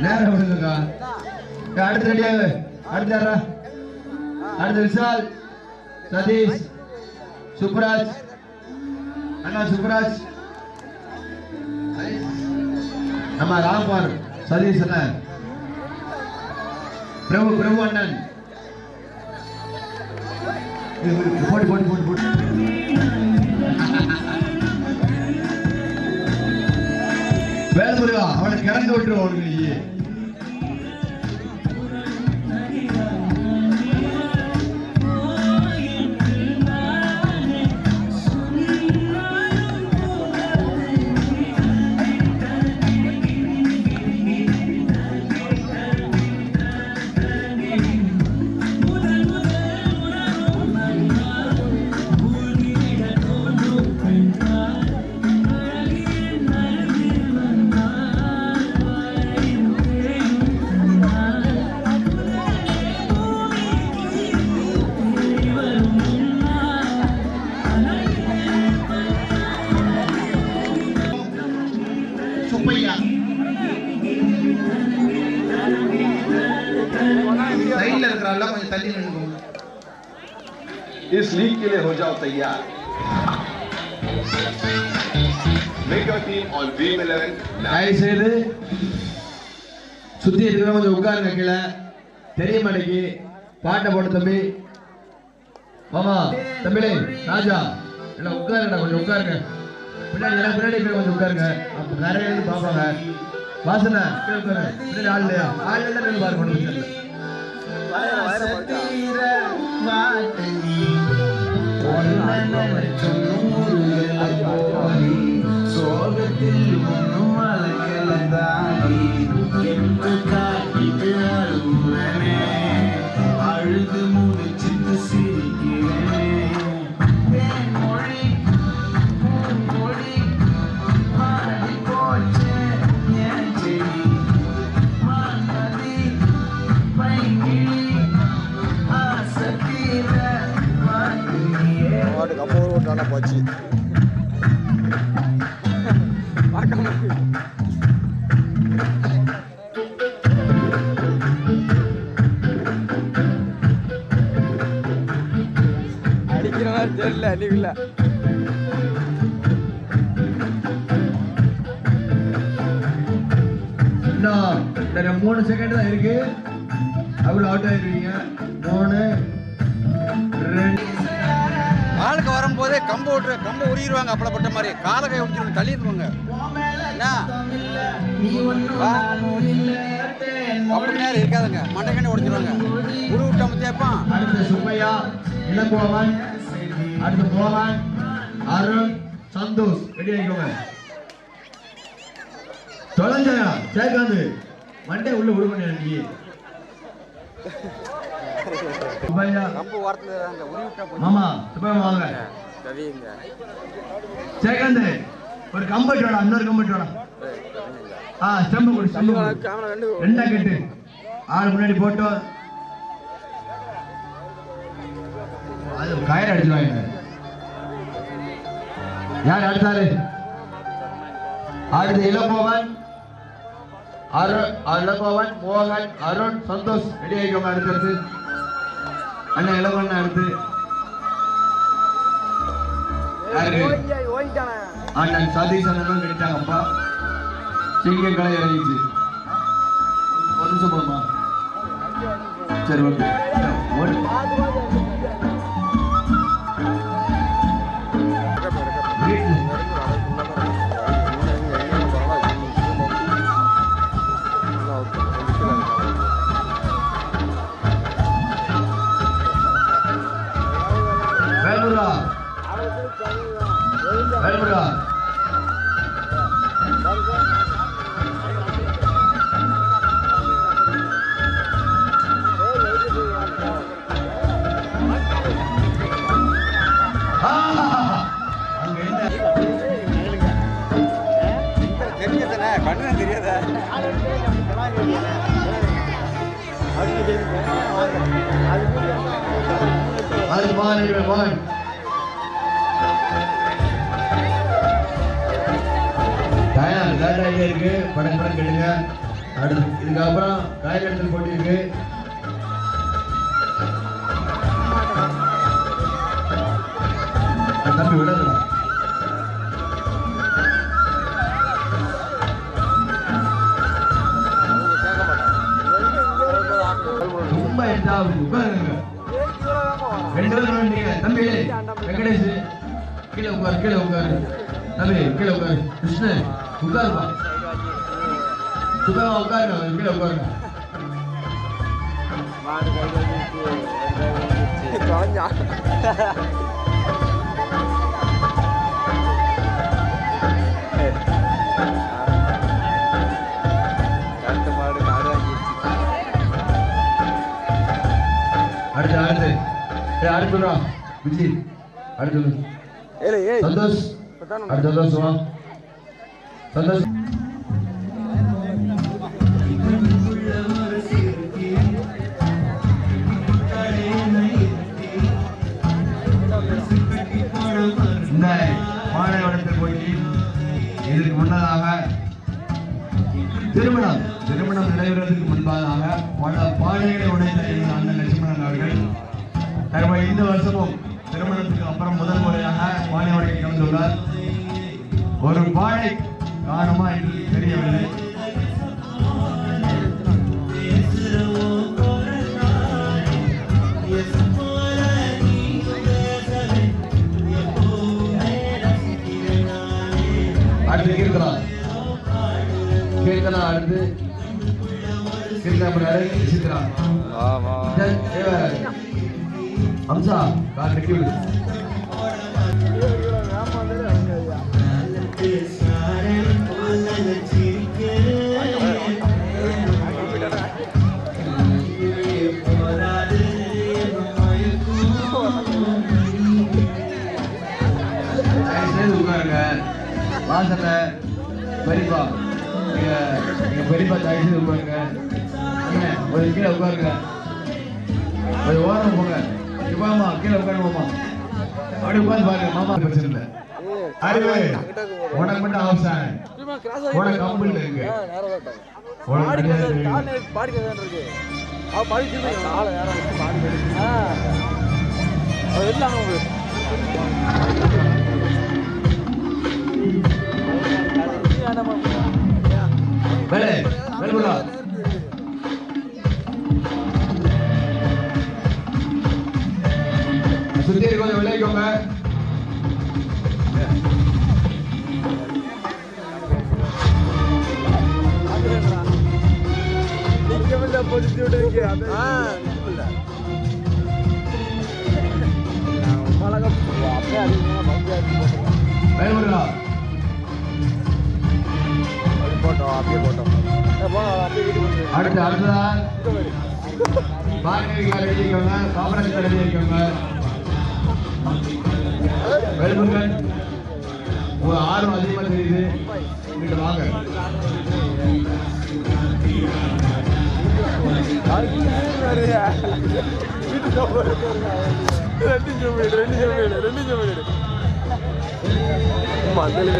நேரம் விடுங்கக்கா அடுத்து ரெடியாக அடுத்து விஷால் சதீஷ் சுப்ராஜ் அண்ணா சுப்ராஜ் நம்ம ராம்குமார் சதீஷ் அண்ணன் பிரபு அண்ணன் போட்டு வேல்முருகா அவனை கிறந்து விட்டுருவோம் அவனுக்கு நீ इस लीग के लिए हो जाओ तैयार। Make your team on Dream 11 now. செய்து சுத்தி இருக்கிற கொஞ்சம் உட்காருங்க கீழே தெரிய மாட்டேங்கி பாட்டை போட்டு தம்பி மாமா தம்பிலே ராஜா எல்லாம் உட்காருங்கடா கொஞ்சம் உட்காருங்க பின்னாடி கொஞ்சம் உட்காருங்க அப்ப நிறைய பேர் பாப்பாங்க வாசனை பின்னாடி ஆள் இல்லையா ஆள் இல்லை பாருங்க சோகத்தில் ஒன்றும் அழகலந்தானி என்று காட்டிட்டு அழுவனே அழுது முடிச்சிட்டு சிரிக்கிறேனே தேன்மொழி பூமொழி மாறி போச்சு என் செடி மாநதி பைங்கிளி ஆசை தீர மாட்டினியே கப்ப ஓட்டான போச்சு அடிக்கிற மாதிரி தெரியல அடிக்கல இன்னும் 3 செகண்ட் தான் இருக்கு. அவ்வளோ அவுட் ஆயிருவீங்க. 3 2 ஆளுக்கு வரும்போதே கம்பை உருகிடுவாங்க. அப்பளப்பட்ட மாதிரி காலை கை ஒடிச்சிருவாங்க, தள்ளிடுவாங்க. அப்படி நேரம் இருக்காதுங்க, மண்டைக்கண்ணி உடைச்சிருவாங்க. உரு விட்டா தேப்பான். அடுத்து சுப்பையா, இளங்கோவன், அடுத்து மோகன், அருண், சந்தோஷ். ரெடி ஆகிக்கோங்க. தொலைஞ்சாயா கேட்காது மண்டே உள்ள விடுபண்ண நீ. சுப்பையா கம்பு வார்த்தை உருவிட்டா மாமா சுப்பையா வாங்க. சேகந்து ஒரு கம்பெட் வேணா, இன்னொரு கம்பெட் வேணா. ஸ்டெம்பு கொடு, ஸ்டெம்பு ரெண்டா கட்டு. ஆள் முன்னாடி போட்டோம். அது கயிறு அடிச்சுவாங்க. யார் அடுத்தாரு? அடுத்து இளங்கோவன், இளங்கோவன், மோகன், அருண், சந்தோஷ். ரெடி ஆகிக்கோங்க. அடுத்து அண்ணா இளங்கோவன் அடுத்து அண்ணன் சதீஷ் அண்ணனும் கிடைத்தாங்கப்பா. சிங்கம் கலை இறங்கிச்சு. ஒரு நிமிஷம் போமா. சரி ஓகே. வேல்முருகா வேல்முருகா தெரிஞ்சதானே, கண்ணு தெரியாத. அது மாறி மோகன். இருக்கு படம் படம் கேளுங்க. அடுத்து இதுக்கப்புறம் காய்கறிகள் போட்டி இருக்கு. தம்பி விடாதுடா. ரொம்ப உட்காருங்க. 2 பேரும் நீங்க தம்பி வெங்கடேஷ் கீழே உட்காரு, கீழே உட்காரு. தம்பி கீழே உட்காரு. கிருஷ்ணன் உட்காருப்பா. சுத்தமா உட்காருங்க, கீழே உட்காருங்க. அடுத்து அடுத்துடா விஜி. அடுத்து சந்தோஷ். அடுத்து சந்தோஷ் வா. சந்தோஷ் இந்த மாணவனத்தில் போய் இதற்கு முன்னதாக திருமணம் நடைபெறுவதற்கு முன்பாக பல பானைகளை உடைத்த அண்ணன் லட்சுமணன் அவர்கள் இந்த வருஷமும் திருமணத்துக்கு அப்புறம் முதல் முறையாக பானை உடைக்க கலந்துள்ளார். ஒரு பானை காரணமா என்று தெரியவில்லை. அடுத்து கீர்த்தனா அடுத்து கீர்த்தனா சித்ரா. அம்சா கார் கட்டி விடு. உட்காருங்க வாசல்ல பெரியப்பா நீங்க பெரியப்பா தயவுசெய்து உட்காருங்க. ஒரு கீழே உட்காருங்க. ஒரு ஓரம் போங்க. மாமா கீழே உட்காருவோமா? அப்படி உட்காந்து பாருங்க. மாமா பிரச்சனை இல்லை. அறிவு உனக்கு மட்டும் அவசானம். உனக்கு கம்பெனியில் இருக்கு. வேலை வேலை சுத்தி கொஞ்சம் விளைவிக்கோங்க. அடுத்ததா எழுதிக்கோங்க. காமராஜ் எழுதிக்கோங்க. வேல்முருகன் ஒரு ஆர்வம் அதிகமா தெரியுது. இங்கிட்ட வாங்க.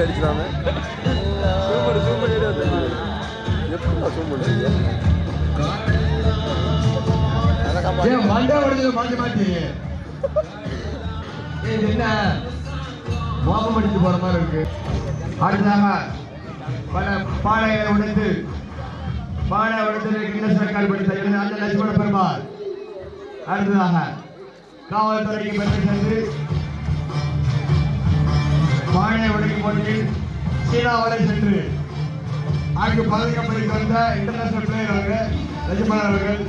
அடிச்சாங்க மண்டை உடஞ்சது மாற்றி மாற்றி என்ன மோகம் அடிச்சு போற மாதிரி இருக்கு. அடுத்ததாக பல பானைகளை உடைத்து பானை உடைத்து கிண்ணஸ் ரெக்கார்டு படித்த அந்த லட்சுமண பெருமாள். அடுத்ததாக காவல்துறைக்கு பெற்று சென்று பானை உடைக்கும் போட்டியில் சீனா வரை சென்று அங்கு பதக்கம் படித்து வந்த இன்டர்நேஷனல் பிளேயர் அவர்கள் லட்சுமணன் அவர்கள்.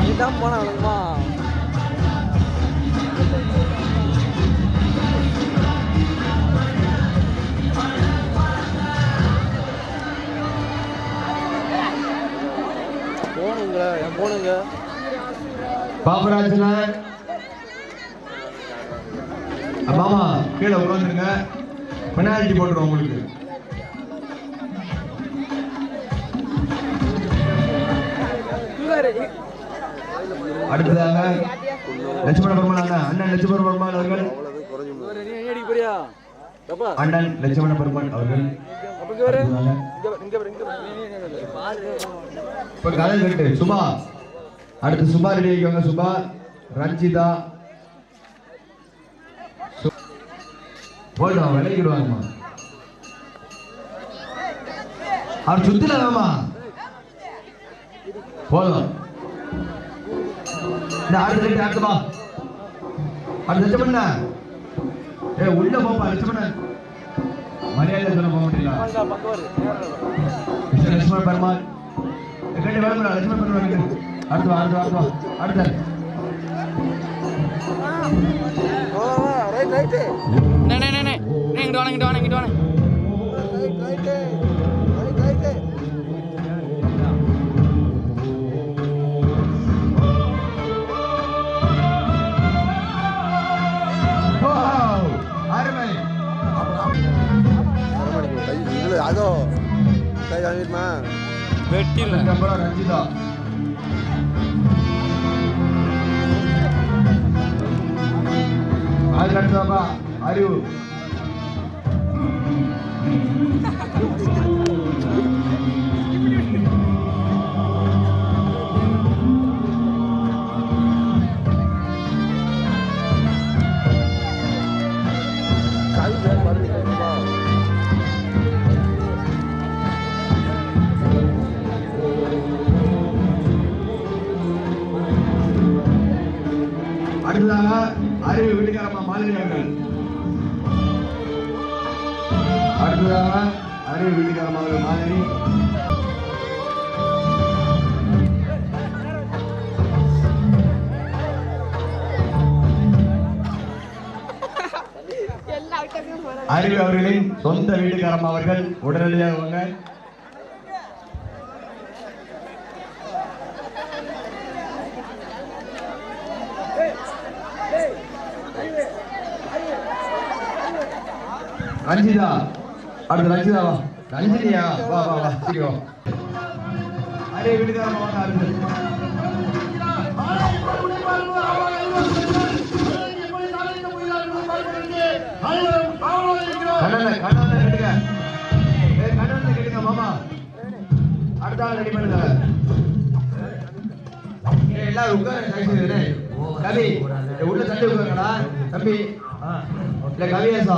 இதான் போனா வணக்கமா போனுங்க என் போனுங்க பாபராஜன் மாமா கீழே உட்காந்துருங்க. பெனால்டி போட்டுருவோம் உங்களுக்கு. அடுத்ததாக லட்சுமண பெருமாள் அண்ணன் லட்சுமண பெருமாள் அவர்கள். அண்ணன் லட்சுமண பெருமாள் அவர்கள் இப்ப கதை கட்டு சுபா. அடுத்து சுபா ரெடி ஆகிக்கோங்க. சுபா ரஞ்சிதா போயிடுவாங்க விளைக்கிடுவாங்கம்மா. அவர் சுத்தில வேமா போதும். அடுத்த அடுத்தப்பா அடுத்த லட்சமண்ண உள்ள போப்பா. லட்சமண்ண மரியாதை சொல்ல போக முடியல. லட்சுமண பெருமாள் லட்சுமண பெருமாள் அடுத்து அடுத்து அடுத்த அதோ கை வாங்கிடுமா வெட்டில அப்புறம் ரஞ்சிதா அது அடுத்தப்பா அறிவு அடுத்ததாக அறிவு வீட்டுக்காரம்மா மாலினி அவர்கள். அடுத்ததாக அறிவு வீட்டுக்காரமா மாதிரி அறிவு அவர்களின் சொந்த வீட்டுக்காரமா அவர்கள் உடனடியாக வாங்க. ரஞ்சிதா அடுத்து ரஞ்சிதா வா. ரஞ்சினியா வா வா வா சீக்கிரம். அறிவு வீட்டுக்காரமா வாங்க. அடுத்து கண்ணனை கேட்டுங்க. கண்ணனை கேட்டுங்க மாமா. அடுத்த ஆள் ரெடி பண்ணுங்க. எல்லாரும் உட்காரு. கவி உள்ள தள்ளி உட்காருங்கடா தம்பி. இல்ல கவியாசா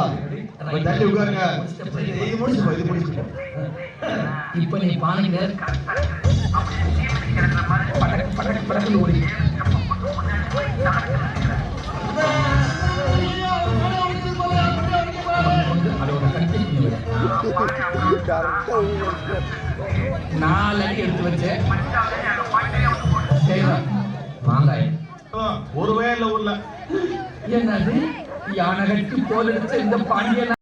தள்ளி உட்காருங்க. இது முடிச்சு இப்ப நீ பானையில படக்கு படக்கு படக்கு ஓடி நாலு அடி எடுத்து வச்சேன். மாங்காய் ஒரு வயல்ல ஊர்ல என்னது யானை கட்டி போல் எடுத்த இந்த பாண்டியன்